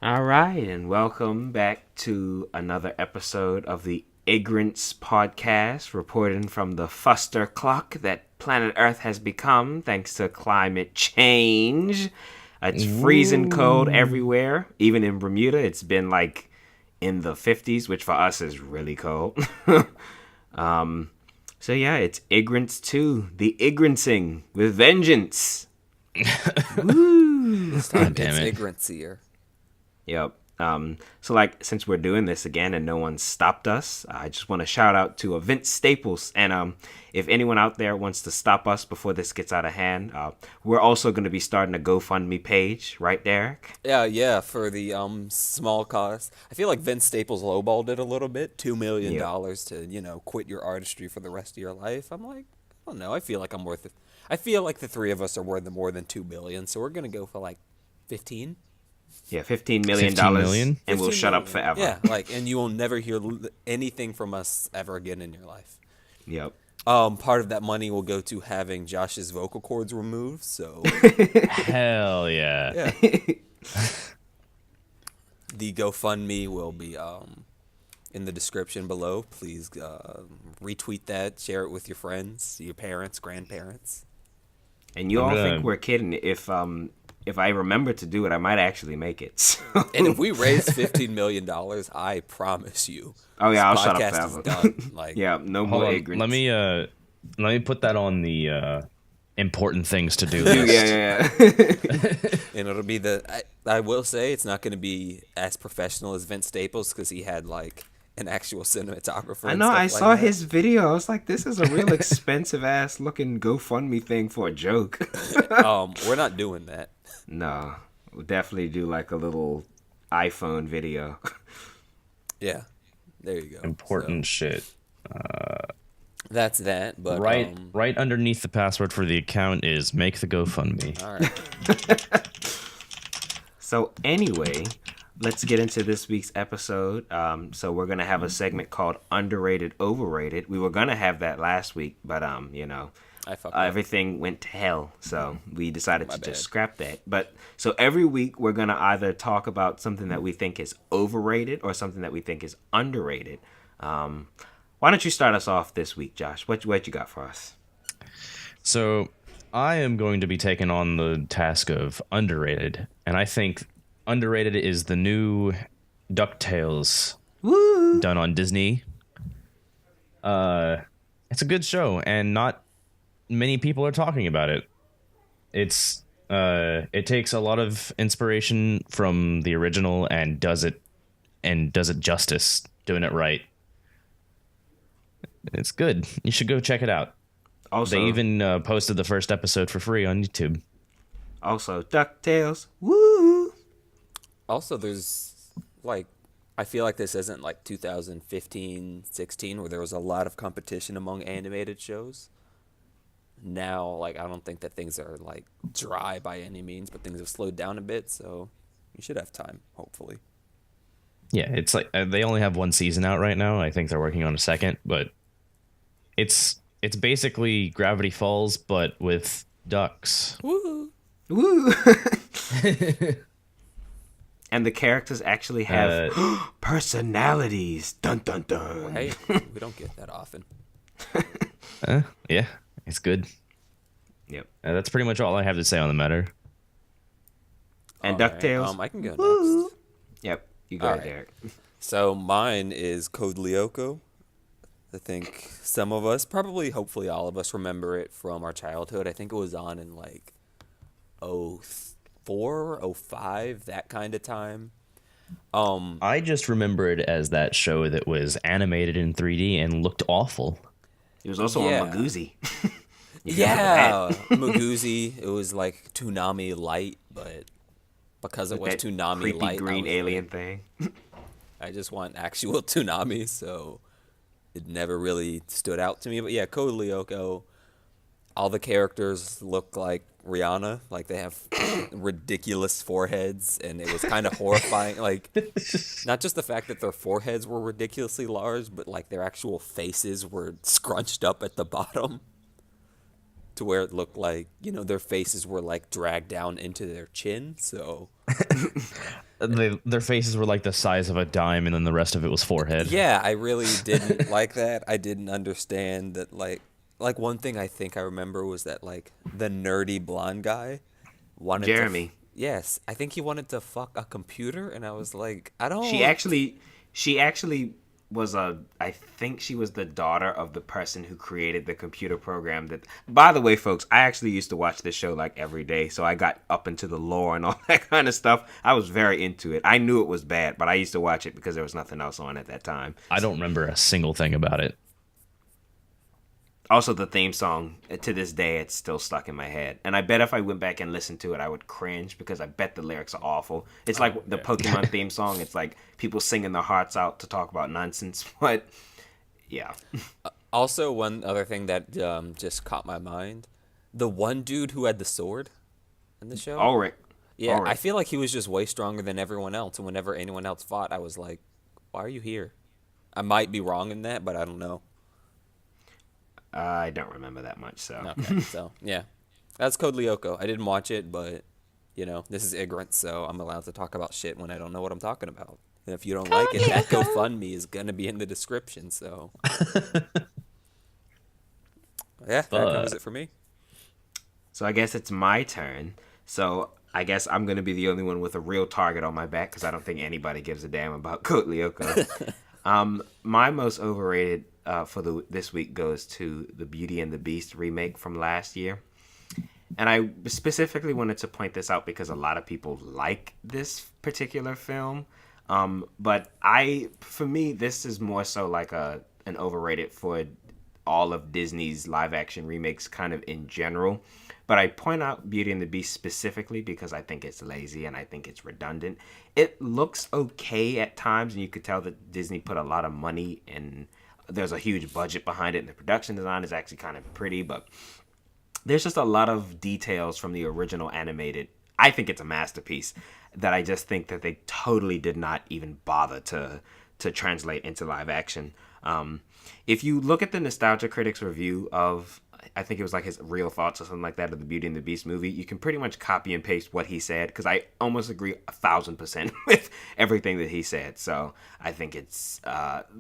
All right, and welcome back to another episode of the Ig'rance podcast, reporting from the fuster clock that planet Earth has become thanks to climate change. It's freezing cold Ooh. everywhere, even in Bermuda. It's been like in the 50s, which for us is really cold. So yeah, it's Ig'rance 2, the Ig'rancing with vengeance. Woo! This God time damn it's it. Ig'rancier. Yep. So like since we're doing this again and no one stopped us, I just want to shout out to Vince Staples. And if anyone out there wants to stop us before this gets out of hand, we're also going to be starting a GoFundMe page, right, Derek? Yeah, for the small cost. I feel like Vince Staples lowballed it a little bit. Yep. $2 million to, quit your artistry for the rest of your life. I'm like, I don't know. I feel like I'm worth it. I feel like the three of us are worth more than 2 billion, so we're gonna go for like 15. Yeah, $15 million, 15 million? and we'll 15 shut up million. forever. Yeah, and you will never hear anything from us ever again in your life. Yep. Part of that money will go to having Josh's vocal cords removed. So Hell yeah. yeah, the GoFundMe will be in the description below. Please retweet that, share it with your friends, your parents, grandparents. And you I'm all gonna think we're kidding. If I remember to do it, I might actually make it. So. And if we raise $15 million, I promise you, Oh yeah, I'll this shut up podcast is forever. done. Like, Yeah, no hold more on. ignorance. Let me put that on the important things to do Yeah, list. yeah. and it'll be I will say it's not going to be as professional as Vince Staples because he had like an actual cinematographer. I And know. stuff I like saw that. his video. I was like, "This is a real expensive ass looking GoFundMe thing for a joke." We're not doing that. No, we'll definitely do like a little iPhone video. Yeah, there you go. Important So, shit. that's that. But Right underneath the password for the account is make the GoFundMe. all right. So anyway, let's get into this week's episode. So we're gonna have a segment called "Underrated, Overrated." We were gonna have that last week, but I fucked up. everything went to hell, so we decided My to just bad. scrap that. But so every week we're gonna either talk about something that we think is overrated or something that we think is underrated. Why don't you start us off this week, Josh? What you got for us? So I am going to be taking on the task of underrated, and I think underrated is the new DuckTales Woo! done on Disney. It's a good show, and not many people are talking about it. It takes a lot of inspiration from the original and does it justice, doing it right. It's good. You should go check it out. Also, They even posted the first episode for free on YouTube. Ducktales. Woo! Also, there's like, I feel like this isn't like 2015, 16, where there was a lot of competition among animated shows. Now, like, I don't think that things are like dry by any means, but things have slowed down a bit. So you should have time, hopefully. Yeah, it's like they only have one season out right now. I think they're working on a second, but it's basically Gravity Falls but with ducks. Woo! Woo! And the characters actually have personalities. Dun dun dun. Hey, we don't get that often. Yeah, it's good. Yep. That's pretty much all I have to say on the matter. And All right, DuckTales. I can go Woo! next. Yep. You go All ahead, right. Derek. So mine is Code Lyoko. I think some of us, probably, hopefully all of us, remember it from our childhood. I think it was on in like 04, 05, that kind of time. I just remember it as that show that was animated in 3D and looked awful. He was also Yeah. on Magoozy. Yeah, Magoozy. It was like Toonami Light, but because it was That Toonami creepy Light, green I was alien like, thing. I just want actual Toonami, so it never really stood out to me. But yeah, Code Lyoko. All the characters look like Rihanna, like they have ridiculous foreheads, and it was kind of horrifying. Like, not just the fact that their foreheads were ridiculously large, but like their actual faces were scrunched up at the bottom to where it looked like, their faces were like dragged down into their chin. So Their faces were like the size of a dime, and then the rest of it was forehead. Yeah, I really didn't like that. I didn't understand that. Like one thing I think I remember was that like the nerdy blonde guy wanted Jeremy. yes, I think he wanted to fuck a computer, and I was like, I don't. She actually was I think she was the daughter of the person who created the computer program that, by the way, folks, I actually used to watch this show like every day, so I got up into the lore and all that kind of stuff. I was very into it. I knew it was bad, but I used to watch it because there was nothing else on at that time. I don't remember a single thing about it. Also, the theme song, to this day, it's still stuck in my head. And I bet if I went back and listened to it, I would cringe because I bet the lyrics are awful. It's like the Pokemon theme song. It's like people singing their hearts out to talk about nonsense. But, yeah. Also, one other thing that just caught my mind, the one dude who had the sword in the show. Ulrich. Yeah, Ulrich. I feel like he was just way stronger than everyone else. And whenever anyone else fought, I was like, why are you here? I might be wrong in that, but I don't know. I don't remember that much, so. Okay, so, yeah. That's Code Lyoko. I didn't watch it, but, this is Ig'rance, so I'm allowed to talk about shit when I don't know what I'm talking about. And if you don't like it, that GoFundMe is going to be in the description, so. Yeah, that covers it for me. So I guess it's my turn. So I guess I'm going to be the only one with a real target on my back because I don't think anybody gives a damn about Code Lyoko. My most overrated for this week goes to the Beauty and the Beast remake from last year. And I specifically wanted to point this out because a lot of people like this particular film. But for me, this is more so like an overrated for all of Disney's live action remakes kind of in general. But I point out Beauty and the Beast specifically because I think it's lazy and I think it's redundant. It looks okay at times, and you could tell that Disney put a lot of money and there's a huge budget behind it, and the production design is actually kind of pretty, but there's just a lot of details from the original animated. I think it's a masterpiece that I just think that they totally did not even bother to translate into live action. If you look at the Nostalgia Critic's review of, I think it was like his real thoughts or something like that of the Beauty and the Beast movie, you can pretty much copy and paste what he said because I almost agree 1,000% with everything that he said. So I think it's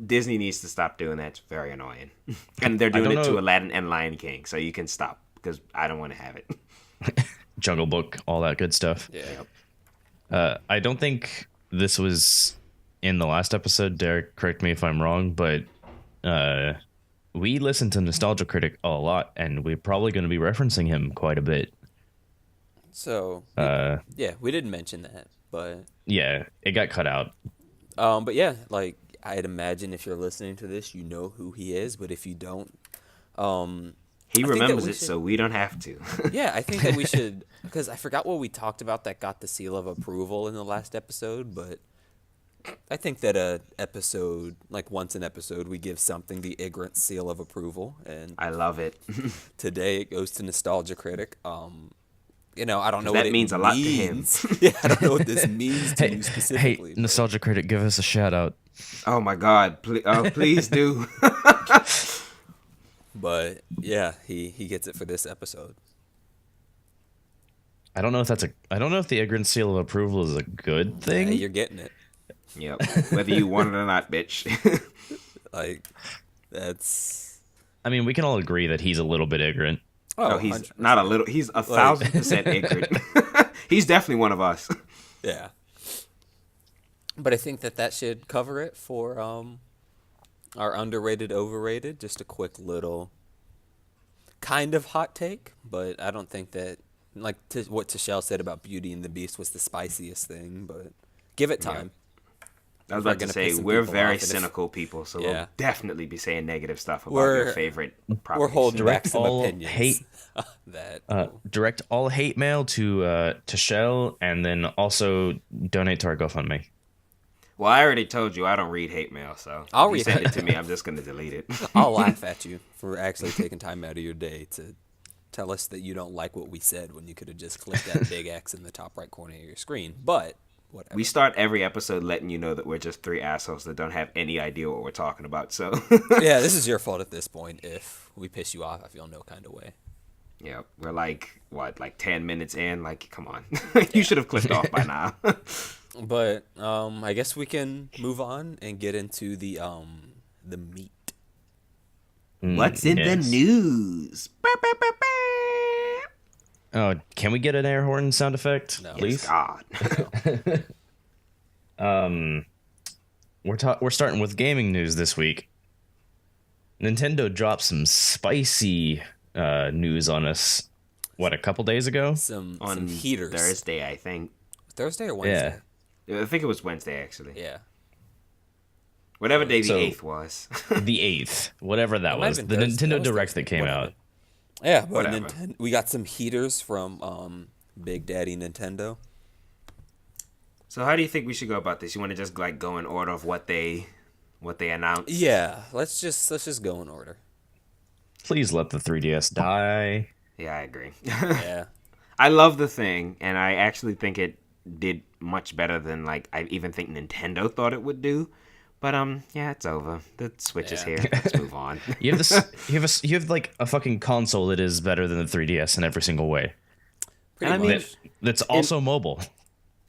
Disney needs to stop doing that. It's very annoying, and they're doing it to Aladdin and Lion King. So you can stop because I don't want to have it. Jungle Book, all that good stuff. Yeah. I don't think this was in the last episode. Derek, correct me if I'm wrong, but we listen to Nostalgia Critic a lot, and we're probably going to be referencing him quite a bit. So, yeah, we didn't mention that, but... Yeah, it got cut out. But yeah, like, I'd imagine if you're listening to this, you know who he is, but if you don't... He remembers it, so we don't have to. Yeah, I think that we should... Because I forgot what we talked about that got the seal of approval in the last episode, but... I think that once an episode, we give something the Ig'rance seal of approval, and I love it. today it goes to Nostalgia Critic. I don't know what that it means a lot to him. Yeah, I don't know what this means to you specifically. Hey, Nostalgia Critic, give us a shout out. Oh my God, please do. But yeah, he gets it for this episode. I don't know if the Ig'rance seal of approval is a good thing. Yeah, you're getting it. Yep, whether you want it or not, bitch. Like, that's... I mean, we can all agree that he's a little bit ignorant. Oh, he's 100%. not a little. He's 1,000% ignorant. He's definitely one of us. Yeah. But I think that should cover it for our underrated, overrated. Just a quick little kind of hot take, but I don't think that, like what Tashel said about Beauty and the Beast was the spiciest thing, but give it time. I was about to say, we're very cynical people, so we'll definitely be saying negative stuff about your favorite properties. We're holding back some all opinions. Hate, direct all hate mail to Tashel, and then also donate to our GoFundMe. Well, I already told you I don't read hate mail, so I'll if you read send it to me, I'm just going to delete it. I'll laugh at you for actually taking time out of your day to tell us that you don't like what we said when you could have just clicked that big X in the top right corner of your screen. But whatever. We start every episode letting you know that we're just three assholes that don't have any idea what we're talking about. So yeah, this is your fault at this point. If we piss you off, I feel no kind of way. Yeah, we're like 10 minutes in. Like, come on, you should have clicked off by now. But I guess we can move on and get into the meat. What's in the Yes. news? Oh, can we get an air horn sound effect, No. Yes, please? God. No. We're starting with gaming news this week. Nintendo dropped some spicy news on us. What, a couple days ago? Some On heaters. Thursday, I think. Thursday or Wednesday? I think it was Wednesday, actually. Yeah. Whatever day the So- 8th was. The 8th, whatever that might was. have The been Thursday. Nintendo That was Direct that Thursday. came Whatever. out. Yeah, but Whatever. we got some heaters from Big Daddy Nintendo. So how do you think we should go about this? You want to just like go in order of what they announced? Yeah, let's just go in order. Please let the 3DS die. Yeah, I agree. Yeah. I love the thing, and I actually think it did much better than like I even think Nintendo thought it would do. But yeah, it's over. The Switch is Yeah. here. Let's move on. You have this. You have like a fucking console that is better than the 3DS in every single way. Pretty I mean- much. That's also mobile.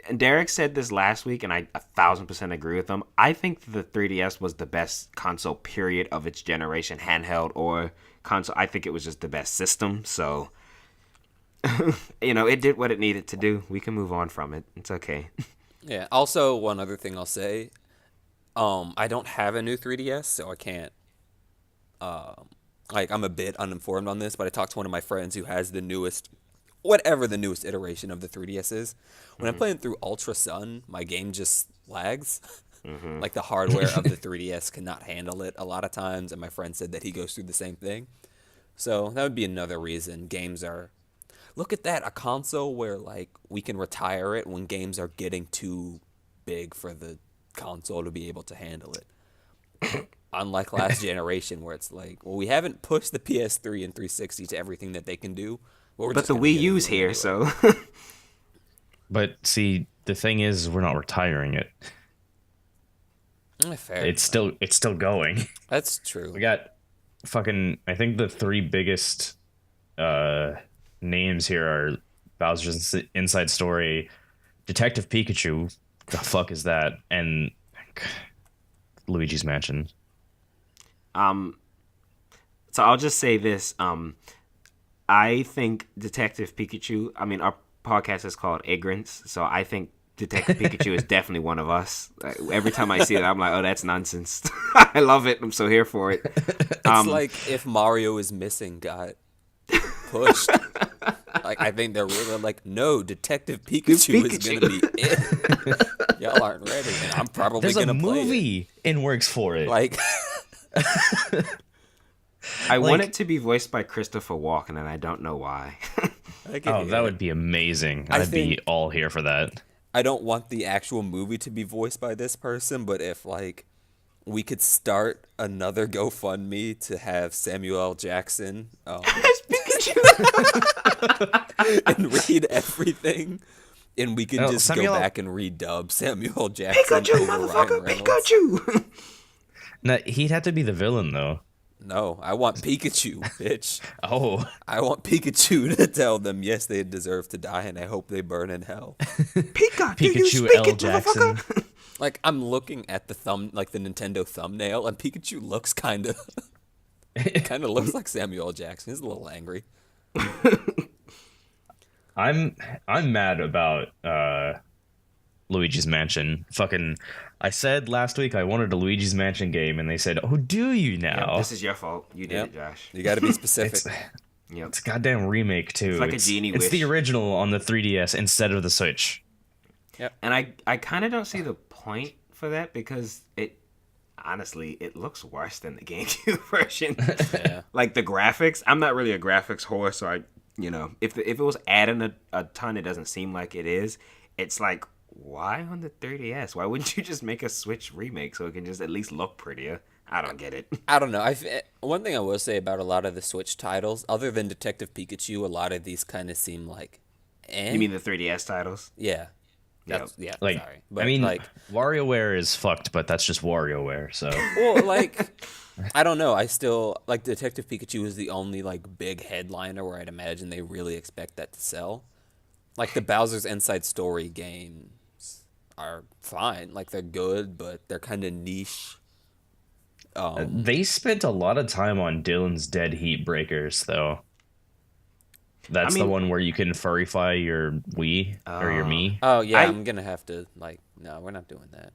And Derek said this last week, and I 1,000% agree with him. I think the 3DS was the best console, period, of its generation, handheld or console. I think it was just the best system. So, it did what it needed to do. We can move on from it. It's okay. Yeah. Also, one other thing I'll say, I don't have a new 3DS, so I can't. I'm a bit uninformed on this, but I talked to one of my friends who has the newest, whatever the newest iteration of the 3DS is. When I'm playing through Ultra Sun, my game just lags. Like the hardware of the 3DS cannot handle it a lot of times, and my friend said that he goes through the same thing. So that would be another reason games are. Look at that, a console where like we can retire it when games are getting too big for the console to be able to handle it. Unlike last generation where it's like, well, we haven't pushed the PS3 and 360 to everything that they can do. We're But just the gonna Wii get U's them here, anyway. so But see, the thing is, we're not retiring it. Fair. It's still going. That's true. We got fucking. I think the three biggest names here are Bowser's Inside Story, Detective Pikachu. The fuck is that? And Luigi's Mansion. So I'll just say this. I think Detective Pikachu. I mean, our podcast is called Ig'rance, so I think Detective Pikachu is definitely one of us. Every time I see it, I'm like, oh, that's nonsense. I love it. I'm so here for it. It's like if Mario is missing got pushed. Like I think they're really like, no, Detective Pikachu is gonna be it. Y'all aren't ready, and I'm probably There's a gonna play it. movie in works for it. Like, I want Like- it to be voiced by Christopher Walken, and I don't know why. I can Oh, hear that it. would be amazing. I I'd be think- all here for that. I don't want the actual movie to be voiced by this person, but if like we could start another GoFundMe to have Samuel L. Jackson and read everything, and we could No, just Samuel- go back and redub Samuel L. Jackson Pikachu, over Ryan motherfucker, Reynolds. Pikachu. No, he'd have to be the villain though. No, I want Pikachu, bitch. Oh, I want Pikachu to tell them yes, they deserve to die, and I hope they burn in hell. Pika, do you Pikachu speak L. it, Jackson. motherfucker? Like I'm looking at the the Nintendo thumbnail, and Pikachu looks kind of looks like Samuel L. Jackson. He's a little angry. I'm mad about Luigi's Mansion. Fucking, I said last week I wanted a Luigi's Mansion game, and they said, "Oh, do you now?" This is your fault. You did Yep. it, Josh. You got to be specific. Yep. It's a goddamn remake too. It's like a genie It's the wish. original on the 3DS instead of the Switch. And I kind of don't see the point for that because honestly, it looks worse than the GameCube version. Yeah. Like the graphics, I'm not really a graphics whore, so if it was adding a ton, it doesn't seem like it is. It's like, why on the 3DS? Why wouldn't you just make a Switch remake so it can just at least look prettier? I don't get it. I don't know. One thing I will say about a lot of the Switch titles, other than Detective Pikachu, a lot of these kind of seem like, eh? You mean the 3DS titles? Yeah. That's, yeah. Like, Sorry, but I mean, like, WarioWare is fucked, but that's just WarioWare. So well, like, I don't know. I still like Detective Pikachu is the only like big headliner where I'd imagine they really expect that to sell. Like the Bowser's Inside Story games, are fine. Like they're good, but they're kind of niche. They spent a lot of time on Dylan's Dead Heat Breakers, though. I That's the mean, one where you can furryfy your Wii or your Me. Oh yeah, I I'm gonna have to like. No, we're not doing that.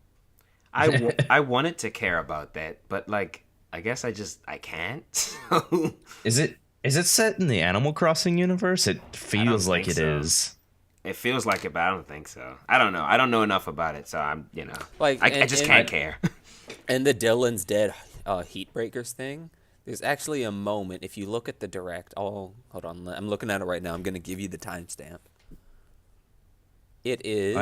I wanted to care about that, but like I guess I can't. So Is it set in the Animal Crossing universe? It I don't feels like think it so. is. It feels like it, but I don't think so. I don't know. I don't know enough about it, so I'm Like, I just can't care. And the Dylan's Dead Heat Breakers thing. There's actually a moment if you look at the direct. Oh, hold on. I'm looking at it right now. I'm gonna give you the timestamp. It is.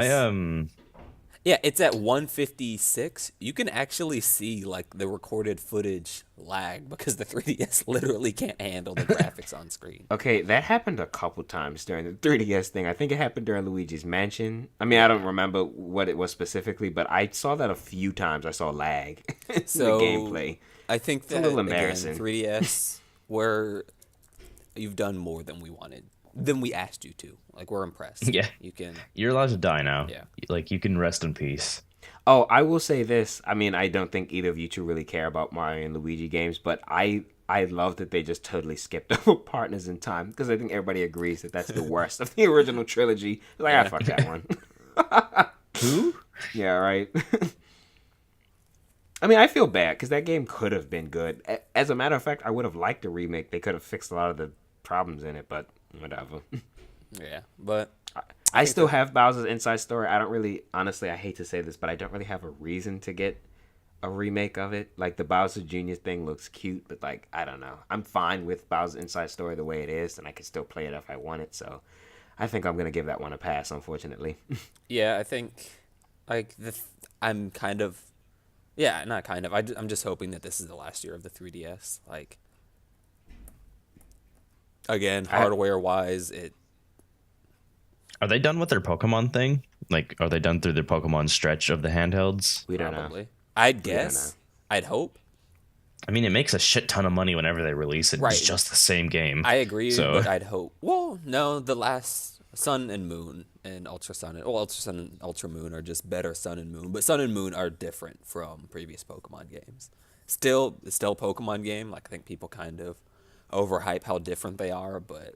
Yeah, it's at 156. You can actually see like the recorded footage lag because the 3DS literally can't handle the graphics on screen. Okay, that happened a couple times during the 3DS thing. I think it happened during Luigi's Mansion. I mean, I don't remember what it was specifically, but I saw that a few times. I saw lag in So the gameplay. I think that a little again, embarrassing. 3DS, where you've done more than we wanted, than we asked you to. Like we're impressed. Yeah. You can. You're allowed to die now. Yeah. Like, you can rest in peace. Oh, I will say this. I mean, I don't think either of you two really care about Mario and Luigi games, but I love that they just totally skipped over Partners in Time because I think everybody agrees that that's the worst of the original trilogy. Like, I fuck that one. Who? Yeah, right. I mean, I feel bad because that game could have been good. As a matter of fact, I would have liked a remake. They could have fixed a lot of the problems in it, but whatever. Yeah, but I still have Bowser's Inside Story. I don't really, honestly, I hate to say this, but I don't really have a reason to get a remake of it. Like, the Bowser Jr. thing looks cute, but, like, I don't know. I'm fine with Bowser's Inside Story the way it is, and I can still play it if I want it, so I think I'm going to give that one a pass, unfortunately. yeah, I think like I'm kind of. Yeah, not kind of. I'm just hoping that this is the last year of the 3DS. Like, again, hardware wise, Are they done with their Pokemon thing? Like, are they done through their Pokemon stretch of the handhelds? We don't probably. know. I'd guess. I'd hope. I mean, it makes a shit ton of money whenever they release it. Right. It's just the same game. I agree, So- but I'd hope. Well, no, the last Sun and Moon and Ultra Sun and Ultra Sun and Ultra Moon are just better Sun and Moon, but Sun and Moon are different from previous Pokemon games. Still a Pokemon game. Like I think people kind of overhype how different they are, but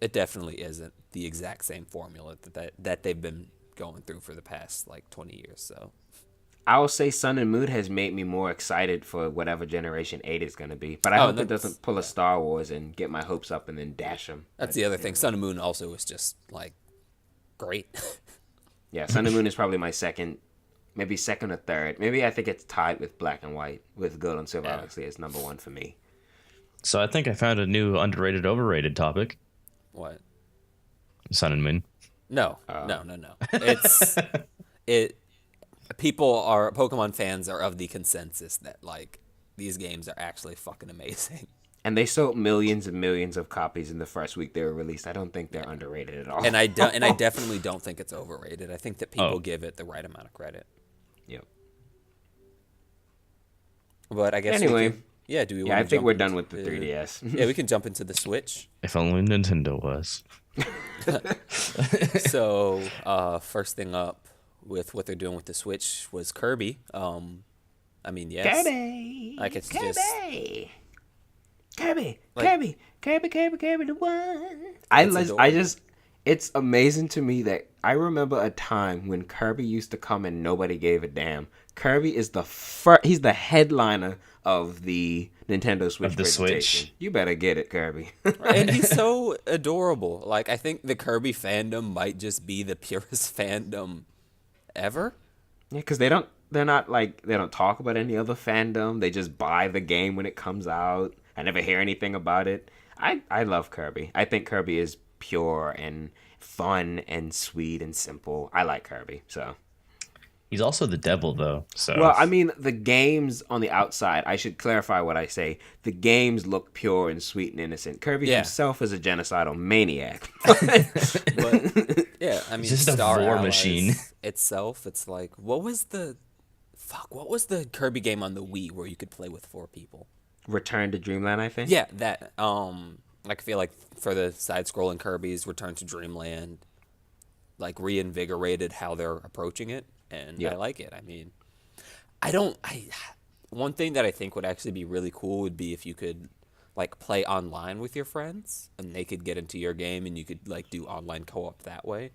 it definitely isn't the exact same formula that they've been going through for the past like 20 years. So I will say Sun and Moon has made me more excited for whatever Generation 8 is going to be. But I hope it doesn't pull a Star Wars and get my hopes up and then dash them. that's the other thing. Sun and Moon also is just like great. Yeah, Sun and Moon is probably my maybe second or third. Maybe I think it's tied with Black and White, with Gold and Silver obviously as number one for me. So I think I found a new underrated, overrated topic. What? Sun and Moon. No. It's Pokemon fans are of the consensus that like these games are actually fucking amazing. And they sold millions and millions of copies in the first week they were released. I don't think they're underrated at all. And I definitely don't think it's overrated. I think that people give it the right amount of credit. Yep. But I guess Anyway. do we Yeah, want I to think we're jump done with the into- 3DS. Yeah, we can jump into the Switch. If only Nintendo was. So, first thing up with what they're doing with the Switch was Kirby. I mean, yes. Kirby! Like, it's Kirby! just- Kirby! Like- Kirby the one! It's amazing to me that I remember a time when Kirby used to come and nobody gave a damn. Kirby is he's the headliner of the Nintendo Switch Of the presentation. Switch. You better get it, Kirby. And he's so adorable. Like, I think the Kirby fandom might just be the purest fandom ever. Yeah, because they don't talk about any other fandom. They just buy the game when it comes out. I never hear anything about it. I love Kirby. I think Kirby is pure and fun and sweet and simple. I like Kirby, so. He's also the devil, though. So Well, I mean, the games on the outside, I should clarify what I say. The games look pure and sweet and innocent. Kirby himself is a genocidal maniac. But yeah, I mean, Just a Star war Allies machine. itself. It's like, what was the Kirby game on the Wii where you could play with 4 people? Return to Dreamland, I think. Yeah, that. Like I feel like for the side-scrolling Kirby's Return to Dreamland. like reinvigorated how they're approaching it, and Yeah. I like it. I mean, I don't. One thing that I think would actually be really cool would be if you could like play online with your friends, and they could get into your game, and you could like do online co-op that way.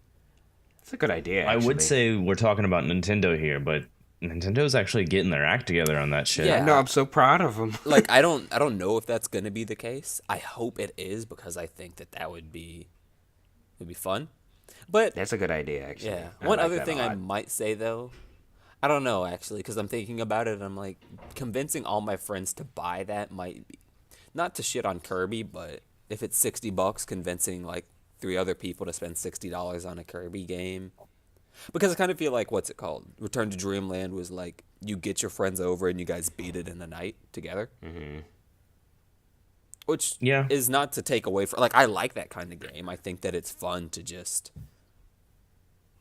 It's a good idea, I would actually. say we're talking about Nintendo here, but Nintendo's actually getting their act together on that shit. Yeah. No, I'm so proud of them. Like I don't know if that's gonna be the case. I hope it is because I think that would be fun. But That's a good idea, actually. yeah, I one like other that a thing I lot. might say though, I don't know actually because I'm thinking about it. And I'm like convincing all my friends to buy that might be not to shit on Kirby, but if it's $60, convincing like three other people to spend $60 on a Kirby game. Because I kind of feel like what's it called? Return to Dreamland was like you get your friends over and you guys beat it in a night together. Which Yeah. is not to take away from like I like that kind of game. I think that it's fun to just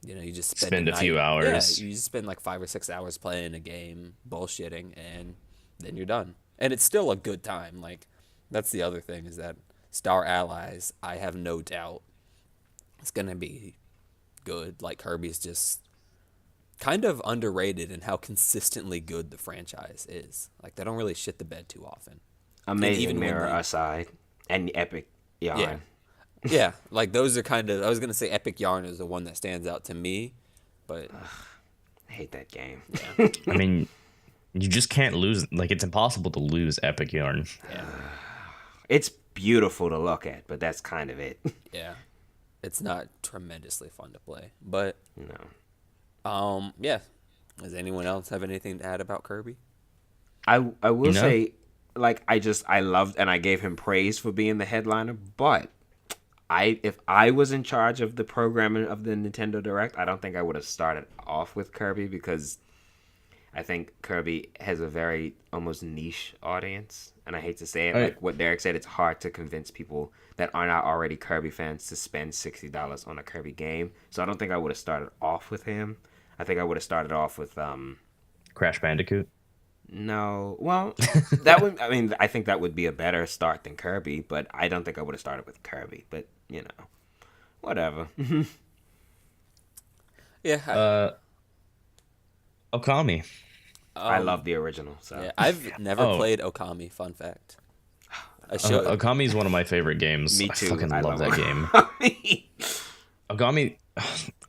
you just spend Spend a few hours. Yeah, you just spend like 5 or 6 hours playing a game, bullshitting, and then you're done. And it's still a good time. Like that's the other thing is that Star Allies, I have no doubt it's gonna be good. Like Kirby's just kind of underrated in how consistently good the franchise is. Like they don't really shit the bed too often. Amazing even when Mirror they- aside, and Epic Yarn. Yeah. Yeah, like those are kind of I was going to say Epic Yarn is the one that stands out to me, but I hate that game. I mean, you just can't lose. Like, it's impossible to lose Epic Yarn. yeah. It's beautiful to look at, but that's kind of it. Yeah. It's not tremendously fun to play. But No. yeah. Does anyone else have anything to add about Kirby? I will No. say, like, I loved and I gave him praise for being the headliner, but if I was in charge of the programming of the Nintendo Direct, I don't think I would have started off with Kirby because I think Kirby has a very almost niche audience, and I hate to say it, like what Derek said, it's hard to convince people that are not already Kirby fans to spend $60 on a Kirby game. So I don't think I would have started off with him. I think I would have started off with Crash Bandicoot. no, well, that would. I mean, I think that would be a better start than Kirby, but I don't think I would have started with Kirby. But whatever. Yeah. Okami. I love the original. So Yeah, I've never Oh. played Okami, fun fact. I should. Okami is one of my favorite games. Me too. I fucking I love that love game. game. Okami,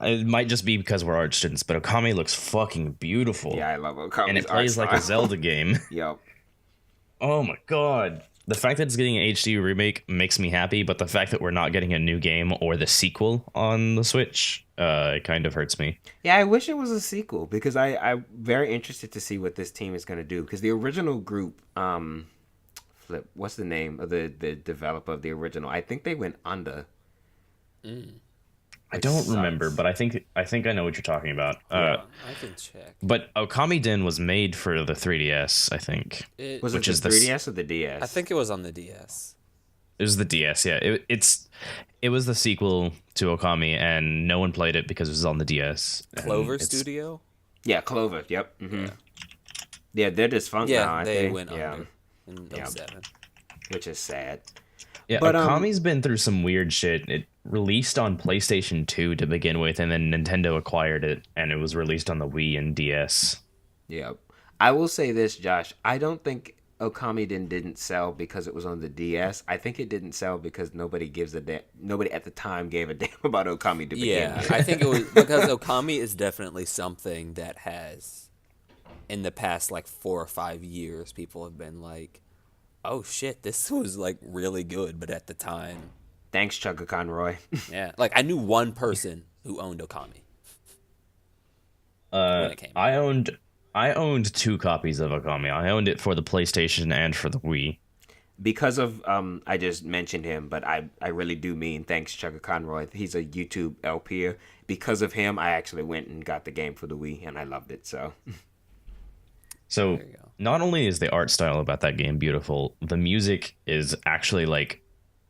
it might just be because we're art students, but Okami looks fucking beautiful. Yeah, I love Okami. And it plays like a Zelda game. Yep. Oh my god. The fact that it's getting an HD remake makes me happy, but the fact that we're not getting a new game or the sequel on the Switch, it kind of hurts me. Yeah, I wish it was a sequel because I'm very interested to see what this team is going to do. Because the original group, Flip, what's the name of the developer of the original? I think they went under. I don't remember, but I think I know what you're talking about. I can check. But Okami Den was made for the 3DS, I think. It, Was Which it is the the 3DS or the DS? I think it was on the DS. It was the DS, yeah. It was the sequel to Okami, and no one played it because it was on the DS. and Clover it's- Studio? Yeah, Clover. Yep. Yeah, they're defunct Yeah, now. I they think. went yeah, under in Yeah. 07. which is sad. Yeah, But, Okami's been through some weird shit. It released on PlayStation 2 to begin with, and then Nintendo acquired it, and it was released on the Wii and DS. Yep. I will say this, Josh. I don't think Okami didn't sell because it was on the DS. I think it didn't sell because nobody at the time gave a damn about Okami to begin Yeah, with. I think it was because Okami is definitely something that has, in the past like 4 or 5 years, people have been like, "Oh shit, this was like really good," but at the time, Thanks, Chugga Conroy. yeah, like I knew one person who owned Okami. When it came out. I owned 2 copies of Okami. I owned it for the PlayStation and for the Wii. Because of I just mentioned him, but I really do mean thanks, Chugga Conroy. He's a YouTube LPer. Because of him, I actually went and got the game for the Wii, and I loved it. So So There you go. not only is the art style about that game beautiful, the music is actually like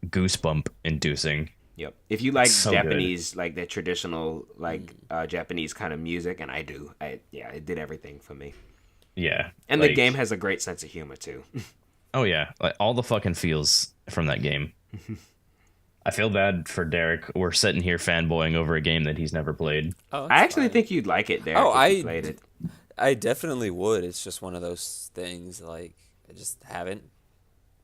goosebump inducing. yep. If you like So good. Japanese, like the traditional Japanese kind of music, and I do, it did everything for me. Yeah. And like- the game has a great sense of humor too. Oh yeah, like all the fucking feels from that game. I feel bad for Derek. We're sitting here fanboying over a game that he's never played. Oh, I it's actually fine. think you'd like it, Derek, Oh, if you played it. I definitely would. It's just one of those things like I just haven't.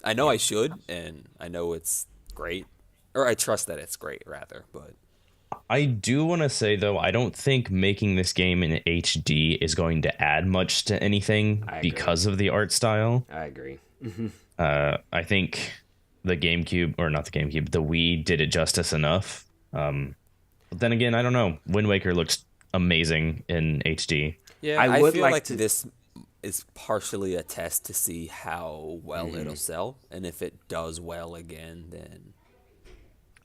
I know I should, and I know it's great, or I trust that it's great rather. But I do want to say though, I don't think making this game in HD is going to add much to anything I agree. because of the art style. I agree. I think the GameCube, or not the GameCube, the Wii did it justice enough. But then again, I don't know. Wind Waker looks amazing in HD. yeah, I I would feel like like to- this is partially a test to see how well it'll sell, and if it does well again, then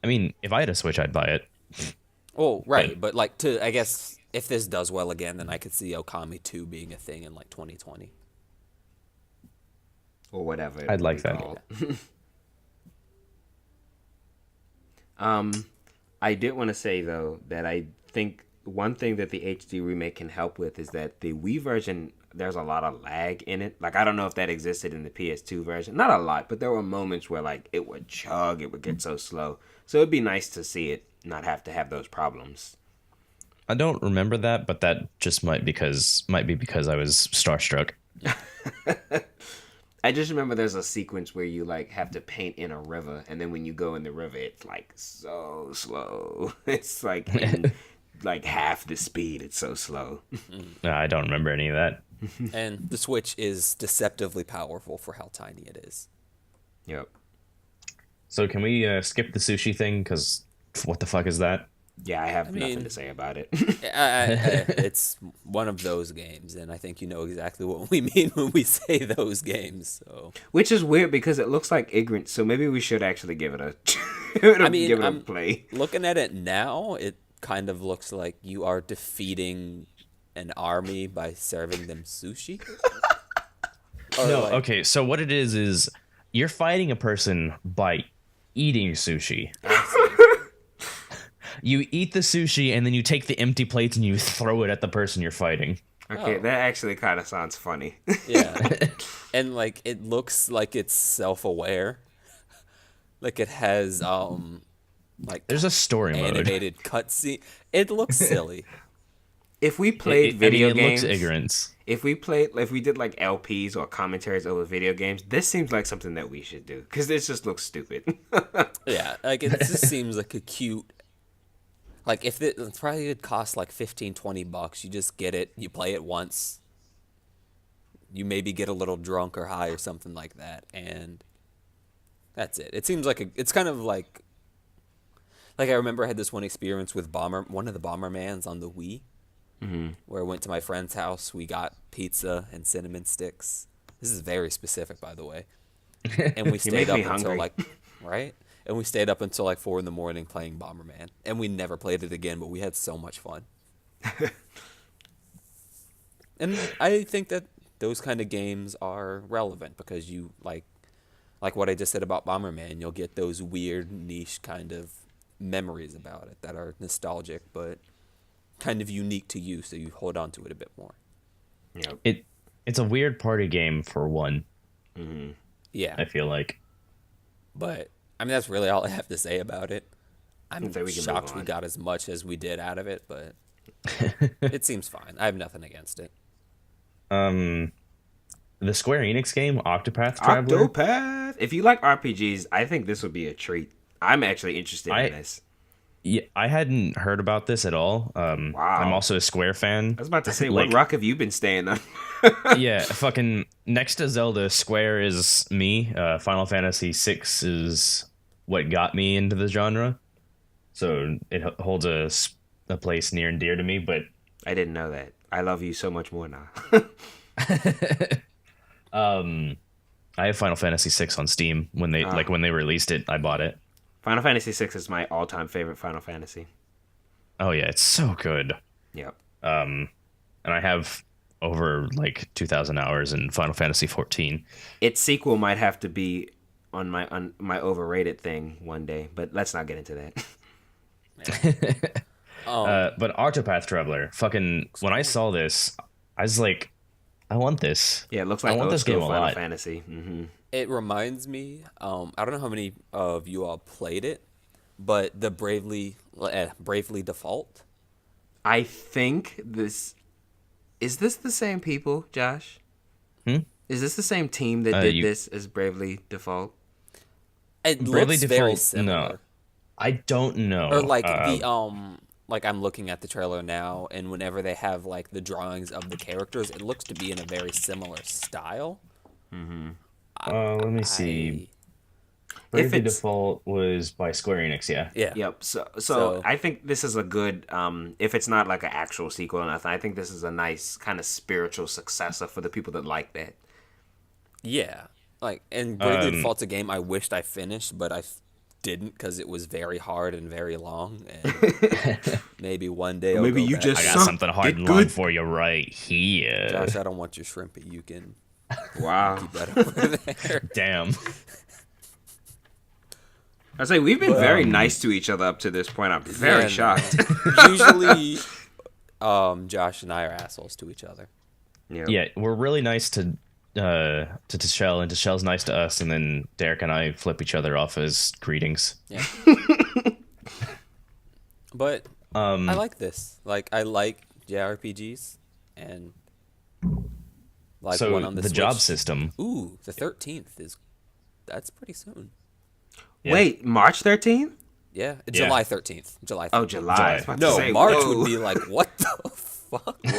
I mean, if I had a Switch, I'd buy it. oh right. But like I guess if this does well again, then I could see Okami 2 being a thing in like 2020. Or whatever. it I'd would like be that. called. I did want to say though that I think one thing that the HD remake can help with is that the Wii version, there's a lot of lag in it. Like I don't know if that existed in the PS2 version. Not a lot, but there were moments where like it would chug, it would get so slow. So it'd be nice to see it not have to have those problems. I don't remember that, but that just might be because I was starstruck. I just remember there's a sequence where you like have to paint in a river, and then when you go in the river, it's like so slow. It's like in, like half the speed. It's so slow. No, I don't remember any of that. And the Switch is deceptively powerful for how tiny it is. Yep. So can we skip the sushi thing? Because what the fuck is that? Yeah, I have nothing mean- to say about it. It's one of those games, and I think you know exactly what we mean when we say those games. So Which is weird because it looks like Ig'rance, so maybe we should actually give it a give it a I'm play. looking at it now, it kind of looks like you are defeating an army by serving them sushi. Or No, like- okay. So what it is you're fighting a person by eating sushi. You eat the sushi and then you take the empty plates and you throw it at the person you're fighting. Okay, Oh. that actually kind of sounds funny. Yeah. And like it looks like it's self-aware. Like it has like There's a story mode. animated cutscene. It looks silly. If we played video it games, looks ignorance. if we did like LPs or commentaries over video games, this seems like something that we should do because this just looks stupid. Yeah, like it just seems like a cute. Like if it probably would cost like $15-20, you just get it, you play it once. You maybe get a little drunk or high or something like that, and that's it. It seems like it's kind of like I remember I had this one experience with one of the Bombermans on the Wii, where I went to my friend's house. We got pizza and cinnamon sticks. This is very specific, by the way. And we stayed make up me until hungry. like right, and we stayed up until like 4 a.m. playing Bomberman, and we never played it again. But we had so much fun. And I think that those kind of games are relevant because you like what I just said about Bomberman, you'll get those weird niche kind of memories about it that are nostalgic but kind of unique to you, so you hold on to it a bit more. Yep. It's a weird party game for one, Yeah, I feel like. but I mean that's really all I have to say about it. I'm think we can move shocked we on. got as much as we did out of it, but it seems fine. I have nothing against it. The Square Enix game, Octopath Traveler. Octopath. If you like RPGs, I think this would be a treat. I'm actually interested in this. Yeah, I hadn't heard about this at all. Wow. I'm also a Square fan. I was about to say, Like- what rock have you been staying on? Yeah, fucking next to Zelda, Square is me. Final Fantasy VI is what got me into the genre. So it holds a place near and dear to me, but I didn't know that. I love you so much more now. I have Final Fantasy VI on Steam. When they when they released it, I bought it. Final Fantasy VI is my all-time favorite Final Fantasy. Oh yeah, it's so good. Yep. And I have over like 2,000 hours in Final Fantasy 14. Its sequel might have to be on my overrated thing one day, but let's not get into that. But Octopath Traveler, fucking when I saw this, I was like, I want this. Yeah, it looks like I want old this game school a Final lot. Fantasy. Mm-hmm. It reminds me, I don't know how many of you all played it, but the Bravely Default. I think this is this the same people, Josh? Hmm? Is this the same team that did you- this as Bravely Default? It Bravely looks very Default, similar. no. I don't know. Or like like I'm looking at the trailer now, and whenever they have like the drawings of the characters, it looks to be in a very similar style. Let me see. If Bravely it's Default was by Square Enix, yeah. Yeah. Yep. So So- I think this is a good. If it's not like an actual sequel or nothing, I think this is a nice kind of spiritual successor for the people that like that. Yeah. Like, and Bravely Default's a game I wished I finished, but I didn't because it was very hard and very long. And maybe one day I'll Maybe go you back. just I got Suck, something hard get and long good. for you right here. Josh, I don't want your shrimpy. You can Wow. keep that over there. Damn. I say we've been very nice to each other up to this point. I'm very Yeah, shocked. Usually, Josh and I are assholes to each other. Yep. Yeah, we're really nice to Tashel, and Tashel's nice to us, and then Derek and I flip each other off as greetings. Yeah. But I like this. Like, I like JRPGs, and like So one on the the job Switch. system. Ooh, the 13th that's pretty soon. Yeah. Wait, March 13th? Yeah, Yeah. July 13th. July 13th. Oh, July. I was about to No, say, March whoa. would be like, what the fuck? Yeah,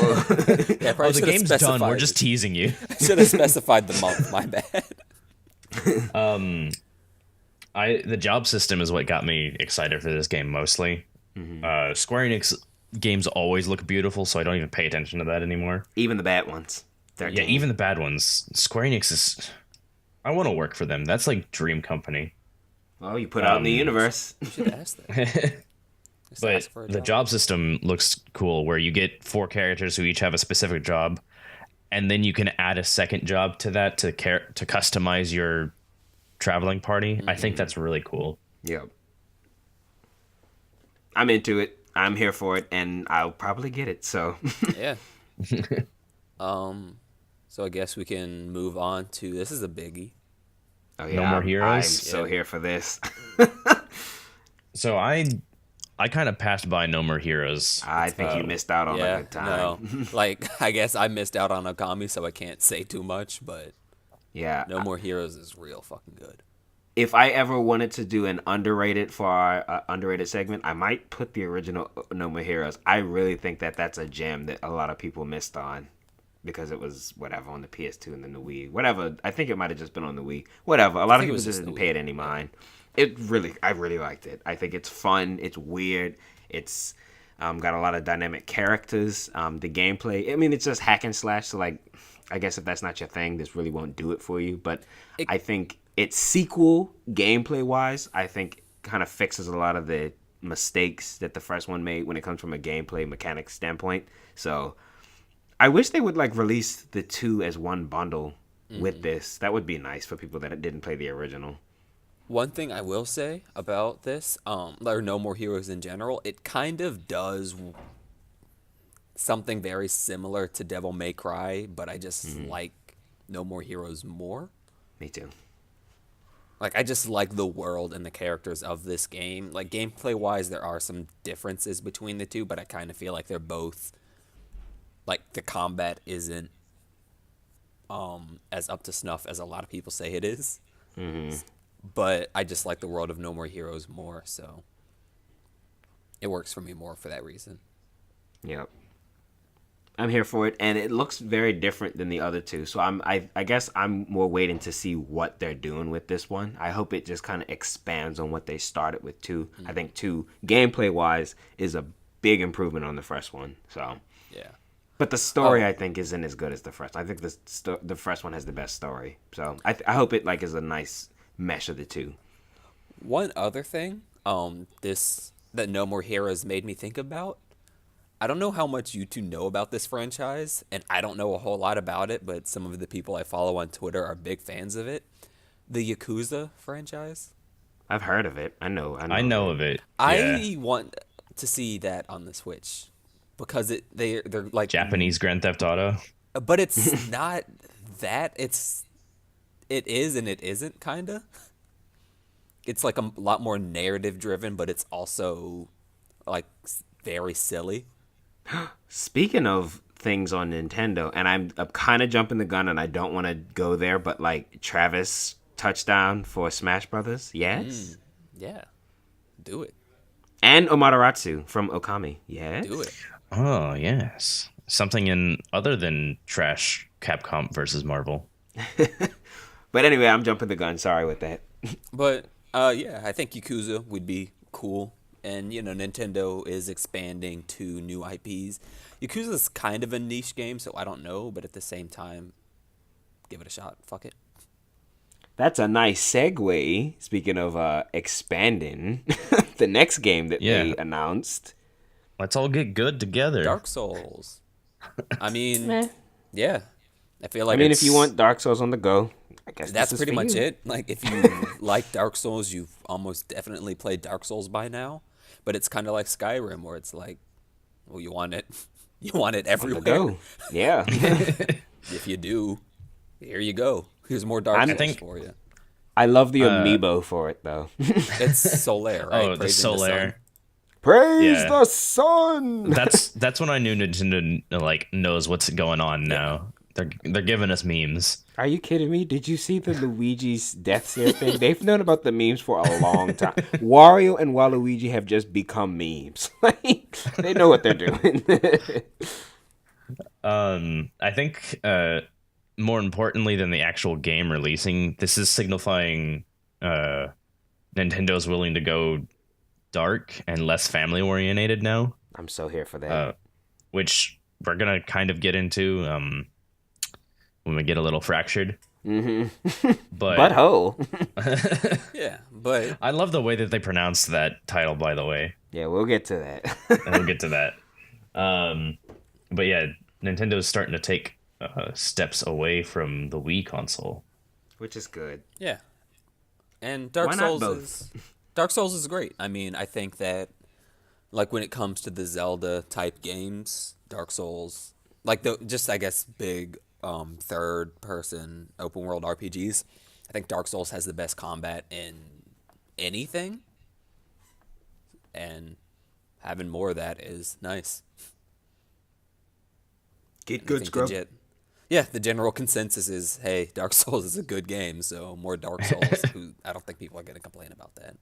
I probably Oh, the should've game's done. We're specified- just teasing you. should have specified the month. My bad. The job system is what got me excited for this game mostly. Square Enix games always look beautiful, so I don't even pay attention to that anymore. Even the bad ones. 13. Yeah, even the bad ones. Square Enix is. I want to work for them. That's like dream company. Well, you put out in the universe. You should ask that. Just But ask for a the job. job system looks cool, where you get 4 characters who each have a specific job, and then you can add a second job to that to customize your traveling party. I think that's really cool. Yep. I'm into it. I'm here for it, and I'll probably get it. So, Yeah. So I guess we can move on to this is a biggie. oh, No More I'm Heroes? so Yeah. here for this. So I kind of passed by No More Heroes. I think you missed out on a Yeah, good time. no. Like I guess I missed out on Okami, so I can't say too much, but Yeah. No More Heroes is real fucking good. If I ever wanted to do an underrated for our underrated segment, I might put the original No More Heroes. I really think that that's a gem that a lot of people missed on because it was whatever on the PS2 and then the Wii. Whatever. I think it might have just been on the Wii. Whatever. A lot of think it people was just just didn't the pay Wii. it any mind. I really liked it. I think it's fun. It's weird. It's got a lot of dynamic characters. The gameplay. I mean, it's just hack and slash. So like, I guess if that's not your thing, this really won't do it for you. But I think its sequel, gameplay wise, I think kind of fixes a lot of the mistakes that the first one made when it comes from a gameplay mechanics standpoint. So I wish they would like release the two as one bundle with this. That would be nice for people that didn't play the original. One thing I will say about this, or No More Heroes in general, it kind of does something very similar to Devil May Cry, but I just like No More Heroes more. Me too. Like, I just like the world and the characters of this game. Like, gameplay-wise, there are some differences between the two, but I kind of feel like they're both... Like, the combat isn't as up to snuff as a lot of people say it is. But I just like the world of No More Heroes more, so... It works for me more for that reason. Yep. I'm here for it, and it looks very different than the other two. So I guess I'm more waiting to see what they're doing with this one. I hope it just kind of expands on what they started with 2. I think 2, gameplay wise, is a big improvement on the first one. So, Yeah. but the story I think isn't as good as the first. I think the first one has the best story. So I hope it like is a nice mesh of the two. One other thing, that No More Heroes made me think about. I don't know how much you two know about this franchise, and I don't know a whole lot about it, but some of the people I follow on Twitter are big fans of it. The Yakuza franchise. I've heard of it. I know of it. I want to see that on the Switch because they're like Japanese Grand Theft Auto. but it's not that. It is and it isn't, kinda. it's like a lot more narrative driven, but it's also like very silly. Speaking of things on Nintendo, and I'm kind of jumping the gun, and I don't want to go there, but like Travis touchdown for Smash Brothers, yes, Yeah, do it, and Omateratsu from Okami, yes. do it. Oh, yes. Something in other than trash Capcom versus Marvel. But anyway, I'm jumping the gun. Sorry with that. But yeah, I think Yakuza would be cool. And Nintendo is expanding to new IPs. Yakuza is kind of a niche game, so I don't know, but at the same time, give it a shot. Fuck it. That's a nice segue. Speaking of expanding, the next game that they announced. Let's all get good together. Dark Souls. I mean, Meh. yeah. I feel like if you want Dark Souls on the go, I guess that's this is pretty for much you. it. Like, if you like Dark Souls, you've almost definitely played Dark Souls by now. But it's kind of like Skyrim, where it's like, well, you want it everywhere. Go. Yeah. If you do, here you go. Here's more Dark Souls for you. I love the amiibo for it, though. It's Solaire, right? Oh, the Praising sun. Solaire. Praise Yeah. the sun. That's when I knew Nintendo like knows what's going on now. They're giving us memes. Are you kidding me? Did you see the Luigi's death stare thing? They've known about the memes for a long time. Wario and Waluigi have just become memes. Like, they know what they're doing. I think more importantly than the actual game releasing, this is signifying Nintendo's willing to go dark and less family orientated now, I'm so here for that. which we're gonna kind of get into when we get a little fractured. Mm-hmm. But Butthole. Yeah, but I love the way that they pronounced that title, by the way. Yeah, we'll get to that. And we'll get to that. But yeah, Nintendo's starting to take steps away from the Wii console. Which is good. yeah. And Why not Dark Souls is great. I mean, I think that like when it comes to the Zelda type games, Dark Souls, like I guess big third person open world RPGs, I think Dark Souls has the best combat in anything. And having more of that is nice. Get I good, think scrub. the general consensus is, hey, Dark Souls is a good game, so more Dark Souls. I don't think people are going to complain about that.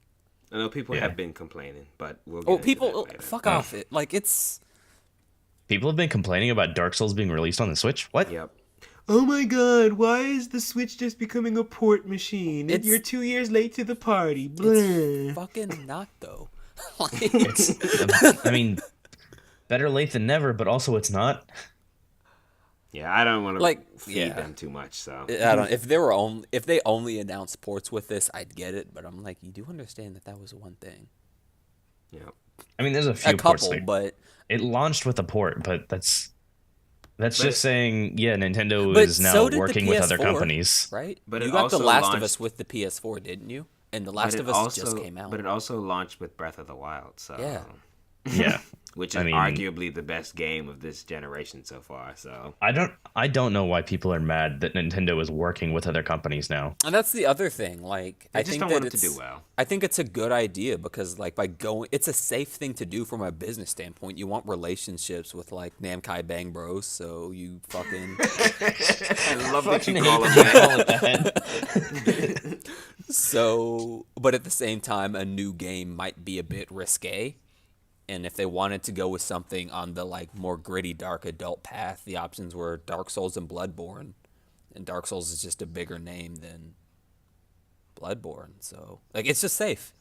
I know people Yeah. have been complaining, but we'll get Oh, into people, that later. fuck off it. Like, it's... People have been complaining about Dark Souls being released on the Switch. What? Yep. Oh my god, why is the Switch just becoming a port machine? It's- You're 2 years late to the party. It's Blah. fucking not, though. Like, I mean, better late than never, but also it's not. Yeah, I don't want to Like, feed yeah. them too much, so. I don't. If they only announced ports with this, I'd get it. But I'm like, you do understand that was one thing. Yeah. I mean, there's a few A ports couple, there. but It launched with a port, but that's But- just saying, yeah, Nintendo But is now so did the working with other PS4. companies. right. But you it got The also Last of launched- Us with the PS4, didn't you? And The But Last it of Us also, just came out. But it also launched with Breath of the Wild, so. Yeah. Yeah. Which is I mean- arguably the best game of this generation so far, so. I don't know why people are mad that Nintendo is working with other companies now. And that's the other thing. Like, I I just think don't that want it to it's- do well. I think it's a good idea because, like, it's a safe thing to do from a business standpoint. You want relationships with like Namkai Bang Bros, so you fucking. I love that you call them that. So, but at the same time, a new game might be a bit risque. And if they wanted to go with something on the like more gritty, dark adult path, the options were Dark Souls and Bloodborne. And Dark Souls is just a bigger name than Bloodborne, so like it's just safe,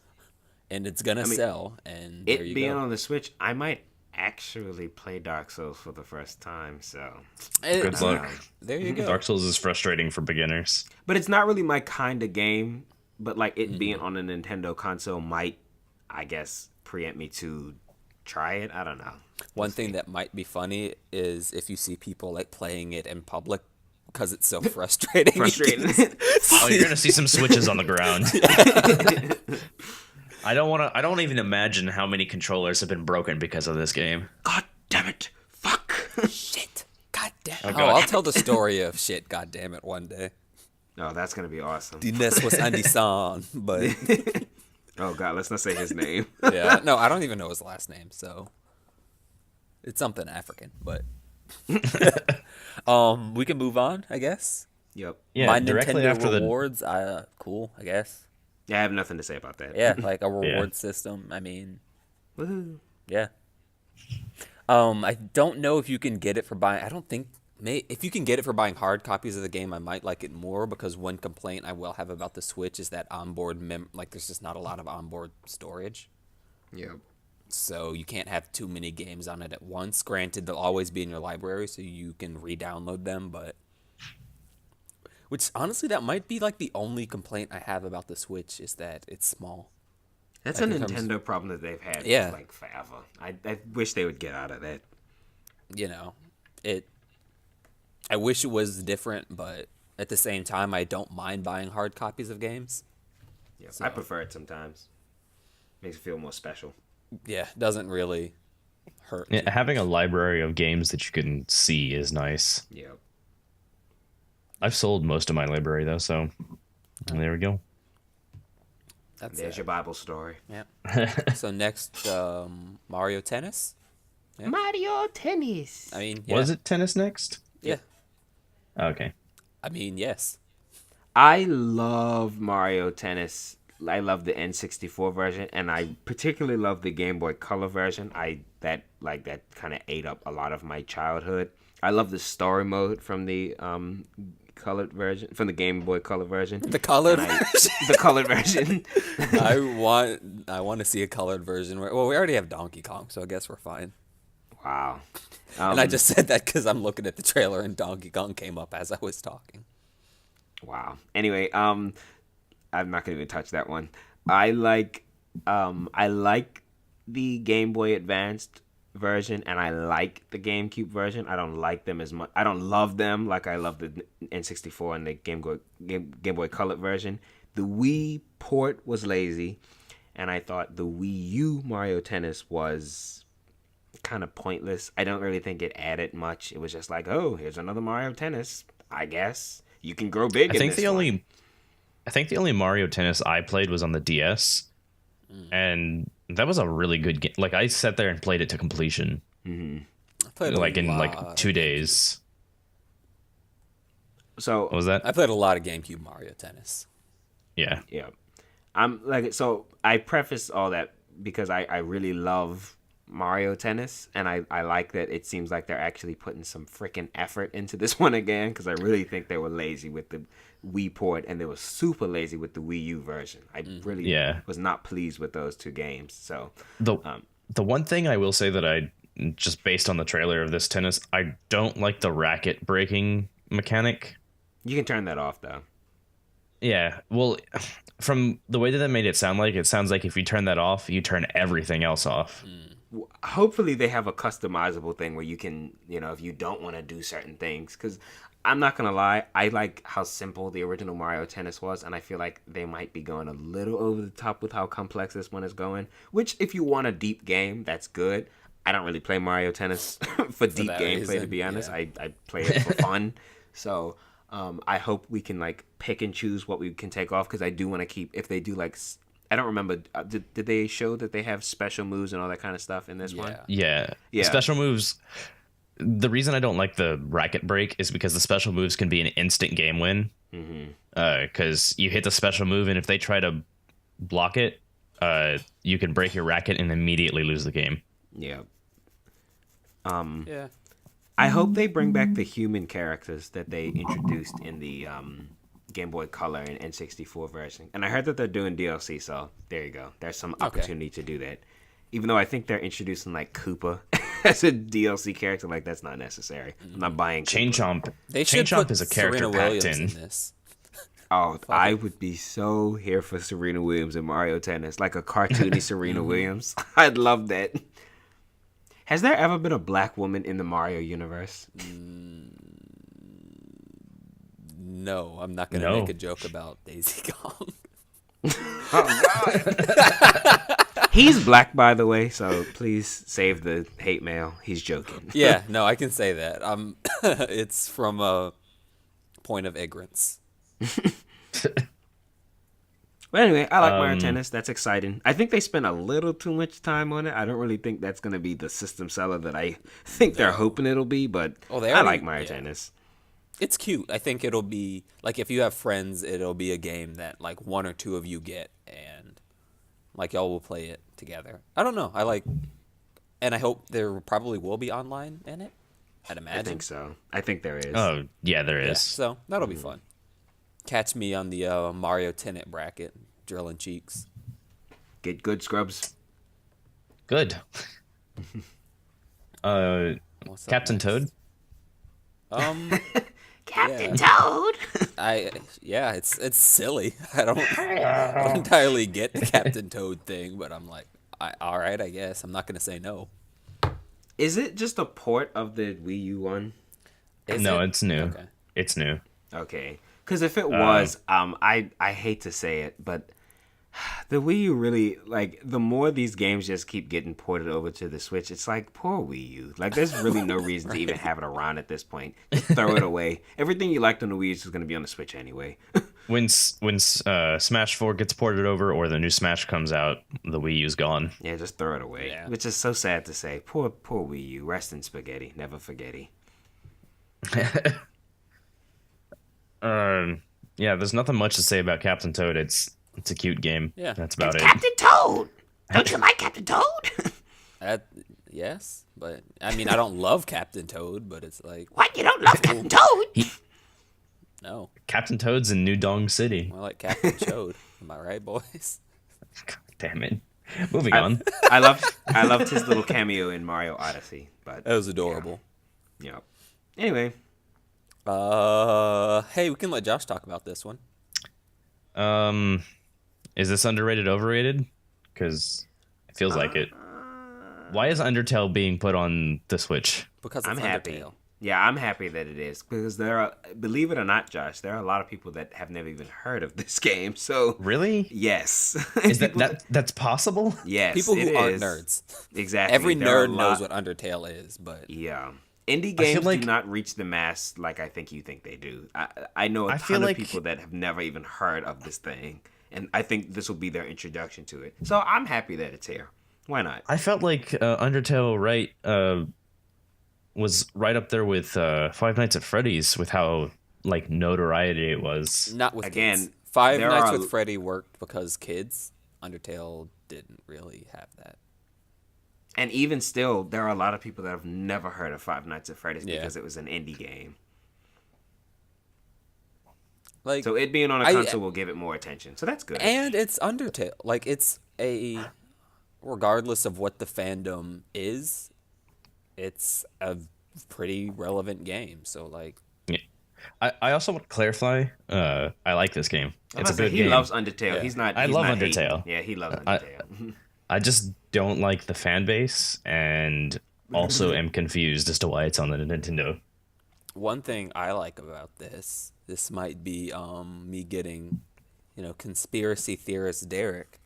and it's gonna sell. And there It you being go. on the Switch, I might actually play Dark Souls for the first time, so. Good luck. There you go. Dark Souls is frustrating for beginners. But it's not really my kind of game, but like it being on a Nintendo console might, I guess, preempt me to try it. I don't know. One thing that might be funny is if you see people like playing it in public because it's so frustrating. Frustrating. Oh, you're gonna see some switches on the ground. I don't even imagine how many controllers have been broken because of this game. God damn it. Fuck. Shit. God damn. Oh, God. I'll tell the story of shit. God damn it. One day. Oh, that's going to be awesome. Dines was Andy San, but Oh God, let's not say his name. Yeah, no, I don't even know his last name, so it's something African. But we can move on, I guess. Yep. Yeah, My directly Nintendo after the rewards, cool, I guess. Yeah, I have nothing to say about that. Yeah, like a reward system. I mean, Woohoo. yeah. I don't know if you can get it for buying. I don't think. If you can get it for buying hard copies of the game, I might like it more because one complaint I will have about the Switch is that onboard like there's just not a lot of onboard storage. Yep. So you can't have too many games on it at once. Granted, they'll always be in your library, so you can re-download them. But which honestly, that might be like the only complaint I have about the Switch is that it's small. That's Like a in terms- Nintendo problem that they've had Yeah. like forever. I wish they would get out of that. You know, it. I wish it was different, but at the same time, I don't mind buying hard copies of games. Yeah, So- I prefer it sometimes. Makes it feel more special. Yeah, doesn't really hurt. Yeah, having a library of games that you can see is nice. Yep. I've sold most of my library though, so there we go. That's There's it. your Bible story. Yeah. So next, Mario Tennis. Yeah. Mario Tennis. I mean, yeah. Was it tennis next? Yeah. Okay. I mean, yes. I love Mario Tennis. I love the N64 version, and I particularly love the Game Boy Color version. That kind of ate up a lot of my childhood. I love the story mode from the colored version, from the Game Boy Color version. The colored And version. The colored version. I want to see a colored version. Well, we already have Donkey Kong, so I guess we're fine. Wow. And I just said that because I'm looking at the trailer and Donkey Kong came up as I was talking. Wow. Anyway, I'm not gonna even touch that one. I like the Game Boy Advanced version, and I like the GameCube version. I don't like them as much. I don't love them like I love the N64 and the Game Boy Color version. The Wii port was lazy, and I thought the Wii U Mario Tennis was kind of pointless. I don't really think it added much. It was just like, oh, here's another Mario Tennis. I guess you can grow big. I think the only Mario Tennis I played was on the DS, and that was a really good game. Like I sat there and played it to completion, I played like in like lot 2 of- days. So What was that? I played a lot of GameCube Mario Tennis. Yeah. yeah, I'm like, so I preface all that because I really love Mario Tennis, and I like that it seems like they're actually putting some freaking effort into this one again, because I really think they were lazy with the Wii port, and they were super lazy with the Wii U version. I really was not pleased with those two games. So The one thing I will say that I just based on the trailer of this tennis, I don't like the racket breaking mechanic. you can turn that off though. Yeah, well, from the way that they made it sounds like if you turn that off, you turn everything else off. Hopefully they have a customizable thing where you can, if you don't want to do certain things, because I'm not gonna lie, I like how simple the original Mario Tennis was, and I feel like they might be going a little over the top with how complex this one is going, which if you want a deep game, that's good. I don't really play Mario Tennis for deep that gameplay, reason, to be honest. yeah. I play it for fun. So I hope we can like pick and choose what we can take off, because I do want to keep, if they do like, I don't remember, did they show that they have special moves and all that kind of stuff in this one? Yeah. Yeah. Special moves. The reason I don't like the racket break is because the special moves can be an instant game win. Because you hit the special move, and if they try to block it, you can break your racket and immediately lose the game. Yeah. Yeah. I hope they bring back the human characters that they introduced in the Game Boy Color and N64 version. And I heard that they're doing DLC, so there you go. There's some opportunity to do that. Even though I think they're introducing like Koopa as a DLC character, like that's not necessary. I'm not buying Chain Koopa. Chomp. They Chain should Chomp put is a character Serena packed Williams in. this. Oh, I would be so here for Serena Williams in Mario Tennis, like a cartoony Serena Williams. I'd love that. Has there ever been a black woman in the Mario universe? No, I'm not gonna No. make a joke about Daisy Kong. He's black, by the way, so please save the hate mail. He's joking. Yeah, no, I can say that. It's from a point of ignorance. But anyway, I like Mario Tennis. That's exciting. I think they spent a little too much time on it. I don't really think that's going to be the system seller that I think they're hoping it'll be, but I like Mario Tennis. It's cute. I think it'll be like if you have friends, it'll be a game that like one or two of you get, and like y'all will play it together. I don't know. And I hope there probably will be online in it. I'd imagine. I think so. I think there is. Oh, yeah, there is. Yeah, so that'll be fun. Catch me on the Mario Tenet bracket, drilling cheeks. Get good, Scrubs. Good. Captain Toad? Captain Toad. It's silly. I don't entirely get the Captain Toad thing, but I'm like, all right, I guess I'm not gonna say no. Is it just a port of the Wii U one? No, it's new. Okay. It's new. Okay, because if it was, I hate to say it, but the Wii U really, like, the more these games just keep getting ported over to the Switch, it's like, poor Wii U. Like, there's really no reason to even have it around at this point. Just throw it away. Everything you liked on the Wii is just going to be on the Switch anyway. When Smash 4 gets ported over or the new Smash comes out, the Wii U's gone. Yeah, just throw it away. Yeah. Which is so sad to say. Poor Wii U. Rest in spaghetti. Never forgetty. Yeah, there's nothing much to say about Captain Toad. It's a cute game. Yeah. That's about it. Captain Toad! Don't you like Captain Toad? Yes, but I mean, I don't love Captain Toad, but it's like... What? You don't love Captain Toad? No. Captain Toad's in New Dong City. More like Captain Chode. Am I right, boys? God damn it. Moving on. I loved his little cameo in Mario Odyssey. But That was adorable. Yeah. Anyway. Hey, we can let Josh talk about this one. Is this underrated, overrated? Because it feels like it. Why is Undertale being put on the Switch? Because I'm it's happy. Undertale. Yeah, I'm happy that it is because there are, believe it or not, Josh, there are a lot of people that have never even heard of this game. So really, yes, is that's possible? Yes, people who aren't nerds. Exactly, every nerd knows what Undertale is, but yeah, indie games do not reach the mass like I think you think they do. I know a ton of people that have never even heard of this thing, and I think this will be their introduction to it. So I'm happy that it's here. Why not? I felt like Undertale, was right up there with Five Nights at Freddy's with how like notoriety it was. Not with again. Kids. Five Nights with Freddy worked because kids. Undertale didn't really have that. And even still, there are a lot of people that have never heard of Five Nights at Freddy's because it was an indie game. Like, so it being on a console will give it more attention. So that's good. And it's Undertale. Like, it's regardless of what the fandom is, it's a pretty relevant game. So, like... Yeah. I also want to clarify, I like this game. It's a good game. He loves Undertale. Yeah. I love Undertale. Yeah, he loves Undertale. I just don't like the fan base, and also am confused as to why it's on the Nintendo. One thing I like about this might be me getting, conspiracy theorist Derek.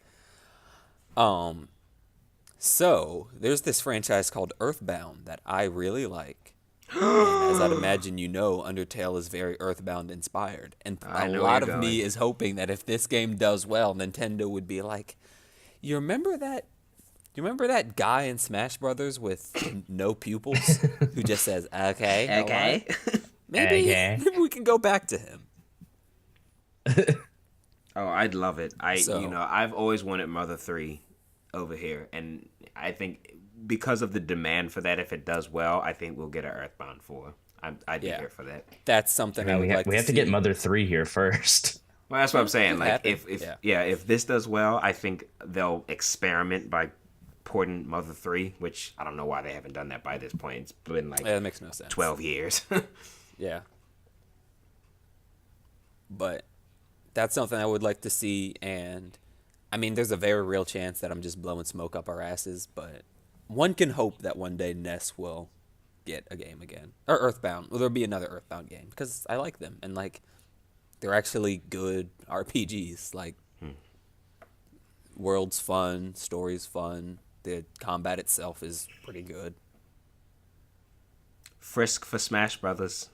So there's this franchise called Earthbound that I really like. And as I'd imagine Undertale is very Earthbound inspired. And a lot of me is hoping that if this game does well, Nintendo would be like, you remember that guy in Smash Brothers with no pupils who just says, okay. Maybe we can go back to him. Oh, I'd love it. I've always wanted Mother 3 over here, and I think because of the demand for that, if it does well, I think we'll get an Earthbound 4. I'd be here for that. That's something I would like to see. We have to get Mother 3 here first. Well, that's what I'm saying. Like, if this does well, I think they'll experiment by porting Mother 3, which I don't know why they haven't done that by this point. It's been like that makes no sense. 12 years. Yeah. But that's something I would like to see, and I mean, there's a very real chance that I'm just blowing smoke up our asses, but one can hope that one day NES will get a game again. Or Earthbound. Well, there'll be another Earthbound game, because I like them, and like, they're actually good RPGs. Like, world's fun, story's fun, the combat itself is pretty good. Frisk for Smash Brothers.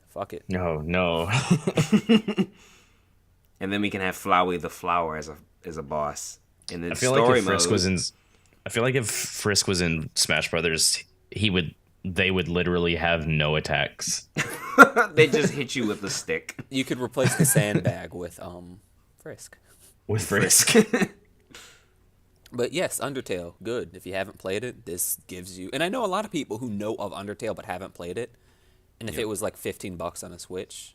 Fuck it. No. and then we can have Flowey the Flower as a boss. And then I feel like story if Frisk mode, was in, I feel like if Frisk was in Smash Brothers, they would literally have no attacks. they just hit you with a stick. You could replace the sandbag with Frisk. With Frisk. But yes, Undertale, good. If you haven't played it, this gives you. And I know a lot of people who know of Undertale but haven't played it. And if it was like $15 on a Switch,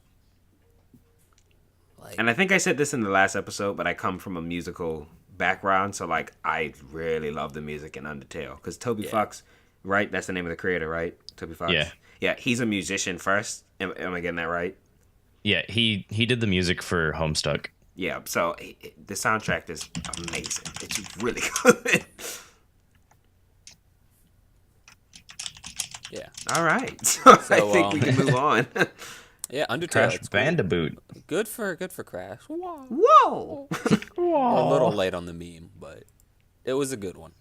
like, And I think I said this in the last episode, but I come from a musical background, so like I really love the music in Undertale because Toby Fox, right? That's the name of the creator, right? Toby Fox. Yeah. He's a musician first. Am I getting that right? Yeah, he did the music for Homestuck. Yeah. So the soundtrack is amazing. It's really good. yeah. All right. So I So, think we can move on. Yeah, Undertale. Crash It's cool. Bandicoot. Good for Crash. Whoa. Whoa. A little late on the meme, but it was a good one.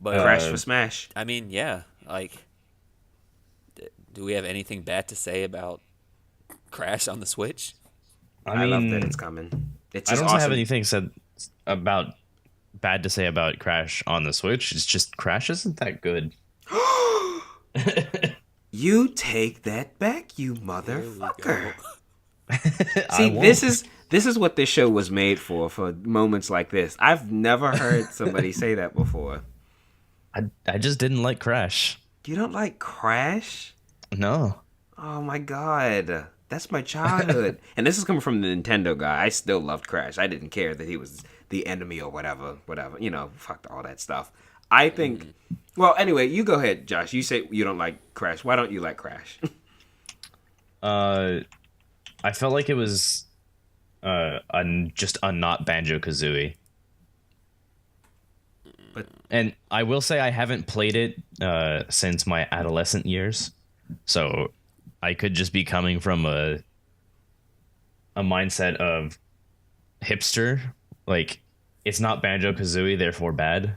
But Crash for Smash. I mean, yeah, like, do we have anything bad to say about Crash on the Switch? I love that it's coming. It's I just don't awesome. have anything bad to say about Crash on the Switch. It's just Crash isn't that good. You take that back, you motherfucker. I See, won't. this is what this show was made for moments like this. I've never heard somebody say that before. I just didn't like Crash. You don't like Crash? No. Oh my god. That's my childhood. And this is coming from the Nintendo guy. I still loved Crash. I didn't care that he was the enemy or whatever. You know, fuck all that stuff. I think... Well, anyway, you go ahead, Josh. You say you don't like Crash. Why don't you like Crash? I felt like it was just a not Banjo-Kazooie. And I will say I haven't played it since my adolescent years. So I could just be coming from a mindset of hipster. Like, it's not Banjo-Kazooie, therefore bad.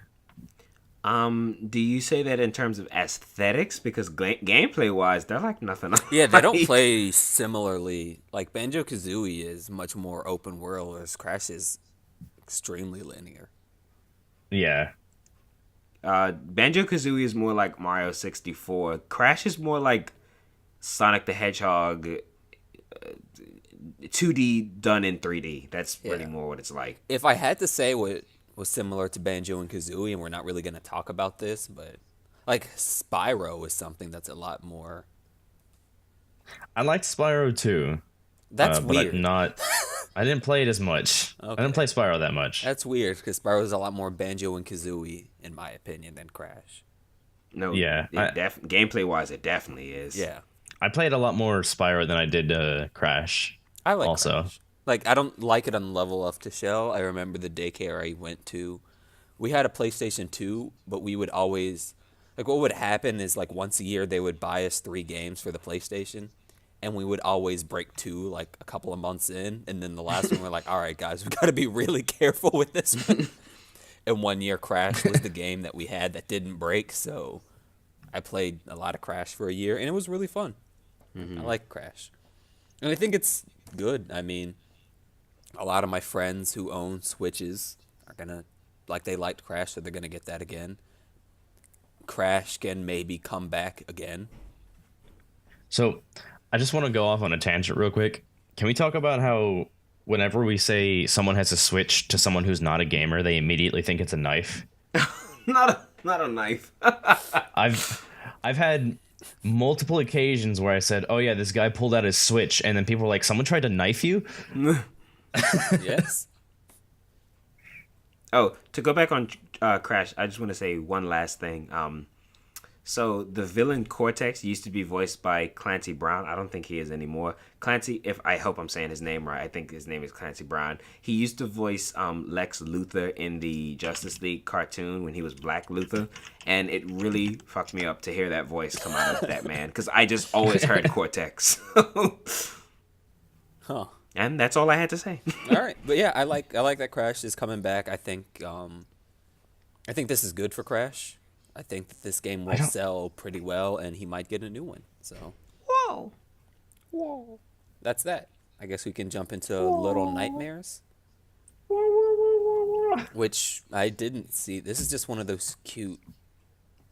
Do you say that in terms of aesthetics? Because gameplay wise, they're like nothing else. Yeah, they don't play similarly. Like, Banjo-Kazooie is much more open world, whereas Crash is extremely linear. Yeah. Banjo-Kazooie is more like Mario 64. Crash is more like Sonic the Hedgehog 2D done in 3D. That's really more what it's like. If I had to say what was similar to Banjo and Kazooie, and we're not really going to talk about this, but like Spyro is something that's a lot more. I liked Spyro too. That's but weird. I didn't play it as much. Okay. I didn't play Spyro that much. That's weird because Spyro is a lot more Banjo and Kazooie, in my opinion, than Crash. No, Yeah, gameplay wise, it definitely is. Yeah, I played a lot more Spyro than I did Crash. I like also. Crash. Like, I don't like it on the level of Tashel. I remember the daycare I went to. We had a PlayStation 2, but we would always... Like, what would happen is, like, once a year, they would buy us 3 games for the PlayStation, and we would always break 2, like, a couple of months in, and then the last one, we're like, all right, guys, we got to be really careful with this one. And one year, Crash was the game that we had that didn't break, so I played a lot of Crash for a year, and it was really fun. I like Crash. And I think it's good. I mean... A lot of my friends who own Switches are gonna, like, they liked Crash, so they're gonna get that again. Crash can maybe come back again. So, I just want to go off on a tangent real quick. Can we talk about how whenever we say someone has a Switch to someone who's not a gamer, they immediately think it's a knife? Not a knife. I've had multiple occasions where I said, "Oh yeah, this guy pulled out his Switch," and then people were like, "Someone tried to knife you?" Yes. Oh, to go back on Crash, I just want to say one last thing. So the villain Cortex used to be voiced by Clancy Brown. I don't think he is anymore. Clancy, I hope I'm saying his name right. I think his name is Clancy Brown. He used to voice Lex Luthor in the Justice League cartoon when he was Black Luthor, and it really fucked me up to hear that voice come out of that man because I just always heard Cortex. Huh. And that's all I had to say. All right, but yeah, I like that Crash is coming back. I think this is good for Crash. I think that this game will sell pretty well, and he might get a new one. So, Whoa. that's that. I guess we can jump into Little Nightmares, which I didn't see. This is just one of those cute,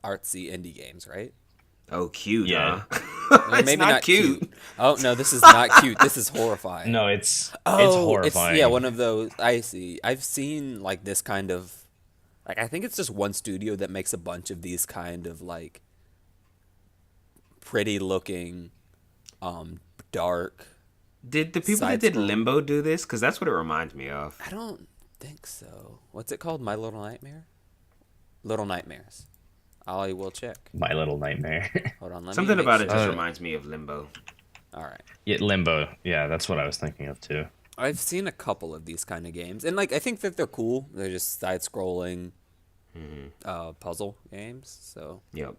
artsy indie games, right? Oh, cute, Yeah. huh? It's Maybe not cute. Oh no, this is not cute. This is horrifying. No, it's Oh, horrifying. yeah, one of those. I see. I've seen like this kind of, like I think it's just one studio that makes a bunch of these kind of like pretty looking, dark. Did the people that did Side-scroll. Limbo do this? Because that's what it reminds me of. I don't think so. What's it called? My Little Nightmare? Little Nightmares. I will check. My Little Nightmare. Hold on. Let Something me make about it sure. just reminds me of Limbo. All right. Yeah, Limbo. Yeah, that's what I was thinking of too. I've seen a couple of these kind of games, and like I think that they're cool. They're just side-scrolling puzzle games. So Yep.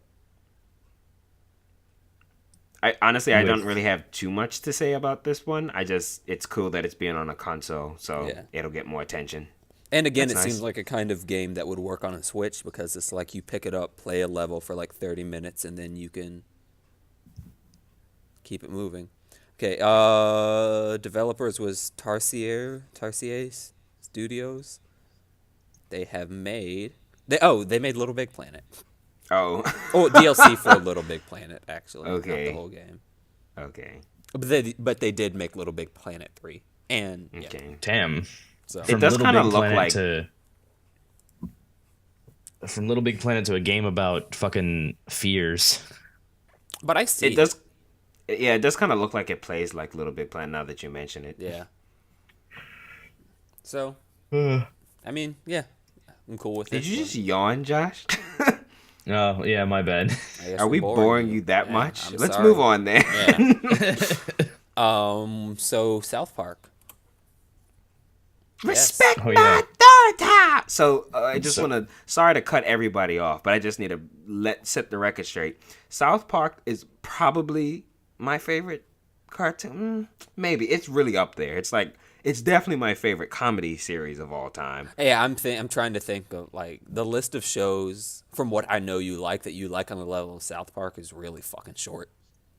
I honestly, I don't really have too much to say about this one. It's cool that it's being on a console, so Yeah. it'll get more attention. And again, That's it nice. seems like a kind of game that would work on a Switch because it's like you pick it up, play a level for like 30 minutes, and then you can keep it moving. Okay, developers was Tarsier Studios. They have made they made Little Big Planet. Oh, Oh, DLC for Little Big Planet actually, not Okay. the whole game. okay. But they did make Little Big Planet 3. And yeah, Okay. Damn. so It does Little kinda Big look Planet like- from Little Big Planet to a game about fucking fears. but I see It does. Yeah, it does kind of look like it plays like Little Big Planet now that you mention it. Yeah. So, I mean, yeah, I'm cool with it. Did you just yawn, Josh? Oh, yeah, my bad. I guess Are we're we boring you that Yeah, much? I'm Let's sorry. move on then. Yeah. So South Park. Respect Oh, my yeah. authority. So I just So- want to. Sorry to cut everybody off, but I just need to set the record straight. South Park is probably my favorite cartoon. Maybe it's really up there. It's definitely my favorite comedy series of all time. Yeah, I'm trying to think of like the list of shows from what I know you like that you like on the level of South Park is really fucking short.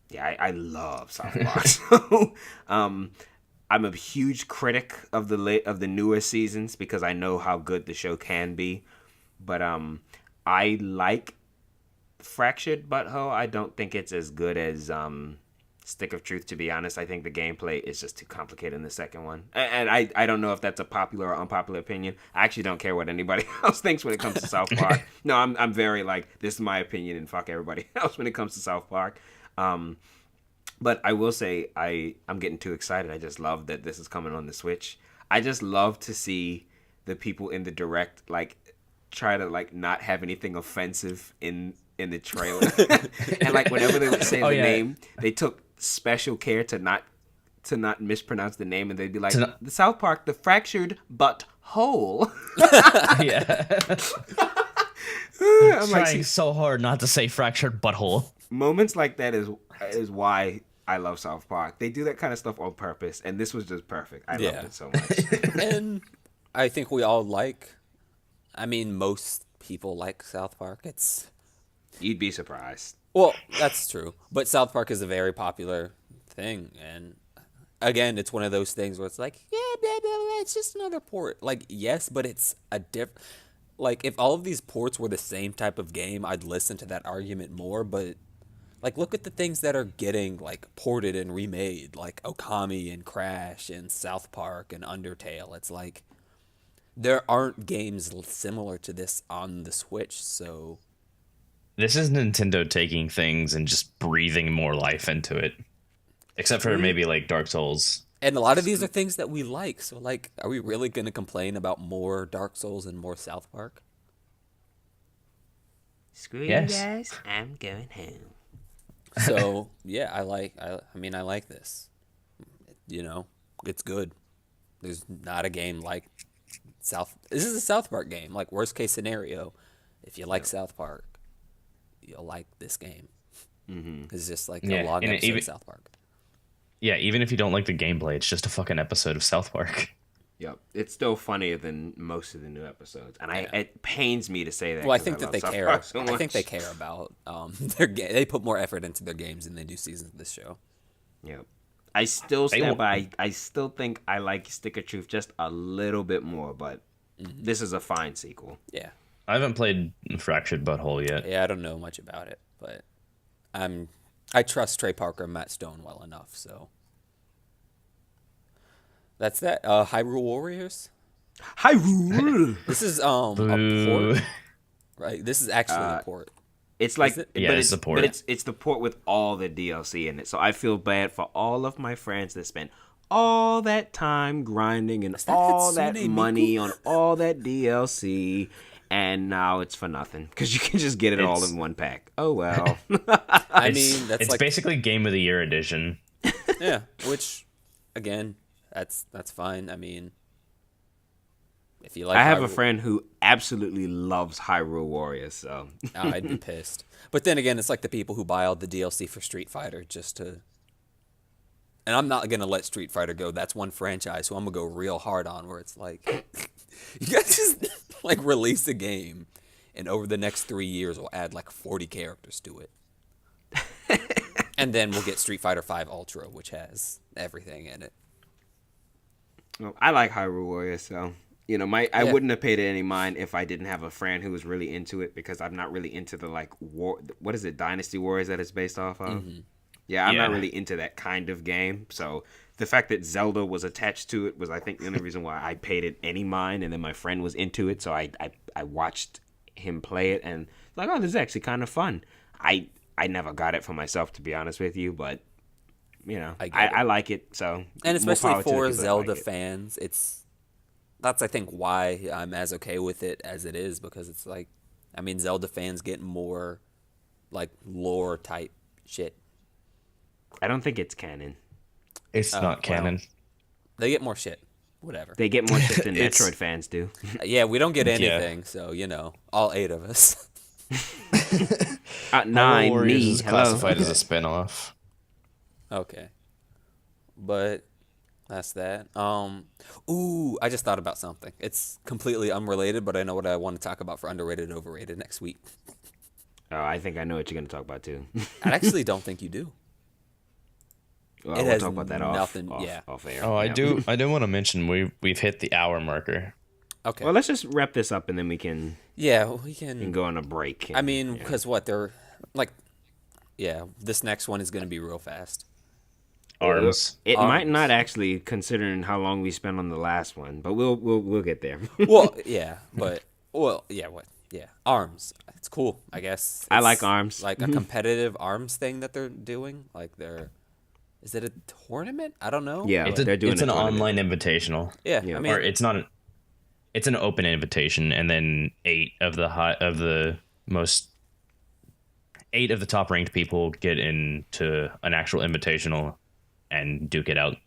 Yeah, I love South Park. So, I'm a huge critic of the newer seasons because I know how good the show can be. But I like Fractured Butthole. I don't think it's as good as Stick of Truth, to be honest. I think the gameplay is just too complicated in the second one. And I don't know if that's a popular or unpopular opinion. I actually don't care what anybody else thinks when it comes to South Park. No, I'm very like, this is my opinion and fuck everybody else when it comes to South Park. But I will say I'm getting too excited. I just love that this is coming on the Switch. I just love to see the people in the direct like try to like not have anything offensive in the trailer. And like whenever they would say the yeah. name, they took special care to not mispronounce the name, and they'd be like, To not- the South Park, the fractured but whole. Yeah. I'm like, Trying see, so hard not to say fractured butthole. moments like that is why I love South Park. They do that kind of stuff on purpose, and this was just perfect. I Yeah. loved it so much. And I think we all most people like South Park. You'd be surprised. Well, that's true. But South Park is a very popular thing. And again, it's one of those things where it's like, yeah, blah, blah, blah, it's just another port. Like, yes, but it's a like, if all of these ports were the same type of game, I'd listen to that argument more. But, like, look at the things that are getting, like, ported and remade. Like, Okami and Crash and South Park and Undertale. It's like, there aren't games similar to this on the Switch, so... This is Nintendo taking things and just breathing more life into it. Except for maybe like Dark Souls. And a lot of these are things that we like. So, like, are we really going to complain about more Dark Souls and more South Park? Screw Yes. you guys. I'm going home. So, yeah, I like this. You know, it's good. There's not a game like This is a South Park game. Like, worst case scenario, if you like South Park, you'll like this game. Mm-hmm. It's just like a long and episode even- of South Park. Yeah, even if you don't like the gameplay, it's just a fucking episode of South Park. Yep, it's still funnier than most of the new episodes, and Yeah. it pains me to say that. Well, I 'cause think that love they South care. Park so I think much. they care about they put more effort into their games than they do seasons of this show. Yep. I still stand by. I still think I like Stick of Truth just a little bit more, but this is a fine sequel. Yeah. I haven't played Fractured Butthole yet. Yeah, I don't know much about it, but I trust Trey Parker and Matt Stone well enough, so that's that. Hyrule Warriors. Hyrule. This is a Boo. port, right? This is actually a port. It's like, it? Yeah, it's the port. But it's the port with all the DLC in it. So I feel bad for all of my friends that spent all that time grinding and that all that Hatsune money Miku? on all that DLC, and now it's for nothing because you can just get it all It's- in one pack. Oh well. I mean, that's It's like basically Game of the Year edition. yeah, which again, that's fine. I mean, if you like, I have a Hyrule- friend who absolutely loves Hyrule Warriors, so I'd be pissed. But then again, it's like the people who buy all the DLC for Street Fighter just to. And I'm not gonna let Street Fighter go. That's one franchise who I'm gonna go real hard on. Where it's like, you guys just like release a game, and over the next 3 years, we'll add like 40 characters to it, and then we'll get Street Fighter V Ultra, which has everything in it. well, I like Hyrule Warriors, so I Yeah. wouldn't have paid it any mind if I didn't have a friend who was really into it because I'm not really into the like war. What is it, Dynasty Warriors that it's based off of? Yeah, I'm not Yeah. really into that kind of game. So the fact that Zelda was attached to it was, I think, the only reason why I paid it any mind. And then my friend was into it, so I watched him play it and like, oh, this is actually kind of fun. I never got it for myself, to be honest with you, but I get it. I like it. So And more especially power to the for people that Zelda like it. fans, that's I think why I'm as okay with it as it is, because it's like, I mean, Zelda fans get more like lore type shit. I don't think it's canon. It's not canon. They get more shit. Whatever. They get more shit than It's- Metroid fans do. Yeah, we don't get Yeah. anything, so all 8 of us. Nine, Warriors me, is hello. classified as a spinoff. Okay. But that's that. Ooh, I just thought about something. It's completely unrelated, but I know what I want to talk about for underrated, overrated next week. Oh, I think I know what you're going to talk about, too. I actually don't think you do. Well, It we'll has talk about that nothing- off yeah. air. Oh, I Yeah. do want to mention we've hit the hour marker. Okay. Well, let's just wrap this up and then we can Yeah, we can. go on a break. I mean, because what they're like, yeah, this next one is going to be real fast. Arms. It might Arms. not actually, considering how long we spent on the last one, but we'll get there. Well, yeah, but yeah, arms. It's cool, I guess. I It's like arms. like a competitive arms thing that they're doing. Like is it a tournament? I don't know. Yeah, It's they're doing it's a an tournament. online invitational. Yeah, Yeah. I mean, Or it's not it's an open invitation, and then 8 of the top ranked people get into an actual invitational and duke it out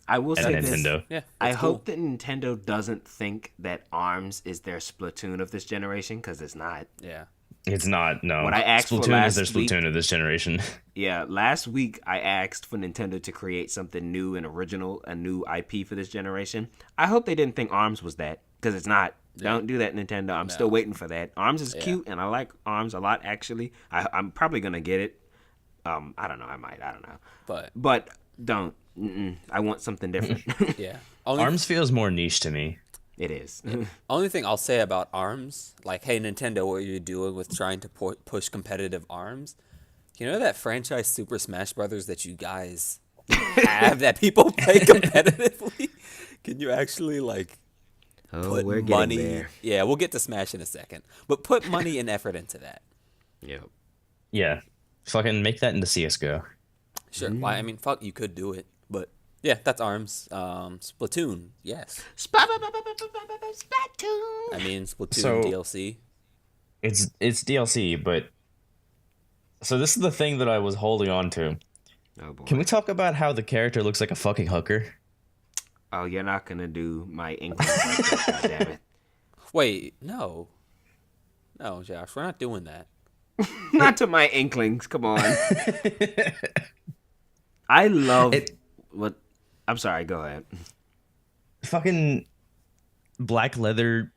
I will at say this. Nintendo. yeah. I it's cool. hope that Nintendo doesn't think that ARMS is their Splatoon of this generation, because it's not. Yeah. It's not, no. What I asked for Splatoon is their last week- Splatoon of this generation. Yeah, last week I asked for Nintendo to create something new and original, a new IP for this generation. I hope they didn't think ARMS was that, because it's not. Don't do that, Nintendo. I'm still waiting for that. ARMS is cute, and I like ARMS a lot, actually. I'm probably going to get it. I don't know. I might. I don't know. But don't. I want something different. Yeah. ARMS feels more niche to me. It is. Only thing I'll say about ARMS, like, hey, Nintendo, what are you doing with trying to push competitive ARMS? You know that franchise Super Smash Brothers that you guys have that people play competitively? Can you actually, like, put we're getting money? there. Yeah, we'll get to Smash in a second. But put money and effort into that. Yep. Yeah. Fucking make that into CSGO. Sure. Why? I mean, fuck, you could do it. But, yeah, that's ARMS. Splatoon, yes. Splatoon. I mean, Splatoon So- DLC. It's DLC, but so this is the thing that I was holding on to. Oh boy. Can we talk about how the character looks like a fucking hooker? Oh, you're not gonna do my English. God damn it. Wait, no. No, Josh, we're not doing that. Not to my inklings. Come on. I love what. I'm sorry. Go ahead. Fucking black leather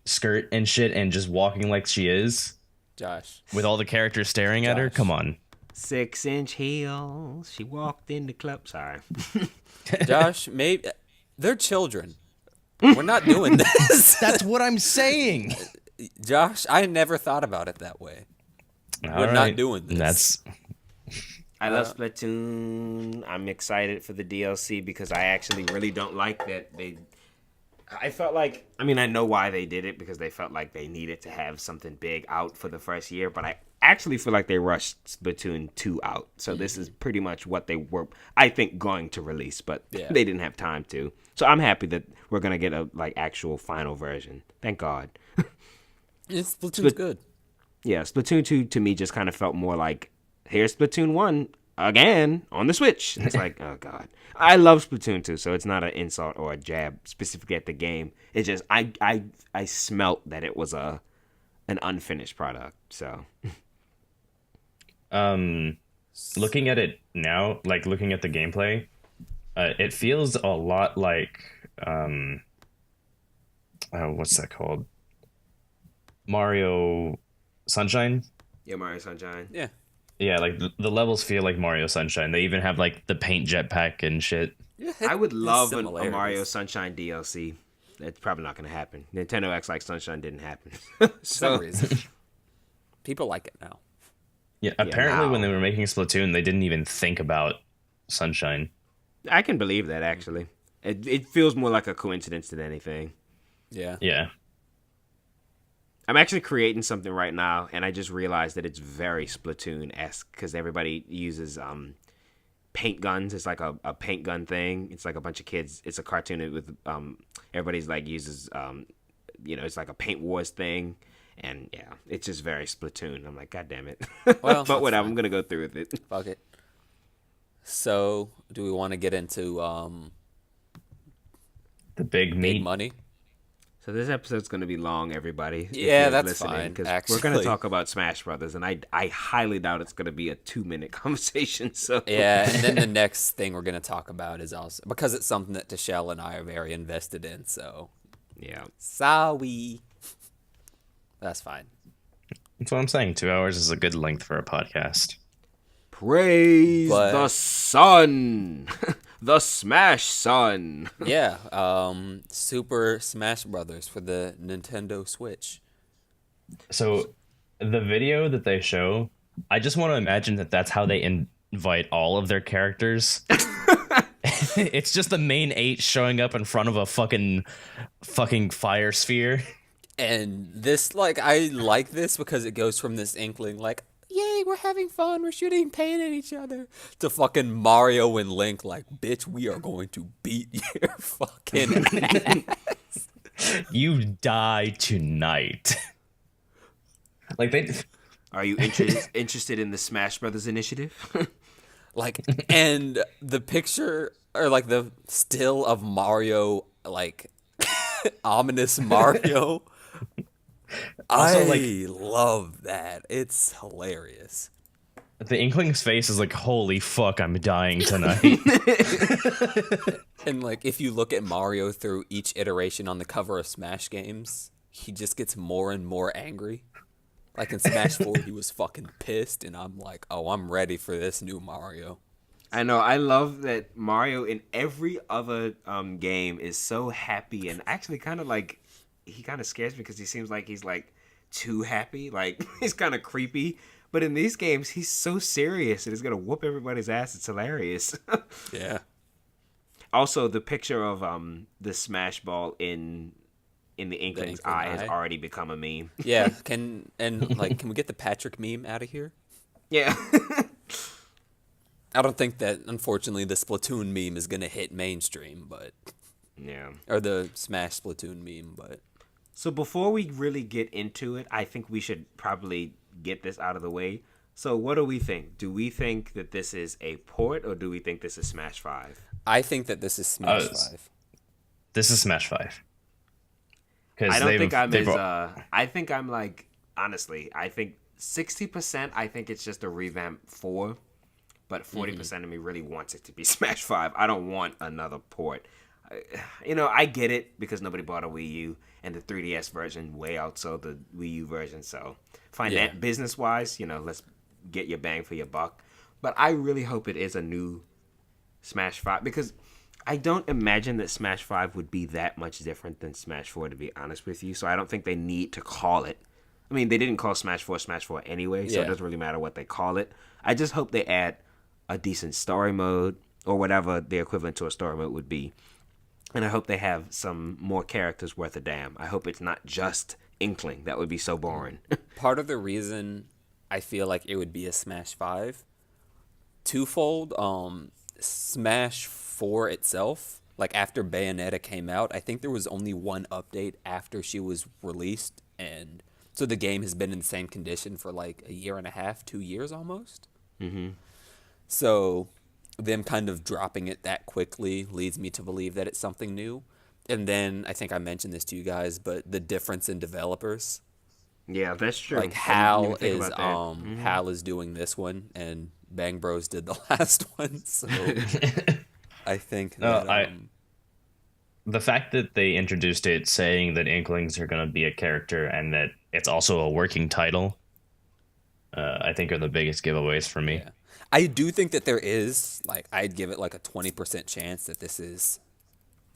skirt and shit, and just walking like she is Josh. with all the characters staring at her. Josh. Come on. 6-inch heels. She walked in the club. Sorry. Josh, maybe they're children. We're not doing this. That's what I'm saying. Josh, I never thought about it that way. We're not doing this. I love Splatoon. I'm excited for the DLC because I actually really don't like that I felt like, I mean, I know why they did it because they felt like they needed to have something big out for the first year, but I actually feel like they rushed Splatoon 2 out. So this is pretty much what they were, I think, going to release, but they didn't have time to. So I'm happy that we're going to get a actual final version. Thank God. Splatoon's good. Yeah, Splatoon 2 to me just kind of felt more like, here's Splatoon 1 again on the Switch. It's like, oh God. I love Splatoon 2, so it's not an insult or a jab specifically at the game. It's just I smelt that it was an unfinished product. So looking at it now, like looking at the gameplay, it feels a lot like what's that called? Mario Sunshine? Yeah, Mario Sunshine. Yeah. Yeah, like the levels feel like Mario Sunshine. They even have like the paint jetpack and shit. Yeah, I would love a Mario Sunshine DLC. That's probably not going to happen. Nintendo acts like Sunshine didn't happen. For some reason. People like it now. Yeah, apparently when they were making Splatoon, they didn't even think about Sunshine. I can believe that, actually. It feels more like a coincidence than anything. Yeah. Yeah. I'm actually creating something right now, and I just realized that it's very Splatoon-esque because everybody uses paint guns. It's like a paint gun thing. It's like a bunch of kids. It's a cartoon with everybody's like uses it's like a paint wars thing, and yeah, it's just very Splatoon. I'm like, God damn it. Well, but whatever. I'm gonna go through with it. Fuck it. So, do we want to get into the big meat money? So this episode's going to be long, everybody. Yeah, that's fine. Because we're going to talk about Smash Brothers, and I highly doubt it's going to be a 2-minute conversation. So yeah, and then the next thing we're going to talk about is also because it's something that Tashel and I are very invested in. So yeah, sorry, that's fine. That's what I'm saying. 2 hours is a good length for a podcast. Praise the sun. The Smash Son. Yeah, Super Smash Brothers for the Nintendo Switch. So, the video that they show, I just want to imagine that that's how they invite all of their characters. It's just the main 8 showing up in front of a fucking fire sphere. And this, I like this because it goes from this inkling, yay, we're having fun, we're shooting paint at each other, to fucking Mario and Link, bitch, we are going to beat your fucking ass. You die tonight. Are you interested in the Smash Brothers initiative? And the picture, or the still of Mario, ominous Mario. Also, I love that. It's hilarious. The Inkling's face is like, holy fuck, I'm dying tonight. And if you look at Mario through each iteration on the cover of Smash games, he just gets more and more angry. In Smash 4, he was fucking pissed, and I'm like, oh, I'm ready for this new Mario. I know. I love that Mario in every other game is so happy and actually kind of he kind of scares me because he seems like he's too happy. He's kind of creepy. But in these games, he's so serious and he's going to whoop everybody's ass. It's hilarious. Yeah. Also, the picture of the Smash Ball in the Inkling's eye has already become a meme. Yeah. Can we get the Patrick meme out of here? Yeah. I don't think that, unfortunately, the Splatoon meme is going to hit mainstream, but... Yeah. Or the Smash Splatoon meme, but... So before we really get into it, I think we should probably get this out of the way. So what do we think? Do we think that this is a port, or do we think this is Smash 5? I think that this is Smash 5. This is Smash 5. I don't think I'm as... I think I'm honestly, I think 60% I think it's just a revamp 4, but 40% of me really wants it to be Smash 5. I don't want another port. I get it because nobody bought a Wii U, and the 3DS version way outsold the Wii U version. So find that business-wise, let's get your bang for your buck. But I really hope it is a new Smash 5 because I don't imagine that Smash 5 would be that much different than Smash 4, to be honest with you. So I don't think they need to call it. I mean, they didn't call Smash 4 anyway, so it doesn't really matter what they call it. I just hope they add a decent story mode or whatever the equivalent to a story mode would be. And I hope they have some more characters worth a damn. I hope it's not just Inkling. That would be so boring. Part of the reason I feel like it would be a Smash 5, twofold. Smash 4 itself, like after Bayonetta came out, I think there was only one update after she was released, and so the game has been in the same condition for like a year and a half, 2 years almost. Mm-hmm. So them kind of dropping it that quickly leads me to believe that it's something new. And then I think I mentioned this to you guys, but the difference in developers. Yeah, that's true. Like Hal is doing this one, and Bang Bros did the last one. So I think that, the fact that they introduced it saying that Inklings are going to be a character and that it's also a working title, I think are the biggest giveaways for me. Yeah. I do think that there is, like, I'd give it like a 20% chance that this is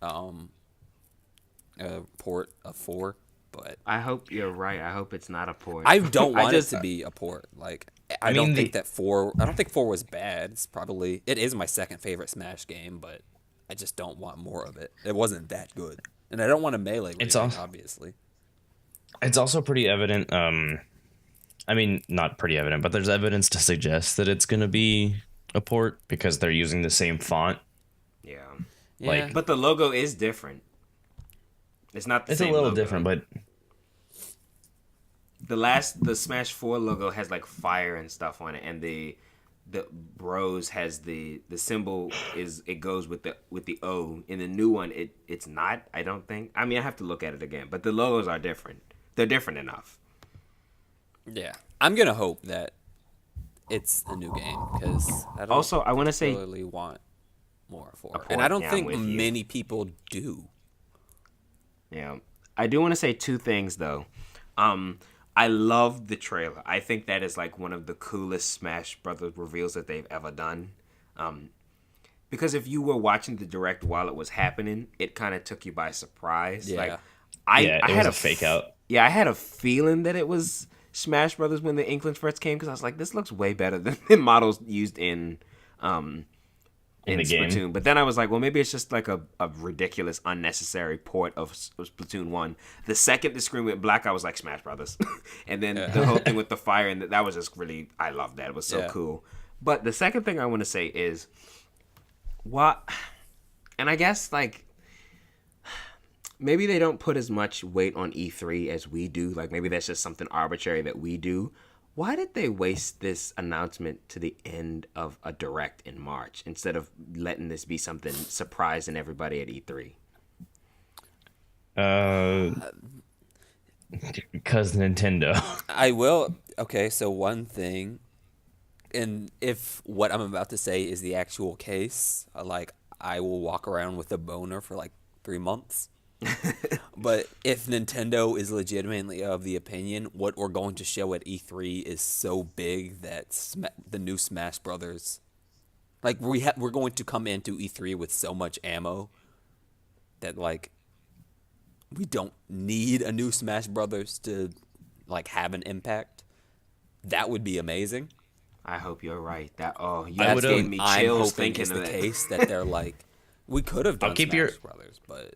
a port of 4. But I hope you're right. I hope it's not a port. I don't want it to be a port. Like, I don't think that 4. I don't think 4 was bad. It is my second favorite Smash game, but I just don't want more of it. It wasn't that good, and I don't want a Melee remake, obviously. It's also pretty evident. I mean, not pretty evident, but there's evidence to suggest that it's gonna be a port because they're using the same font. Yeah. Like, but the logo is different. It's not the same. It's a little logo. different, but the Smash 4 logo has like fire and stuff on it, and the Bros has the symbol it goes with the O. In the new one, it's not. I don't think. I mean, I have to look at it again, but the logos are different. They're different enough. Yeah, I'm gonna hope that it's a new game because I want to say really want more for it, and I don't think many people do. Yeah, I do want to say two things though. I love the trailer. I think that is like one of the coolest Smash Brothers reveals that they've ever done. Because if you were watching the direct while it was happening, it kind of took you by surprise. Yeah. Like, I had a fake out. Yeah, I had a feeling that it was Smash Brothers when the Inklings first came because I was like, this looks way better than the models used in the Splatoon. game. But then I was like, well, maybe it's just like a ridiculous, unnecessary port of Splatoon 1. The second the screen went black, I was like, Smash Brothers. And then the whole thing with the fire, and that was just really, I loved that. It was so cool. But the second thing I want to say is, and I guess, like, maybe they don't put as much weight on E3 as we do. Like, maybe that's just something arbitrary that we do. Why did they waste this announcement to the end of a direct in March instead of letting this be something surprising everybody at E3? Because Nintendo. I will. Okay, so one thing, and if what I'm about to say is the actual case, like, I will walk around with a boner for like 3 months. But if Nintendo is legitimately of the opinion what we're going to show at E3 is so big that the new Smash Brothers, like, we're going to come into E3 with so much ammo that, like, we don't need a new Smash Brothers to, like, have an impact, that would be amazing. I hope you're right. That gave me chills thinking of of the that. case that they're like, we could have done Smash Brothers, but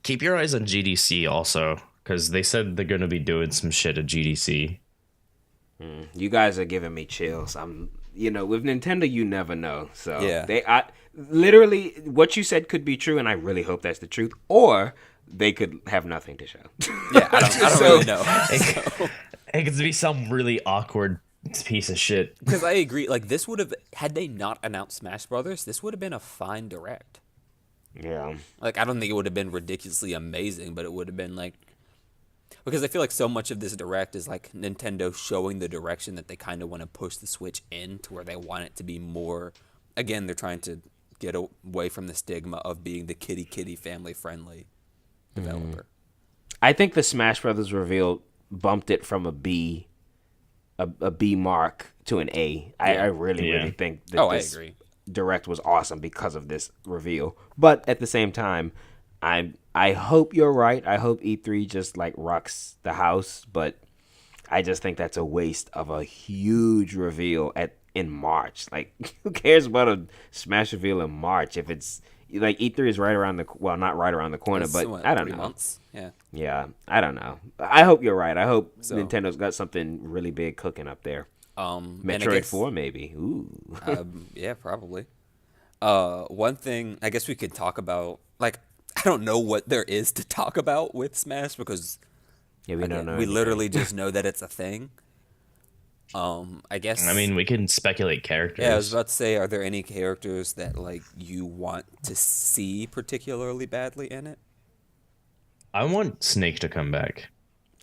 keep your eyes on GDC also, because they said they're going to be doing some shit at GDC. You guys are giving me chills. With Nintendo, you never know. So yeah, literally what you said could be true, and I really hope that's the truth. Or they could have nothing to show. Yeah, I don't really know. It could be some really awkward piece of shit. Because I agree, like, this would have, had they not announced Smash Brothers, this would have been a fine direct. Yeah. Like, I don't think it would have been ridiculously amazing, but it would have been, like, because I feel like so much of this direct is, like, Nintendo showing the direction that they kind of want to push the Switch in to where they want it to be more, again, they're trying to get away from the stigma of being the kitty family-friendly developer. I think the Smash Brothers reveal bumped it from a B a B mark to an A. I really, Yeah. really think that I this agree. direct was awesome because of this reveal. But at the same time, I hope you're right. I hope E3 just like rocks the house, but I just think that's a waste of a huge reveal in March. Like, who cares about a Smash reveal in March if it's like E3 is right around not right around the corner, It's, but what, I don't 3 know. months? Yeah. Yeah, I don't know. I hope you're right. I hope So- Nintendo's got something really big cooking up there. And I Metroid guess- 4 maybe. Ooh. Yeah, probably. One thing I guess we could talk about, like, I don't know what there is to talk about with Smash because Yeah, we don't know. we anything. literally just know that it's a thing. I guess. I mean, we can speculate characters. yeah, I was about to say, are there any characters that like you want to see particularly badly in it? I want Snake to come back.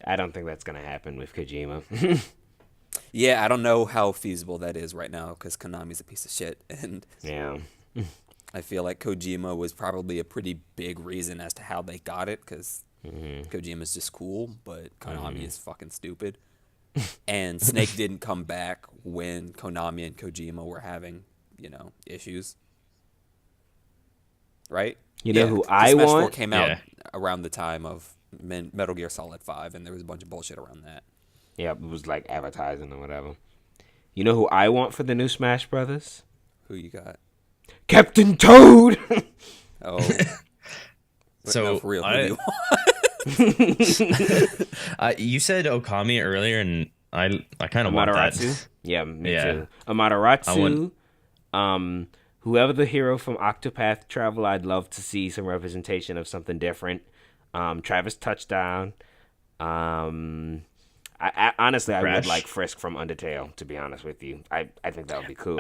I don't think that's gonna happen with Kojima. Yeah, I don't know how feasible that is right now because Konami's a piece of shit, and Yeah. I feel like Kojima was probably a pretty big reason as to how they got it because Kojima's just cool, but Konami is fucking stupid. And Snake didn't come back when Konami and Kojima were having, issues. Right? You know who 'cause I Smash 4 want? came out Yeah. around the time of Metal Gear Solid 5, and there was a bunch of bullshit around that. Yeah, it was like advertising or whatever. You know who I want for the new Smash Brothers? Who you got? Captain Toad. Oh. So, no, for real, who do you want? You said Okami earlier, and I kind of want that. Amaterasu. Yeah, me Yeah. too. Amaterasu. I Whoever the hero from Octopath Travel, I'd love to see some representation of something different. Travis Touchdown. I honestly, I would Crash. like Frisk from Undertale. To be honest with you, I think that would be cool.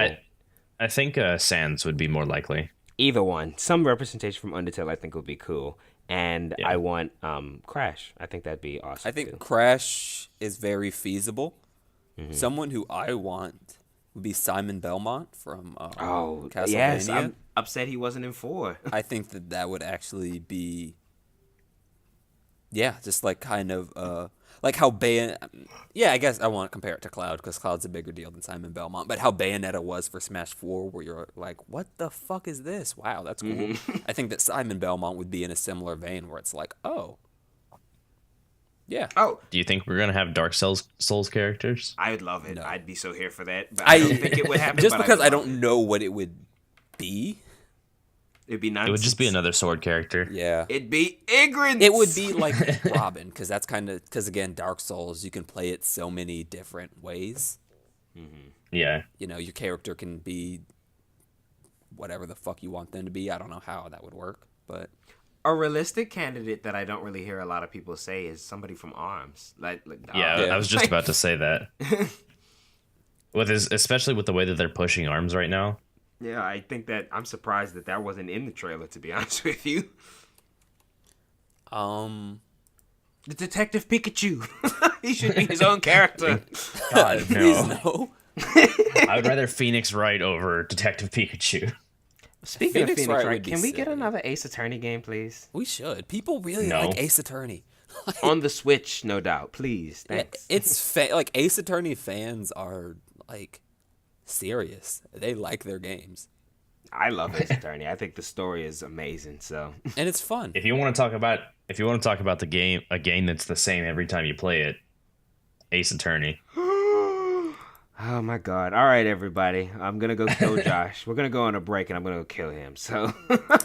I think Sans would be more likely. Either one, some representation from Undertale, I think would be cool. And Yeah. I want Crash. I think that'd be awesome. I think too. Crash is very feasible. Someone who I want would be Simon Belmont from Oh Castlevania. yes, I'm upset he wasn't in 4. I think that would actually be, yeah, just like kind of like how Yeah, I guess I want to compare it to Cloud because Cloud's a bigger deal than Simon Belmont. But how Bayonetta was for Smash 4, where you're like, what the fuck is this? Wow, that's cool. I think that Simon Belmont would be in a similar vein where it's like, oh, yeah. Oh, Do you think we're gonna have Dark Souls characters? I'd love it. No. I'd be so here for that. But I don't think it would happen. Just but because would I love don't know what it would be. It'd be nonsense. It would just be another sword character. Yeah. It'd be Ig'rance. It would be like Robin, because that's kind of again, Dark Souls, you can play it so many different ways. Yeah. Your character can be whatever the fuck you want them to be. I don't know how that would work, but a realistic candidate that I don't really hear a lot of people say is somebody from ARMS. Yeah, Yeah. I was just about to say that. Especially with the way that they're pushing arms right now. Yeah, I think that I'm surprised that wasn't in the trailer. To be honest with you, the Detective Pikachu. He should be his own character. God, please no. no. I would rather Phoenix Wright over Detective Pikachu. Speaking of Phoenix Phoenix Wright Wright, would be can we get sick. another Ace Attorney game, please? We should. People really No. like Ace Attorney. On the Switch, no doubt. Please, Yeah, thanks. it's like Ace Attorney fans are like serious. They like their games, I love Ace Attorney. I think the story is amazing. So and it's fun. If you want to talk about the game, a game that's the same every time you play it, Ace Attorney. oh my god. All right, everybody. I'm gonna go kill Josh. We're gonna go on a break and I'm gonna go kill him. So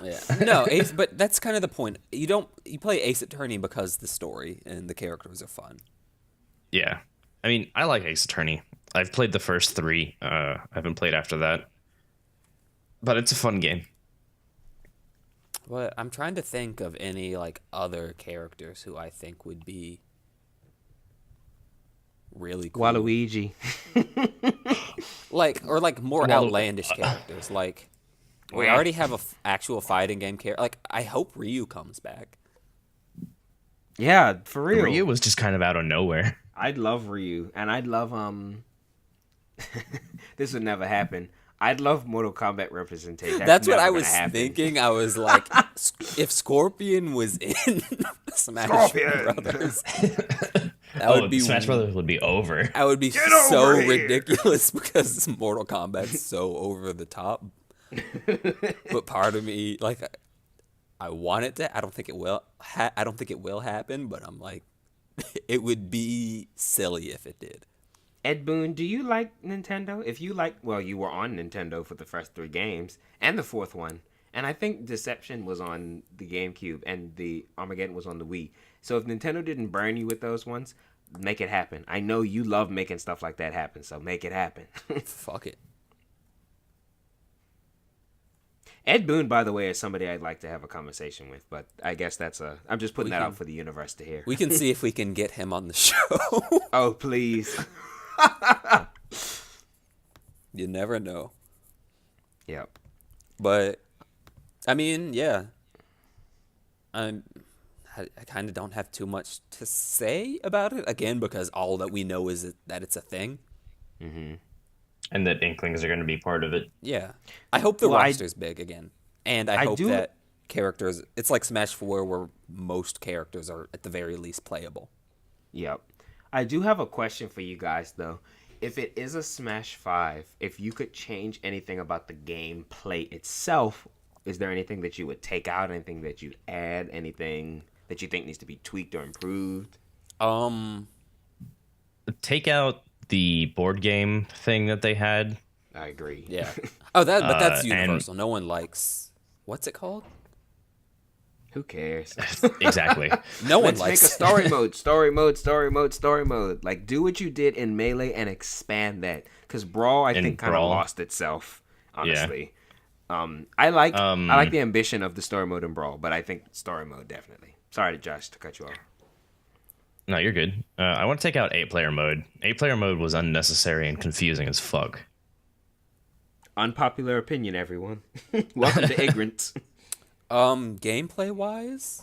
Yeah. No, Ace, but that's kind of the point. You play Ace Attorney because the story and the characters are fun. Yeah. I mean, I like Ace Attorney. I've played the first 3. I haven't played after that. But it's a fun game. But I'm trying to think of any like other characters who I think would be really cool. Waluigi. Or more outlandish characters. Like we Yeah. already have a actual fighting game character. Like I hope Ryu comes back. Yeah, for real. Ryu was just kind of out of nowhere. I'd love Ryu, and I'd love this would never happen. I'd love Mortal Kombat representation. That's what never I gonna was happen. thinking. I was like, if Scorpion was in Smash Scorpion! Brothers, That would be Smash Brothers would be over. That would be so ridiculous because Mortal Kombat's so over the top. But part of me, like, I want it to. I don't think it will. I don't think it will happen. But I'm like, it would be silly if it did. Ed Boon, do you like Nintendo? If you like, well, you were on Nintendo for the first 3 games and the 4th one. And I think Deception was on the GameCube and the Armageddon was on the Wii. So if Nintendo didn't burn you with those ones, make it happen. I know you love making stuff like that happen, so make it happen. Fuck it. Ed Boon, by the way, is somebody I'd like to have a conversation with, but I guess I'm just putting that out for the universe to hear. We can see if we can get him on the show. Oh, please. You never know. Yep. But, I mean, yeah. I kind of don't have too much to say about it, again, because all that we know is that it's a thing. Mm-hmm. And that Inklings are going to be part of it. Yeah. I hope the roster's big again. And I hope that characters... It's like Smash 4 where most characters are, at the very least, playable. Yep. I do have a question for you guys, though. If it is a Smash 5, if you could change anything about the gameplay itself, is there anything that you would take out, anything that you'd add, anything that you think needs to be tweaked or improved? Take out the board game thing that they had. I agree. Yeah. Oh, but that's universal. No one likes... What's it called? Who cares? Exactly. No one Let's likes make a story mode. Like, do what you did in Melee and expand that. Because Brawl, I think, kind of lost itself, honestly. Yeah. I like the ambition of the story mode in Brawl, but I think story mode, definitely. Sorry, Josh, to cut you off. No, you're good. I want to take out 8-player mode. 8-player mode was unnecessary and confusing as fuck. Unpopular opinion, everyone. Welcome to Ig'rance. Gameplay wise,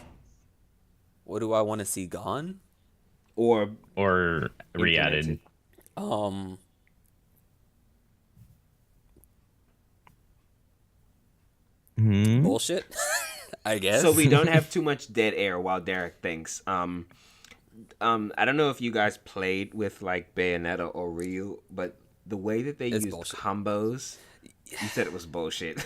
what do I want to see gone? Or re-added. Bullshit. I guess. So we don't have too much dead air while Derek thinks. I don't know if you guys played with like Bayonetta or Ryu, but the way that they use combos, you said it was bullshit.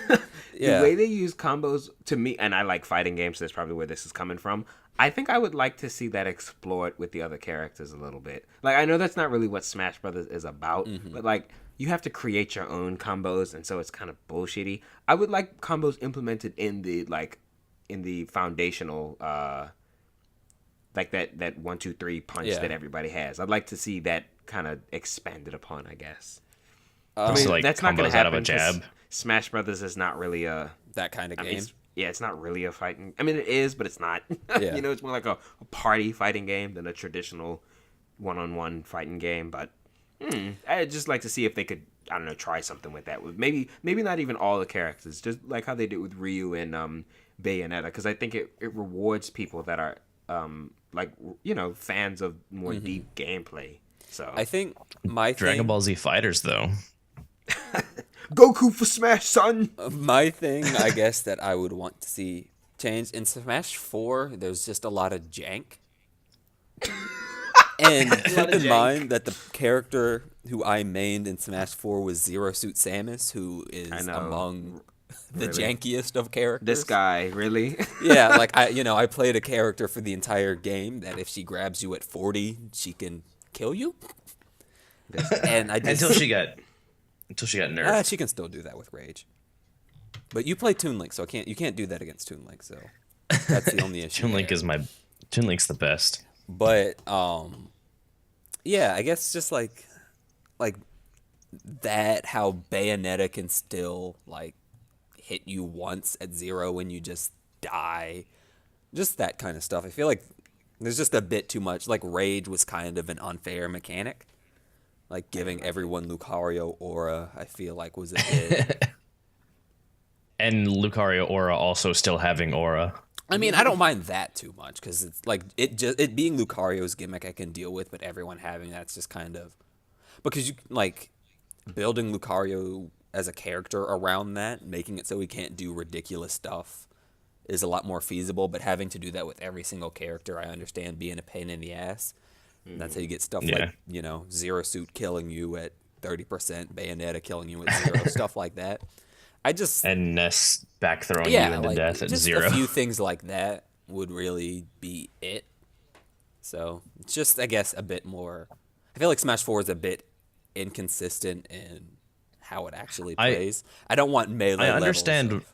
Yeah. The way they use combos, to me, and I like fighting games, so that's probably where this is coming from. I think I would like to see that explored with the other characters a little bit. Like, I know that's not really what Smash Brothers is about, but like, you have to create your own combos, and so it's kind of bullshitty. I would like combos implemented in the foundational, like that 1-2-3 punch that everybody has. I'd like to see that kind of expanded upon, I guess. I mean, so like that's not going to happen. Out of a jab. Smash Brothers is not really that kind of game. It's not really a fighting. I mean, it is, but it's not. Yeah. You know, it's more like a party fighting game than a traditional one-on-one fighting game. But I'd just like to see if they could, I don't know, try something with that. Maybe not even all the characters, just like how they did with Ryu and Bayonetta, because I think it rewards people that are like, you know, fans of more deep gameplay. So I think Dragon Ball Z Fighters, though. Goku for Smash, son. My thing, I guess, that I would want to see change in Smash 4. There's just a lot of jank. And keep in mind that the character who I mained in Smash 4 was Zero Suit Samus, who is among the jankiest of characters. This guy, really? Yeah, like I played a character for the entire game that if she grabs you at 40, she can kill you. And I just, until she got nerfed. She can still do that with Rage. But you play Toon Link, so you can't do that against Toon Link, so that's the only issue. Toon Link's the best. But yeah, I guess just like that, how Bayonetta can still like hit you once at 0 when you just die. Just that kind of stuff. I feel like there's just a bit too much. Like Rage was kind of an unfair mechanic. Like giving everyone Lucario aura, I feel like was a bit. And Lucario aura also still having aura. I mean, I don't mind that too much because it's like it being Lucario's gimmick I can deal with, but everyone having that's just kind of because you like building Lucario as a character around that, making it so he can't do ridiculous stuff is a lot more feasible. But having to do that with every single character, I understand being a pain in the ass. That's how you get stuff Yeah. like, Zero Suit killing you at 30%, Bayonetta killing you at 0, stuff like that. I just, And Ness back throwing you yeah, into like death at just 0. a few things like that would really be it. So it's just, I guess, a bit more. I feel like Smash 4 is a bit inconsistent in how it actually I plays. I don't want melee I levels understand. of-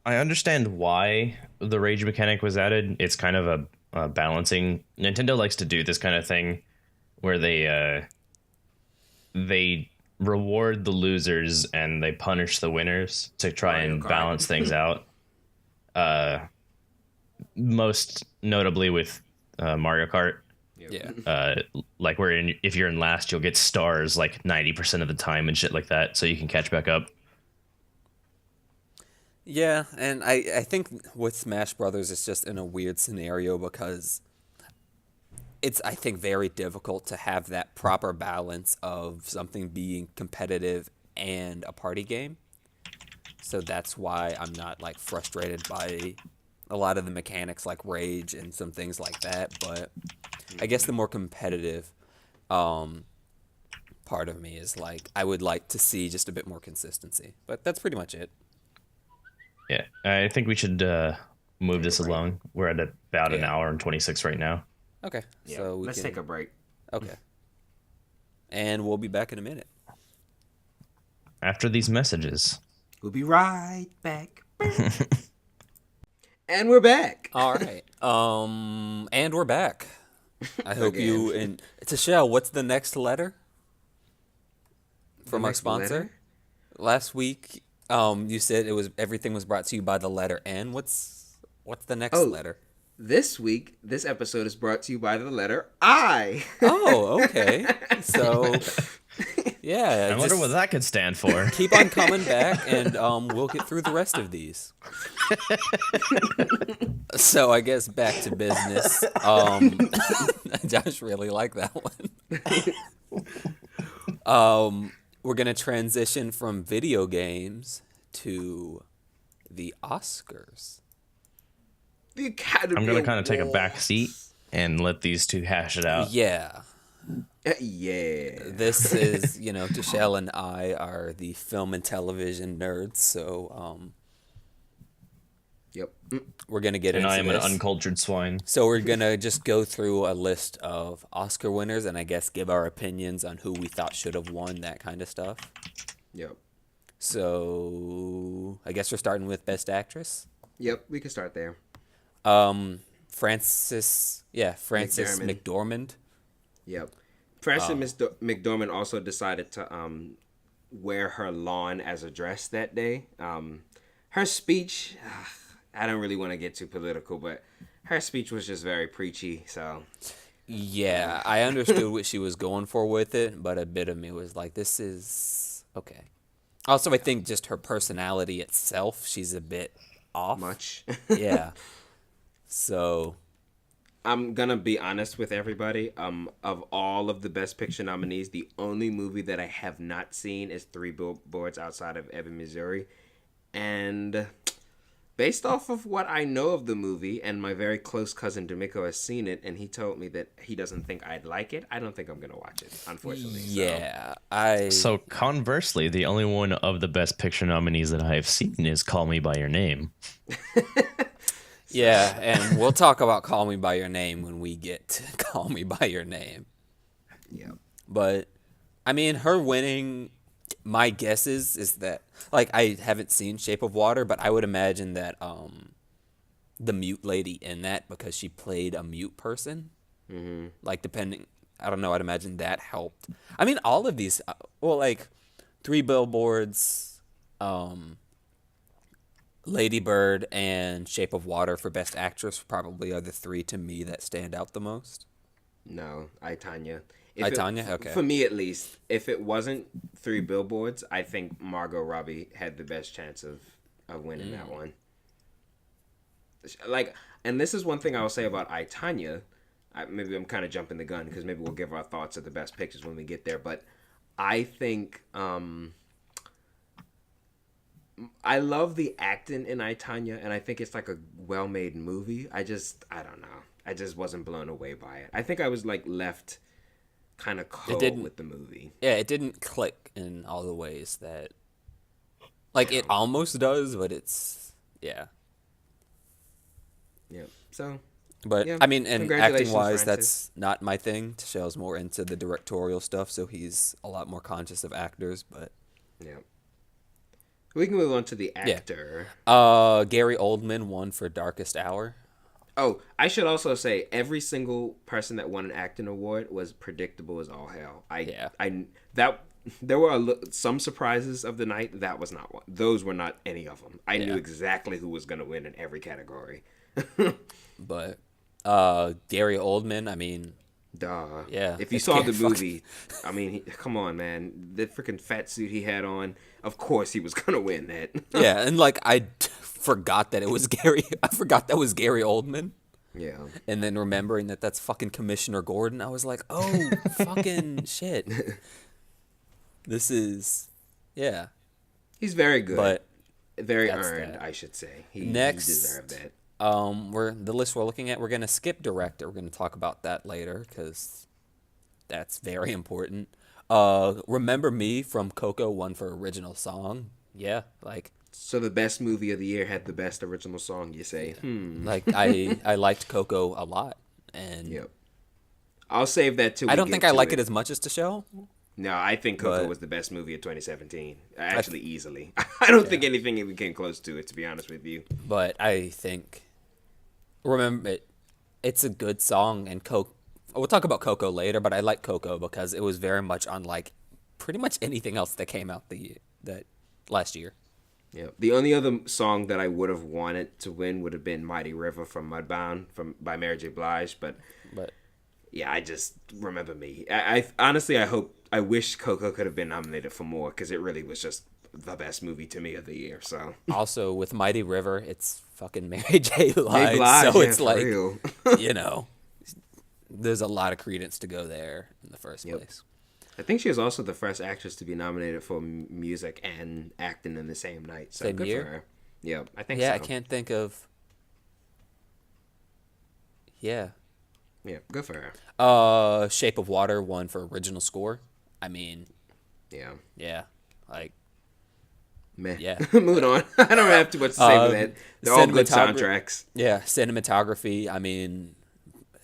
I understand why the rage mechanic was added. It's kind of a balancing. Nintendo likes to do this kind of thing where they reward the losers and they punish the winners to try Mario and Kart. balance things out. Most notably with Mario Kart. Yeah. Like if you're in last, you'll get stars like 90% of the time and shit like that, so you can catch back up. Yeah, and I think with Smash Brothers, it's just in a weird scenario because it's, I think, very difficult to have that proper balance of something being competitive and a party game. So that's why I'm not like frustrated by a lot of the mechanics like rage and some things like that. But I guess the more competitive part of me is like I would like to see just a bit more consistency. But that's pretty much it. Yeah, I think we should move this along. We're at about an Yeah. hour and 26 right now. Okay, Yeah. so Let's take a break. Okay, and we'll be back in a minute. After these messages. We'll be right back. And we're back. All right. And we're back. I hope Again. you and Tashel, what's the next letter from our next sponsor? letter? Last week, you said everything was brought to you by the letter N. What's the next letter? This week, this episode is brought to you by the letter I. Oh, okay. So, yeah, I wonder what that could stand for. keep on coming back, and we'll get through the rest of these. So I guess back to business. Josh really liked that one. We're gonna transition from video games to the Oscars. The Academy I'm going to kind of take a Awards. back seat and let these two hash it out. Yeah, Yeah. this is Tashel and I are the film and television nerds, so Yep. we're gonna get And into I am this. an uncultured swine. So we're gonna just go through a list of Oscar winners and I guess give our opinions on who we thought should have won, that kind of stuff. Yep. So I guess we're starting with Best Actress. Yep. We can start there. Frances McDormand. Yep. Frances McDormand also decided to wear her lawn as a dress that day. Her speech, I don't really want to get too political, but her speech was just very preachy. So Yeah, I understood what she was going for with it, but a bit of me was like, this is okay. Also, I think just her personality itself, she's a bit off. much. Yeah. So, I'm gonna be honest with everybody. Of all of the Best Picture nominees, the only movie that I have not seen is Three Billboards Outside of Ebbing, Missouri, and based off of what I know of the movie, and my very close cousin D'Amico has seen it, and he told me that he doesn't think I'd like it. I don't think I'm gonna watch it, unfortunately. yeah, So conversely, the only one of the Best Picture nominees that I have seen is Call Me By Your Name. yeah, and we'll talk about Call Me By Your Name when we get to Call Me By Your Name. Yeah. But, I mean, her winning, my guess is that, like, I haven't seen Shape of Water, but I would imagine that the mute lady in that, because she played a mute person, like, depending, I don't know, I'd imagine that helped. I mean, all of these, like, Three Billboards, Lady Bird, and Shape of Water for Best Actress probably are the three to me that stand out the most. No, I Tanya. Okay. For me, at least, if it wasn't Three Billboards, I think Margot Robbie had the best chance of winning that one. Like, and this is one thing I will say about I Tanya. Maybe I'm kind of jumping the gun because maybe we'll give our thoughts of the best pictures when we get there. But I think I love the acting in I Tanya, and I think it's like a well-made movie. I don't know. I just wasn't blown away by it. I think I was like left kind of cold with the movie. Yeah, it didn't click in all the ways that, like, it almost does, but it's yeah. Yeah. So. But Yeah, I mean, and acting wise, Francis. that's not my thing. Tashel's more into the directorial stuff, so he's a lot more conscious of actors. But Yeah. We can move on to the actor. Gary Oldman won for Darkest Hour. Oh, I should also say every single person that won an acting award was predictable as all hell. There were some surprises of the night. That was not one. Those were not any of them. I knew exactly who was going to win in every category. But Gary Oldman, I mean, duh. Yeah. If you saw the movie, I mean, come on, man. The freaking fat suit he had on, of course he was going to win that. Yeah, and like forgot that it was Gary. I forgot that was Gary Oldman. Yeah. And then remembering that that's fucking Commissioner Gordon, I was like, oh, fucking shit. This is, yeah. He's very good. But very that's earned, that. I should say. He deserved that. The list we're looking at, we're gonna skip director. We're gonna talk about that later because that's very important. Remember Me from Coco won for original song. Yeah, like. So the best movie of the year had the best original song, you say? Like I liked Coco a lot, and Yep. I'll save that too. I don't think I like it as much as Tashel. No, I think Coco was the best movie of 2017. Actually, easily. I don't think anything even came close to it, to be honest with you. But I think, remember, it's a good song, and we'll talk about Coco later, but I like Coco because it was very much unlike pretty much anything else that came out that last year. Yeah. The only other song that I would have wanted to win would have been Mighty River from Mudbound by Mary J. Blige, but yeah, I just remember me. I honestly, I wish Coco could have been nominated for more because it really was just the best movie to me of the year. So also with Mighty River, it's fucking Mary J. Blige, so it's like real. there's a lot of credence to go there in the first place. I think she was also the first actress to be nominated for music and acting in the same night. So same good year? for her. Yeah, I think so. Yeah, I can't think of. Yeah. Yeah, good for her. Shape of Water won for original score. I mean, yeah, like, meh. Yeah. Moving on. I don't have too much to say with that. They're all good soundtracks. Yeah, cinematography. I mean,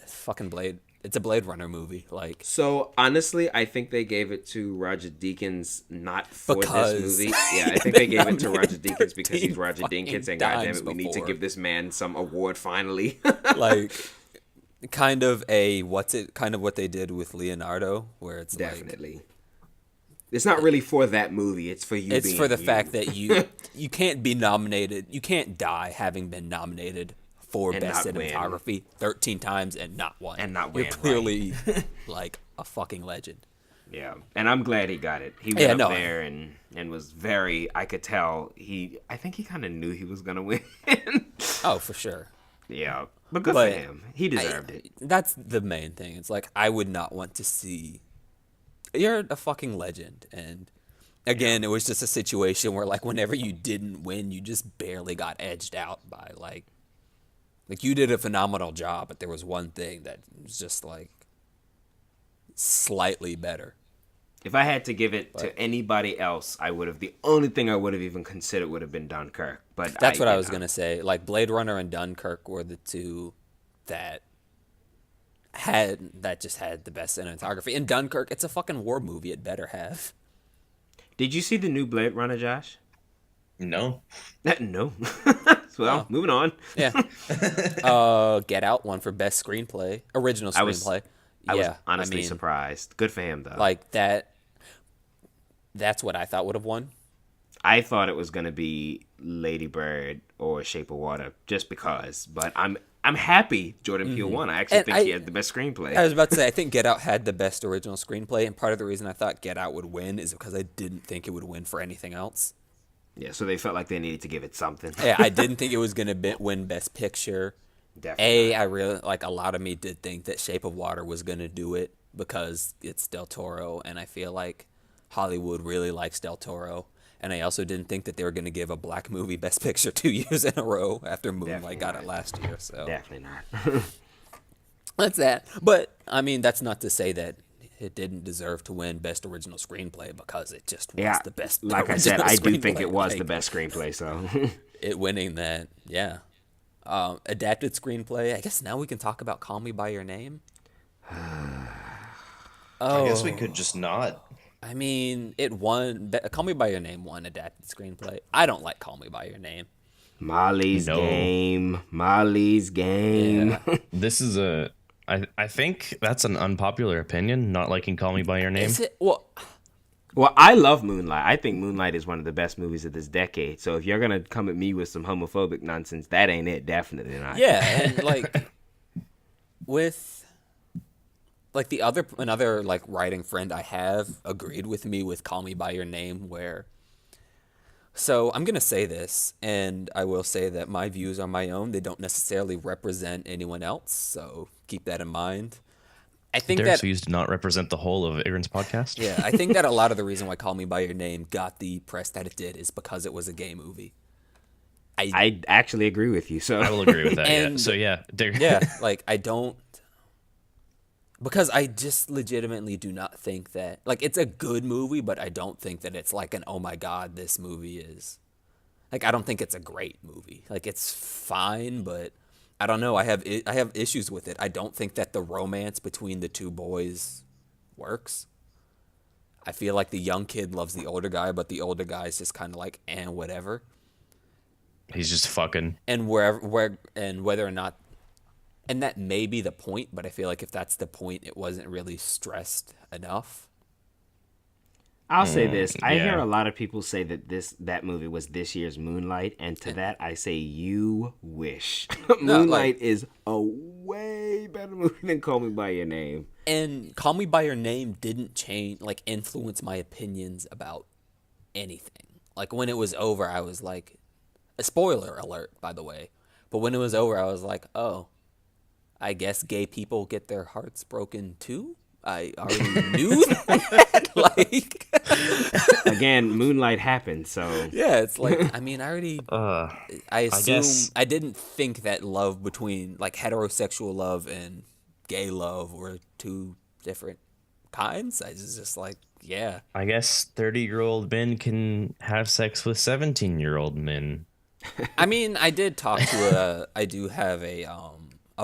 fucking Blade. It's a Blade Runner movie. Like, so honestly, I think they gave it to Roger Deakins not for this movie. Yeah, I think they gave it to Roger Deakins because he's Roger Deakins, and goddamn it, we need to give this man some award finally. like, kind of what they did with Leonardo, where it's definitely. Like, it's not really for that movie. It's for you. It's for the fact that you can't be nominated. You can't die having been nominated for best cinematography 13 times and not win. You're clearly like a fucking legend. Yeah, and I'm glad he got it. He went up there and was very. I could tell I think he kind of knew he was gonna win. Oh, for sure. Yeah, but good for him. He deserved it. That's the main thing. It's like I would not want to see. You're a fucking legend, and again, it was just a situation where like whenever you didn't win, you just barely got edged out by like you did a phenomenal job, but there was one thing that was just like slightly better. If I had to give it to anybody else, the only thing I would have even considered would have been Dunkirk. But that's what I was gonna say. Like Blade Runner and Dunkirk were the two that just had the best cinematography. In Dunkirk, it's a fucking war movie. It better have. Did you see the new Blade Runner, Josh? No. No. Well, moving on. Yeah. Get Out won for best screenplay, original screenplay. I was honestly surprised. Good for him, though. Like that. That's what I thought would have won. I thought it was going to be Lady Bird or Shape of Water, just because. But I'm happy Jordan Peele won. I actually think he had the best screenplay. I was about to say, I think Get Out had the best original screenplay, and part of the reason I thought Get Out would win is because I didn't think it would win for anything else. Yeah, so they felt like they needed to give it something. Yeah, I didn't think it was going to win Best Picture. Definitely. I really, like, a lot of me did think that Shape of Water was going to do it because it's Del Toro, and I feel like Hollywood really likes Del Toro. And I also didn't think that they were going to give a black movie Best Picture 2 years in a row after Moonlight got it last year. So definitely not. That's that. But I mean, that's not to say that it didn't deserve to win Best Original Screenplay because it just was Yeah, the best like I said, original I do think screenplay. it was the Like, best screenplay. So it winning that, yeah. Adapted screenplay. I guess now we can talk about Call Me by Your Name. I guess we Oh, could just not. I mean, it won. Call Me by Your Name won adapted screenplay. I don't like Call Me by Your Name. Molly's No. game, Molly's game. Yeah. This is I think that's an unpopular opinion, not liking Call Me by Your Name. Is it? Well, Well, I love Moonlight. I think Moonlight is one of the best movies of this decade. So if you're gonna come at me with some homophobic nonsense, that ain't it. Definitely not. yeah, and like with like another like writing friend I have agreed with me with Call Me by Your Name where so I'm gonna say this and I will say that my views are my own. They don't necessarily represent anyone else, so keep that in mind. I think Derek's that views do not represent the whole of Ig'rance podcast. yeah, I think that a lot of the reason why Call Me by Your Name got the press that it did is because it was a gay movie. I actually agree with you. So I will agree with that. Yeah. And- So yeah, Derek. Yeah, like I don't because I just legitimately do not think that like it's a good movie, but I don't think that it's like an oh my god, this movie is like I don't think it's a great movie. Like it's fine, but I don't know. I have issues with it. I don't think that the romance between the two boys works. I feel like the young kid loves the older guy, but the older guy is just kind of like and whatever. He's just fucking. And whether or not and that may be the point, but I feel like if that's the point, it wasn't really stressed enough. I'll say this: I yeah. hear a lot of people say that that movie was this year's Moonlight, and to that I say you wish. Moonlight is a way better movie than Call Me by Your Name. And Call Me by Your Name didn't influence my opinions about anything. Like when it was over, I was like, a spoiler alert, by the way. But when it was over, I was like, oh, I guess gay people get their hearts broken too. I already knew that. Like, Again, Moonlight happened, so yeah, it's like I mean, I assume guess- I didn't think that love between like heterosexual love and gay love were two different kinds. I was just like, yeah, I guess 30-year-old men can have sex with 17-year-old men. I mean, I did talk to I do have a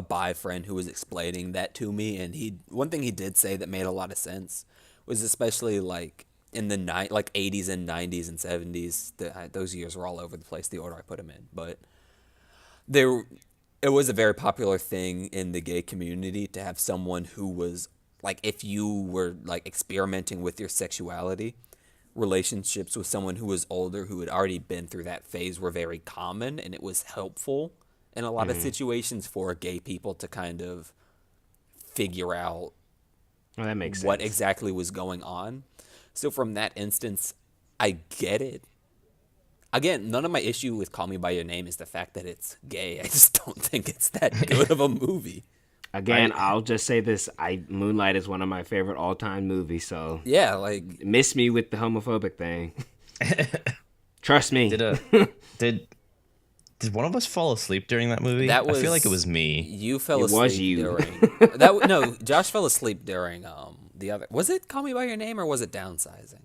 bi friend who was explaining that to me, and one thing he did say that made a lot of sense was especially like in the 80s and 90s and 70s. Those years were all over the place. The order I put them in, but it was a very popular thing in the gay community to have someone who was like if you were like experimenting with your sexuality. Relationships with someone who was older who had already been through that phase were very common, and it was helpful in a lot of situations for gay people to kind of figure out well, that makes sense. what exactly was going on. So from that instance, I get it. Again, none of my issue with Call Me by Your Name is the fact that it's gay. I just don't think it's that good of a movie. Again, I'll just say this: Moonlight is one of my favorite all-time movies. So Yeah, like miss me with the homophobic thing. Trust me. Did one of us fall asleep during that movie? I feel like it was me. You fell It asleep was you. during no, Josh fell asleep during the other. Was it Call Me by Your Name or was it Downsizing?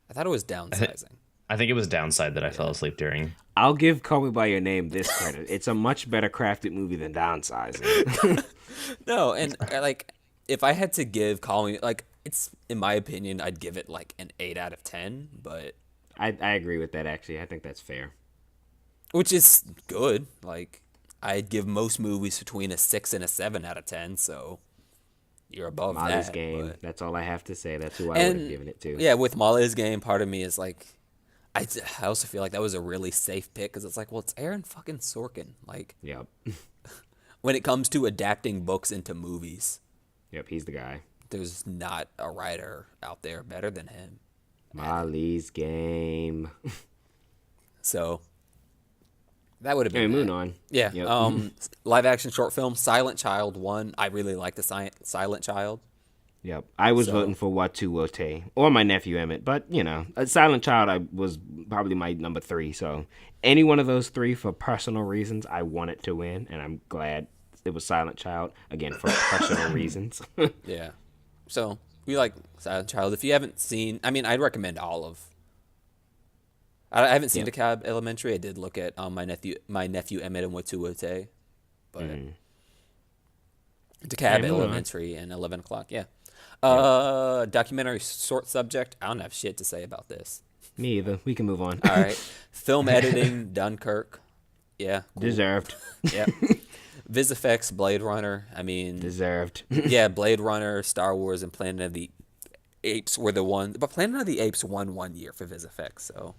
I thought it was Downsizing. I think it was Downside that I fell asleep during. I'll give Call Me by Your Name this credit: it's a much better crafted movie than Downsizing. No, and like if I had to give Call Me like it's in my opinion I'd give it like an 8 out of 10, but I agree with that. Actually, I think that's fair. which is good. Like I'd give most movies between a 6 and a 7 out of 10, so you're above Molly's that. Game. But- That's all I have to say. That's who I would have given it to. Yeah, with Molly's Game, part of me is like, I also feel like that was a really safe pick because it's like, well, it's Aaron fucking Sorkin. Like, Yep. when it comes to adapting books into movies, Yep. He's the guy. there's not a writer out there better than him. Molly's Game. So that would have Hey, been moving that. on. Yeah. Yep. Live action short film Silent Child 1. I really like the Silent Child. Yep. I was So- voting for Watu Wote or my nephew Emmett, but a Silent Child was probably my number 3. So any one of those 3 for personal reasons, I want it to win, and I'm glad it was Silent Child, again, for personal reasons. Yeah. So, we like Silent Child. If you haven't seen, I mean, I'd recommend all of. I haven't seen Yeah. DeKalb Elementary. I did look at my nephew Emmett and Watuwate, but DeKalb moving on. Elementary and 11 o'clock. Yeah. Documentary short subject. I don't have shit to say about this. Me either. We can move on. All right. Film editing, Dunkirk. Yeah. Cool. Deserved. Yeah. Viz effects, Blade Runner. I mean, Deserved. yeah, Blade Runner, Star Wars, and Planet of the Apes were the one. But Planet of the Apes won 1 year for Viz effects, so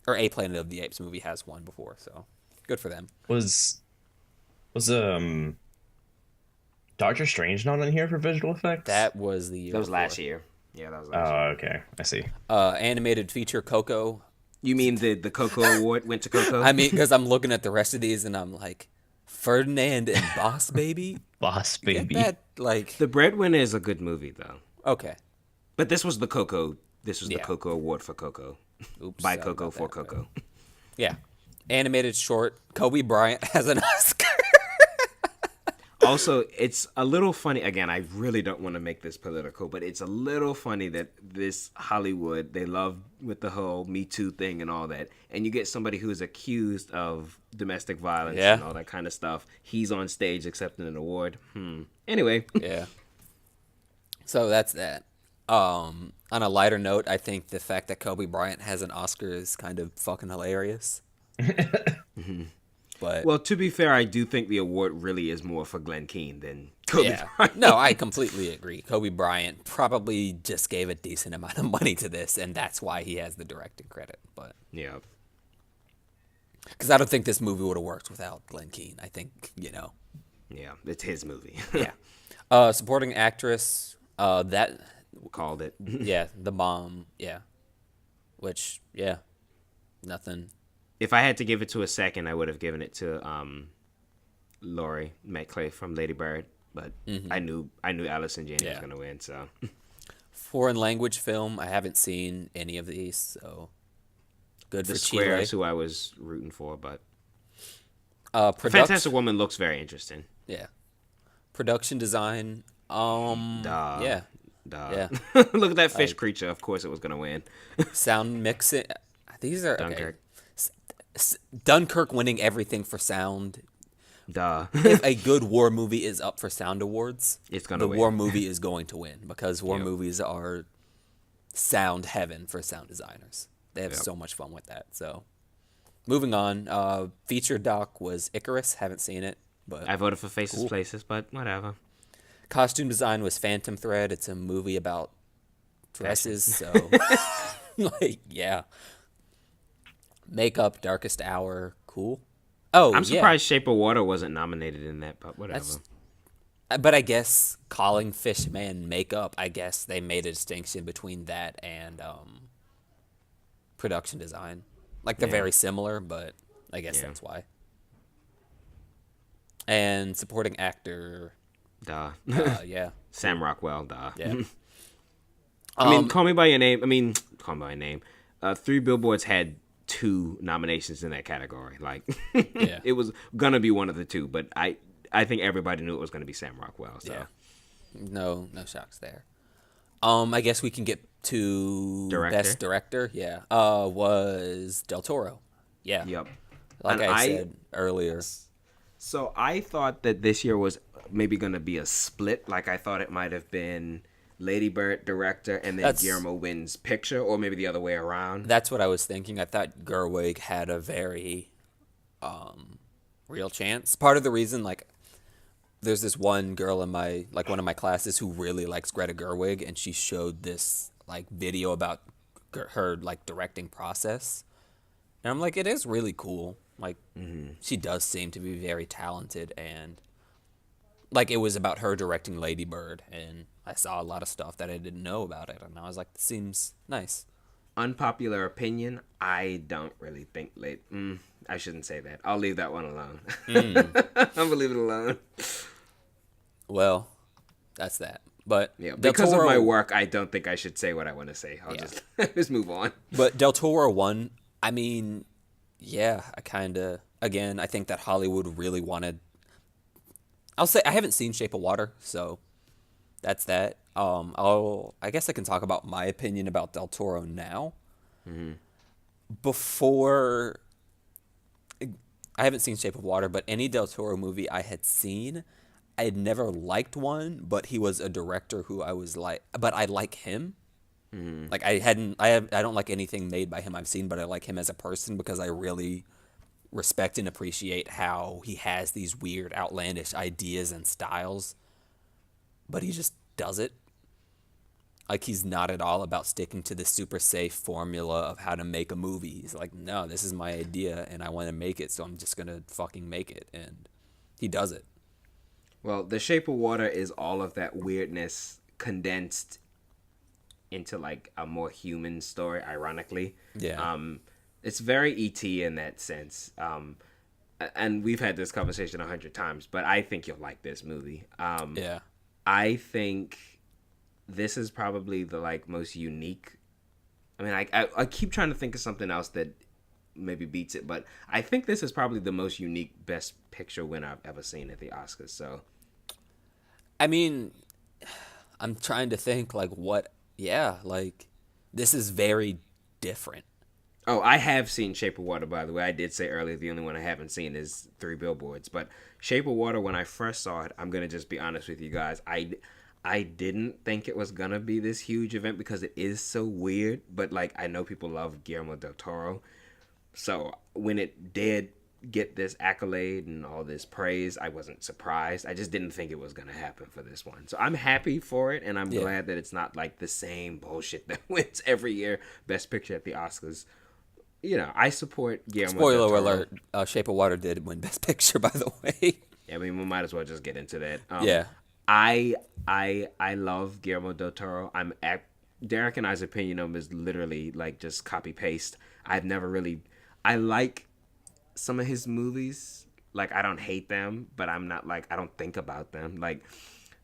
or a Planet of the Apes movie has won before, so good for them. Was Doctor Strange not in here for visual effects? That was the year. That was before. last year. Yeah, that was last Oh, year. okay. I see. Animated feature Coco. You mean the Coco Award went to Coco? I mean, because I'm looking at the rest of these and I'm like, Ferdinand and Boss Baby. Boss Get Baby. that? Like, The Breadwinner is a good movie, though. okay. But this was the Coco. This was the Yeah. Coco Award for Coco. Oops. By sorry Coco about for that. Coco. Yeah. Animated short. Kobe Bryant has an Oscar. Also, it's a little funny. Again, I really don't want to make this political, but it's a little funny that this Hollywood, they love with the whole Me Too thing and all that. And you get somebody who is accused of domestic violence Yeah. and all that kind of stuff. He's on stage accepting an award. Anyway. Yeah. So that's that. On a lighter note, I think the fact that Kobe Bryant has an Oscar is kind of fucking hilarious. But Well, to be fair, I do think the award really is more for Glenn Keane than Kobe yeah, Bryant. no, I completely agree. Kobe Bryant probably just gave a decent amount of money to this, and that's why he has the directing credit. But Yeah. because I don't think this movie would have worked without Glenn Keane. I think Yeah. It's his movie. yeah. Supporting actress. That Called it. yeah, the mom. Yeah, which yeah, nothing. If I had to give it to a second, I would have given it to Laurie Metcalfe from Lady Bird, but I knew Allison Janney was Yeah. going to win, so Foreign language film. I haven't seen any of these, so good the for Squares, Chile. who I was rooting for, but Production. Fantastic Woman looks very interesting. Yeah. Production design. Duh. Yeah. Duh. Yeah. Look at that fish creature. Of course, it was going to win. Sound mixing. These are Dunkirk. okay. Dunkirk winning everything for sound. Duh. If a good war movie is up for sound awards, It's gonna the win. war movie is going to win because war Yep. movies are sound heaven for sound designers. They have Yep. so much fun with that. So, moving on. Feature doc was Ig'rance. Haven't seen it, but I voted for Faces Cool. Places, but whatever. costume design was Phantom Thread. It's a movie about dresses. So, like, yeah. Makeup, Darkest Hour, cool. Oh, I'm yeah. surprised Shape of Water wasn't nominated in that, but whatever. But I guess calling Fish Man makeup, I guess they made a distinction between that and production design. Like they're Yeah. very similar, but I guess Yeah. that's why. And supporting actor, Duh. yeah, Sam Rockwell, duh. yeah. I mean, Call Me By Your Name. Call Me By Your Name. Three Billboards had 2 nominations in that category. Like, Yeah. it was gonna be one of the 2, but I think everybody knew it was gonna be Sam Rockwell. So. Yeah. No shocks there. I guess we can get to Director. best director. Yeah. Was Del Toro. Yeah. Yep. Like And I said earlier. So I thought that this year was maybe gonna be a split. Like I thought it might have been Lady Bird director and then That's- Guillermo wins picture, or maybe the other way around. That's what I was thinking. I thought Gerwig had a very real chance. Part of the reason, like, there's this one girl in my, like, one of my classes who really likes Greta Gerwig, and she showed this, like, video about her, like, directing process. And I'm like, it is really cool. Like, she does seem to be very talented, and, like, it was about her directing Lady Bird, and I saw a lot of stuff that I didn't know about it, and I was like, this seems nice. Unpopular opinion, I don't really think I shouldn't say that. I'll leave that one alone. I'm gonna leave it alone. Well, that's that. But Yeah, Del because of Toro- my work, I don't think I should say what I want to say. I'll Yeah. just just move on. But Del Toro won. I mean, yeah, I kind of. Again, I think that Hollywood really wanted. I'll say I haven't seen Shape of Water, so that's that. I guess I can talk about my opinion about Del Toro now. Before, I haven't seen Shape of Water, but any Del Toro movie I had seen, I had never liked one, but he was a director who I was like, but I like him. Like I don't like anything made by him I've seen, but I like him as a person because I really respect and appreciate how he has these weird, outlandish ideas and styles, but he just does it. Like, he's not at all about sticking to the super safe formula of how to make a movie. He's like, no, this is my idea and I want to make it, so I'm just going to fucking make it. And he does it. Well, The Shape of Water is all of that weirdness condensed into like a more human story, ironically. Yeah. It's very E.T. in that sense. And we've had this conversation 100 times, but I think you'll like this movie. Yeah. I think this is probably the like most unique. I mean, I keep trying to think of something else that maybe beats it, but I think this is probably the most unique Best Picture winner I've ever seen at the Oscars. So, I mean, I'm trying to think like what, yeah, like this is very different. oh, I have seen Shape of Water, by the way. I did say earlier the only one I haven't seen is Three Billboards, but Shape of Water, when I first saw it, I'm gonna just be honest with you guys, I didn't think it was gonna be this huge event because it is so weird. But like, I know people love Guillermo del Toro, so when it did get this accolade and all this praise, I wasn't surprised. I just didn't think it was gonna happen for this one. So I'm happy for it, and I'm glad that it's not like the same bullshit that wins every year Best Picture at the Oscars. You know, I support Guillermo del Spoiler Toro. alert, Shape of Water did win Best Picture, by the way. Yeah, I mean, we might as well just get into that. Yeah. I love Guillermo del Toro. Derek and I's opinion of him is literally like just copy paste. I like some of his movies. Like, I don't hate them, but I'm not like, I don't think about them. Like,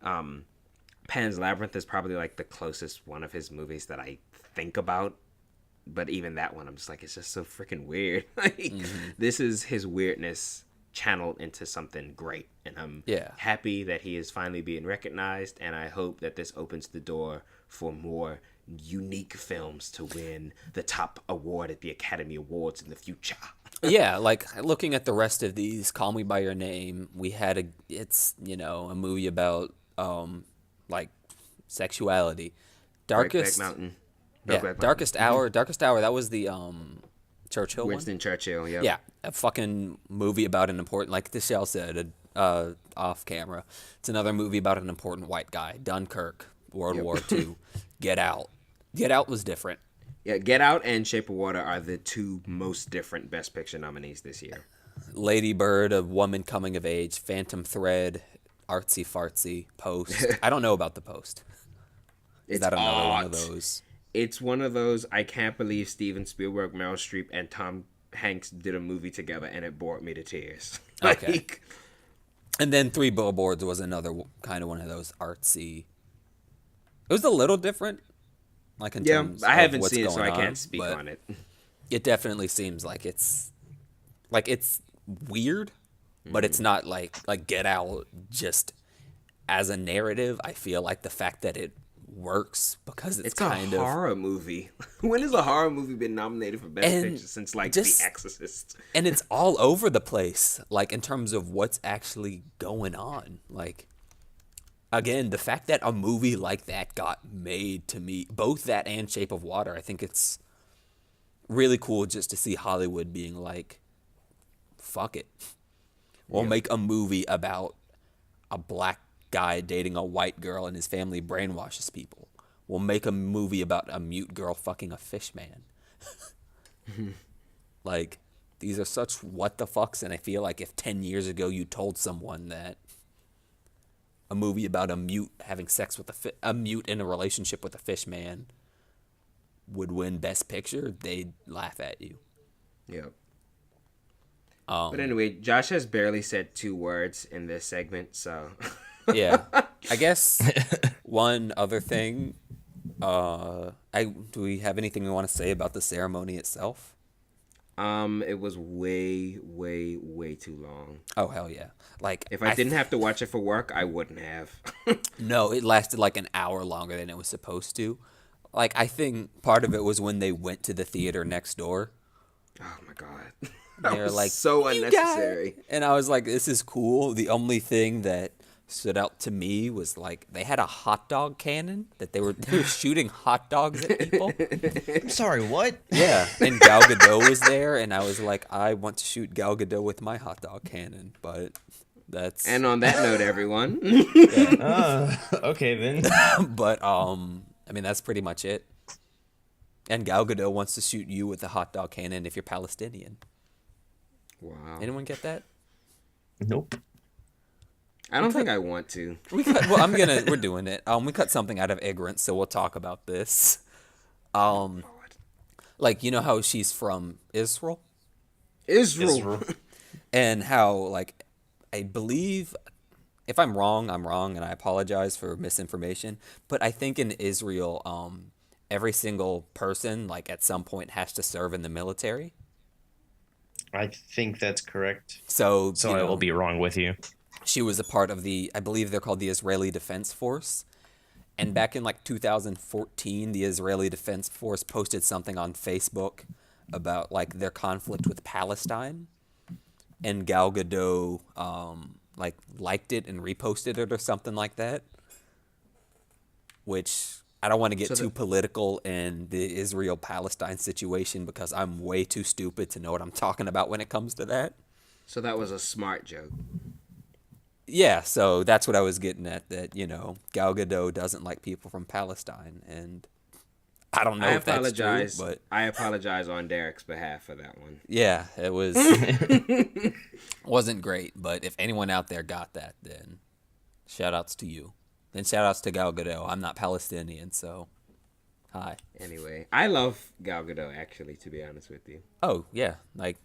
Pan's Labyrinth is probably like the closest one of his movies that I think about. But even that one, I'm just like, it's just so freaking weird. Like, this is his weirdness channeled into something great, and I'm happy that he is finally being recognized, and I hope that this opens the door for more unique films to win the top award at the Academy Awards in the future. Yeah, like looking at the rest of these, Call Me by Your Name, we had it's a movie about like sexuality. Darkest Mountain. Darkest Hour. Darkest Hour. That was the Churchill Winston one. Churchill. Yep. Yeah, a fucking movie about an important, like Tashel said, off camera. It's another movie about an important white guy. Dunkirk, World War II. Get Out. Get Out was different. Yeah, Get Out and Shape of Water are the two most different Best Picture nominees this year. Lady Bird, A Woman Coming of Age, Phantom Thread, Artsy Fartsy, Post. I don't know about The Post. Is that another one of those? It's one of those, I can't believe Steven Spielberg, Meryl Streep, and Tom Hanks did a movie together, and it brought me to tears. Okay. And then Three Billboards was another kind of one of those artsy. It was a little different. Like in terms I of haven't what's seen it, so I going can't on, speak but on it. It definitely seems like it's weird, but it's not like Get Out just as a narrative. I feel like the fact that it works because it's kind a of horror movie. When has a horror movie been nominated for Best Picture since like The Exorcist? And it's all over the place, like in terms of what's actually going on. Like, again, the fact that a movie like that got made, to me, both that and Shape of Water, I think it's really cool just to see Hollywood being like, fuck it. We'll make a movie about a black guy dating a white girl and his family brainwashes people. We'll make a movie about a mute girl fucking a fish man. Like, these are such what the fucks, and I feel like if 10 years ago you told someone that a movie about a mute having sex with a mute in a relationship with a fish man would win Best Picture, they'd laugh at you. Yep. But anyway, Josh has barely said 2 words in this segment, so... Yeah. I guess one other thing, do we have anything we want to say about the ceremony itself? It was way, way, way too long. Oh hell yeah! Like If I didn't have to watch it for work, I wouldn't have. no, it lasted like an hour longer than it was supposed to. Like I think part of it was when they went to the theater next door. Oh my god, They that were was like, so "You unnecessary. guys-" And I was like, this is cool. The only thing that stood out to me was like they had a hot dog cannon that they were shooting hot dogs at people. I'm sorry, what? Yeah, and Gal Gadot was there, and I was like, I want to shoot Gal Gadot with my hot dog cannon, but that's And on that note, everyone, Okay then. but I mean that's pretty much it. And Gal Gadot wants to shoot you with a hot dog cannon if you're Palestinian. wow, Anyone get that? Nope. I don't think I want to. Well, we're doing it. We cut something out of Ig'rance, so we'll talk about this. Like you know how she's from Israel, Israel. and how like I believe, if I'm wrong, I'm wrong, and I apologize for misinformation. But I think in Israel, every single person like at some point has to serve in the military. I think that's correct. So So I will be wrong with you. she was a part of I believe they're called the Israeli Defense Force. And back in like 2014, the Israeli Defense Force posted something on Facebook about like their conflict with Palestine. And Gal Gadot like liked it and reposted it or something like that. Which I don't want to get too political in the Israel-Palestine situation because I'm way too stupid to know what I'm talking about when it comes to that. So that was a smart joke. Yeah, so that's what I was getting at, that, Gal Gadot doesn't like people from Palestine, and I don't know if that's true, but I apologize on Derek's behalf for that one. yeah, it was wasn't great, but if anyone out there got that, then shout outs to you. Then shout outs to Gal Gadot. I'm not Palestinian, so hi. Anyway, I love Gal Gadot, actually, to be honest with you. Oh, yeah, like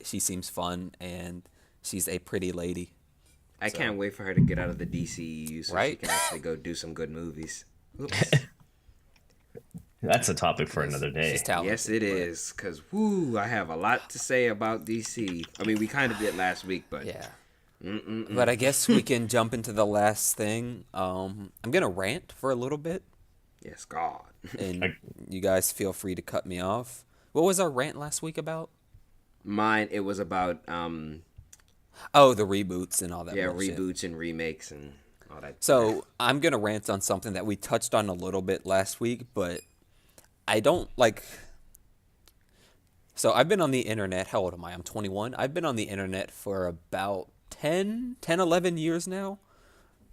she seems fun, and she's a pretty lady. I can't wait for her to get out of the DCEU so she Right? can actually go do some good movies. Oops. That's a topic for another day. She's talented. Yes, it is. Because, woo, I have a lot to say about DC. I mean, we kind of did last week, but... Yeah. But I guess we can jump into the last thing. I'm going to rant for a little bit, Yes, God. and you guys feel free to cut me off. What was our rant last week about? Mine, it was about, Oh, the reboots and all that bullshit. reboots and remakes and all that. So I'm going to rant on something that we touched on a little bit last week, but I don't like... So I've been on the internet. How old am I? I'm 21. I've been on the internet for about 10, 11 years now.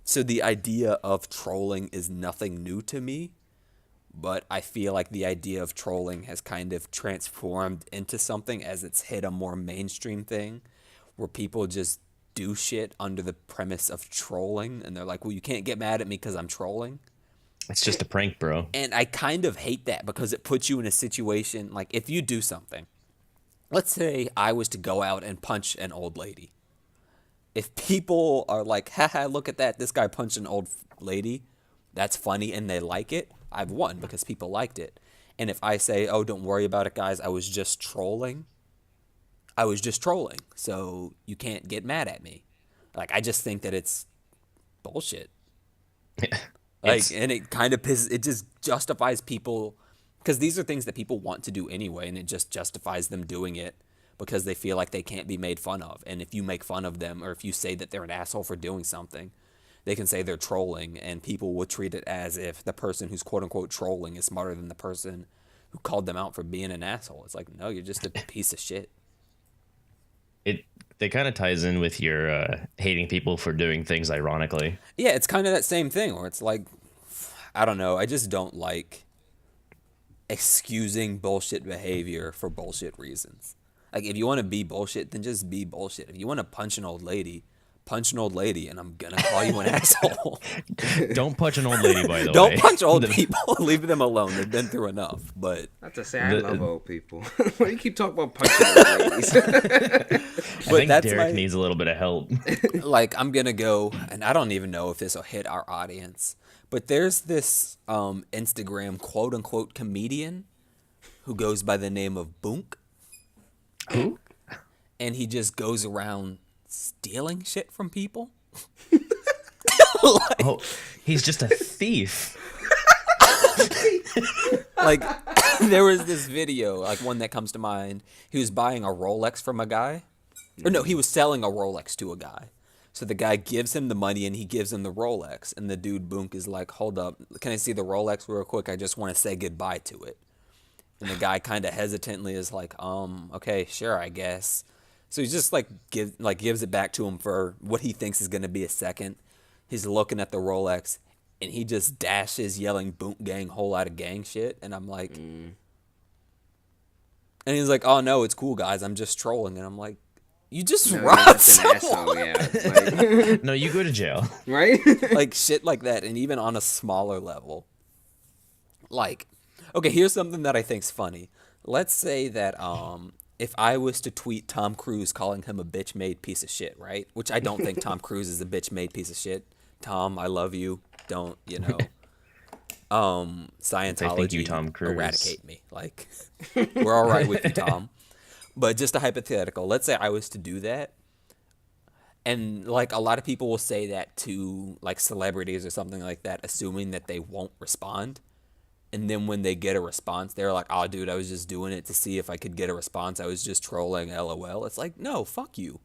So the idea of trolling is nothing new to me. But I feel like the idea of trolling has kind of transformed into something as it's hit a more mainstream thing where people just do shit under the premise of trolling. And they're like, well, you can't get mad at me because I'm trolling. It's just a prank, bro. And I kind of hate that because it puts you in a situation, like if you do something, let's say I was to go out and punch an old lady. If people are like, haha, look at that, this guy punched an old lady, that's funny and they like it, I've won because people liked it. And if I say, oh, don't worry about it, guys, I was just trolling, so you can't get mad at me. Like, I just think that it's bullshit. Like, and it kind of it just justifies people, because these are things that people want to do anyway, and it just justifies them doing it because they feel like they can't be made fun of. And if you make fun of them, or if you say that they're an asshole for doing something, they can say they're trolling, and people will treat it as if the person who's quote-unquote trolling is smarter than the person who called them out for being an asshole. It's like, no, you're just a piece of shit. It kind of ties in with your hating people for doing things ironically. Yeah, it's kind of that same thing where it's like, I don't know, I just don't like excusing bullshit behavior for bullshit reasons. Like, if you want to be bullshit, then just be bullshit. If you want to punch an old lady, and I'm going to call you an asshole. Don't punch an old lady, by the way. Don't punch old people. Leave them alone. They've been through enough. But Not to say I love old people. Why do you keep talking about punching old ladies? I think Derek needs a little bit of help. like, I'm going to go, and I don't even know if this will hit our audience, but there's this Instagram quote-unquote comedian who goes by the name of Boonk. Who? And he just goes around stealing shit from people. Oh, he's just a thief. Like, there was this video, like one that comes to mind. He was buying a Rolex from a guy. Or no, he was selling a Rolex to a guy. So the guy gives him the money and he gives him the Rolex. And the dude, Boonk, is like, hold up, can I see the Rolex real quick? I just want to say goodbye to it. And the guy kind of hesitantly is like, okay, sure, I guess. So he just gives it back to him for what he thinks is going to be a second. He's looking at the Rolex, and he just dashes yelling "Boonk gang," whole lot of gang shit. And I'm like, and he's like, oh no, it's cool, guys, I'm just trolling. And I'm like, you just robbed someone. Asshole, yeah. Like, No, you go to jail. right? Like shit like that. And even on a smaller level, like, okay, here's something that I think's funny. Let's say that if I was to tweet Tom Cruise calling him a bitch-made piece of shit, right? Which I don't think Tom Cruise is a bitch-made piece of shit. Tom, I love you. Don't, Scientology, Thank you, Tom Cruise. eradicate me. Like, we're all right with you, Tom. But just a hypothetical. Let's say I was to do that. And, like, a lot of people will say that to, like, celebrities or something like that, assuming that they won't respond. And then when they get a response, they're like, oh, dude, I was just doing it to see if I could get a response. I was just trolling, LOL. It's like, no, fuck you.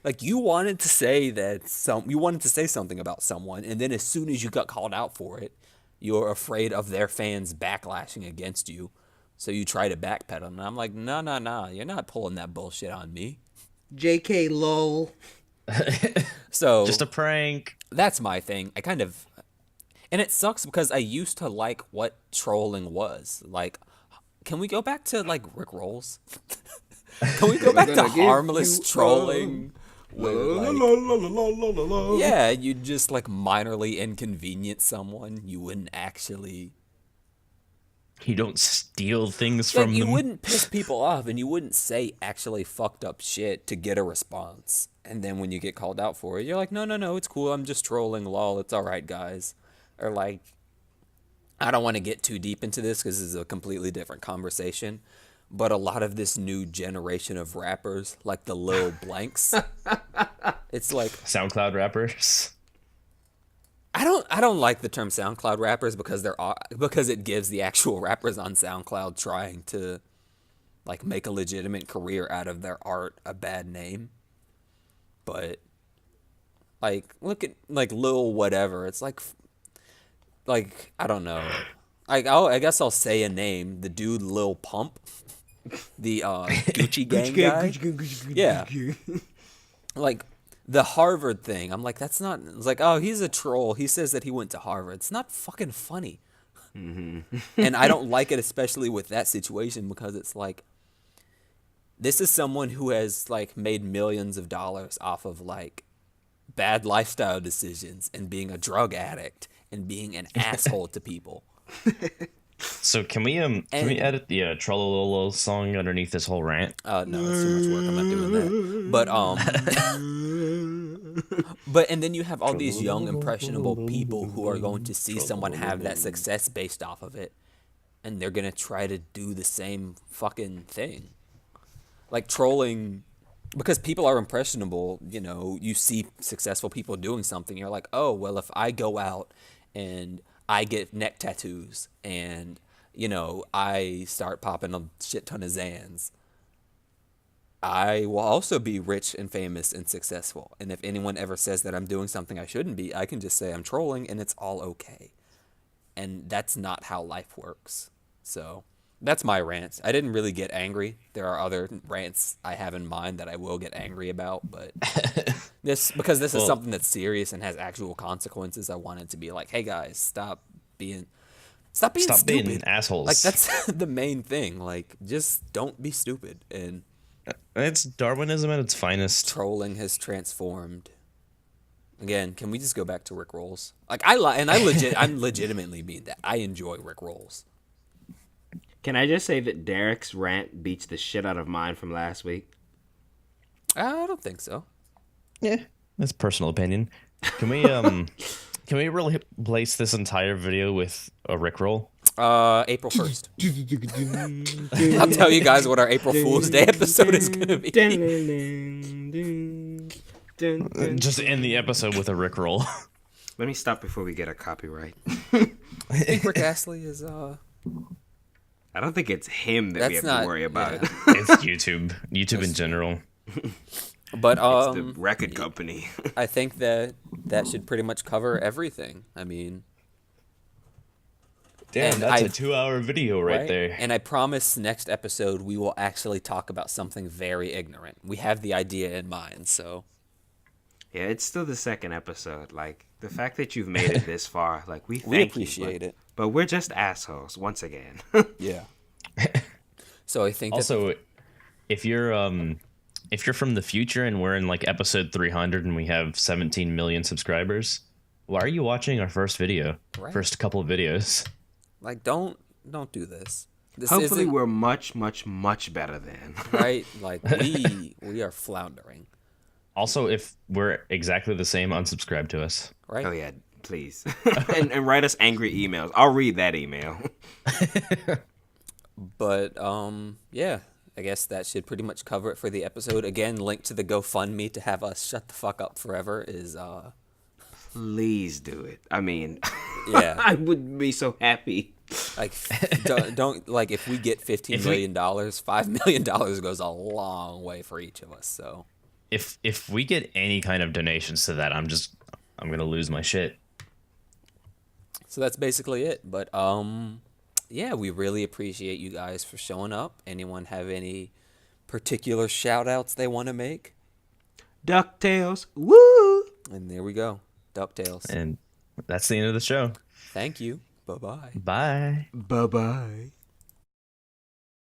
Like, you wanted to say something about someone, and then as soon as you got called out for it, you're afraid of their fans backlashing against you. So you try to backpedal. And I'm like, no, you're not pulling that bullshit on me. JK lol. So Just a prank. that's my thing. And it sucks because I used to like what trolling was. Like, can we go back to, like, Rick Rolls? Can we go back to harmless trolling? Where, like, yeah, you just, like, minorly inconvenience someone. You wouldn't actually... You don't steal things Like, from you them. wouldn't piss people off, and you wouldn't say actually fucked up shit to get a response. And then when you get called out for it, you're like, no, it's cool. I'm just trolling, lol. It's all right, guys. Or, like, I don't want to get too deep into this because this is a completely different conversation. But a lot of this new generation of rappers, like the Lil Blanks, it's like, SoundCloud rappers. I don't like the term SoundCloud rappers because it gives the actual rappers on SoundCloud trying to, like, make a legitimate career out of their art a bad name. But, like, look at, like, Lil whatever. It's like I don't know. I guess I'll say a name. The dude Lil Pump, the Gucci gang guy. Yeah. Like, the Harvard thing. I'm like, that's not... It's like, oh, he's a troll. He says that he went to Harvard. It's not fucking funny. And I don't like it, especially with that situation, because it's like, this is someone who has, like, made millions of dollars off of, like, bad lifestyle decisions and being a drug addict and being an asshole to people. So can we edit the Trollololo song underneath this whole rant? No, it's too much work. I'm not doing that. But and then you have all these young impressionable people who are going to see someone have that success based off of it, and they're gonna try to do the same fucking thing, like trolling. Because people are impressionable, you see successful people doing something, you're like, oh, well, if I go out and I get neck tattoos and, I start popping a shit ton of Xans, I will also be rich and famous and successful. And if anyone ever says that I'm doing something I shouldn't be, I can just say I'm trolling and it's all okay. And that's not how life works. So... that's my rant. I didn't really get angry. There are other rants I have in mind that I will get angry about, but this is something that's serious and has actual consequences. I wanted to be like, hey guys, stop being stupid. Being assholes. Like, that's the main thing. Like, just don't be stupid. And it's Darwinism at its finest. trolling has transformed. Again, can we just go back to Rick Rolls? Like, I'm legitimately mean that. I enjoy Rick Rolls. Can I just say that Derek's rant beats the shit out of mine from last week? I don't think so. Yeah, that's personal opinion. Can we replace this entire video with a Rickroll? April 1st. I'll tell you guys what our April Fool's Day episode is gonna be. Just end the episode with a Rickroll. Let me stop before we get a copyright. I think Rick Astley is I don't think it's him that we have to worry about. yeah. It's YouTube in general. But It's the record company. I think that should pretty much cover everything. I mean, Damn, And that's a I- 2-hour video right there. And I promise next episode we will actually talk about something very ignorant. We have the idea in mind, so Yeah, it's still the second episode. Like, the fact that you've made it this far, like, we we thank appreciate you. it. But we're just assholes, once again. Yeah. So I think Also, if you're from the future and we're in like episode 300 and we have 17 million subscribers, why are you watching our first video? Right. First couple of videos. like don't do this. This Hopefully isn't we're much, much, much better then. right. Like we are floundering. Also, if we're exactly the same, unsubscribe to us. Right. Oh, yeah, please. and write us angry emails. I'll read that email. But yeah, I guess that should pretty much cover it for the episode. Again, link to the GoFundMe to have us shut the fuck up forever is Please do it. I mean, yeah. I would be so happy. Like don't like if we get $15 million, $5 million goes a long way for each of us. So If we get any kind of donations to that, I'm gonna lose my shit. so that's basically it. But yeah, we really appreciate you guys for showing up. Anyone have any particular shout outs they want to make? DuckTales. Woo! And there we go. DuckTales. And that's the end of the show. Thank you. Bye-bye. Bye. Bye-bye.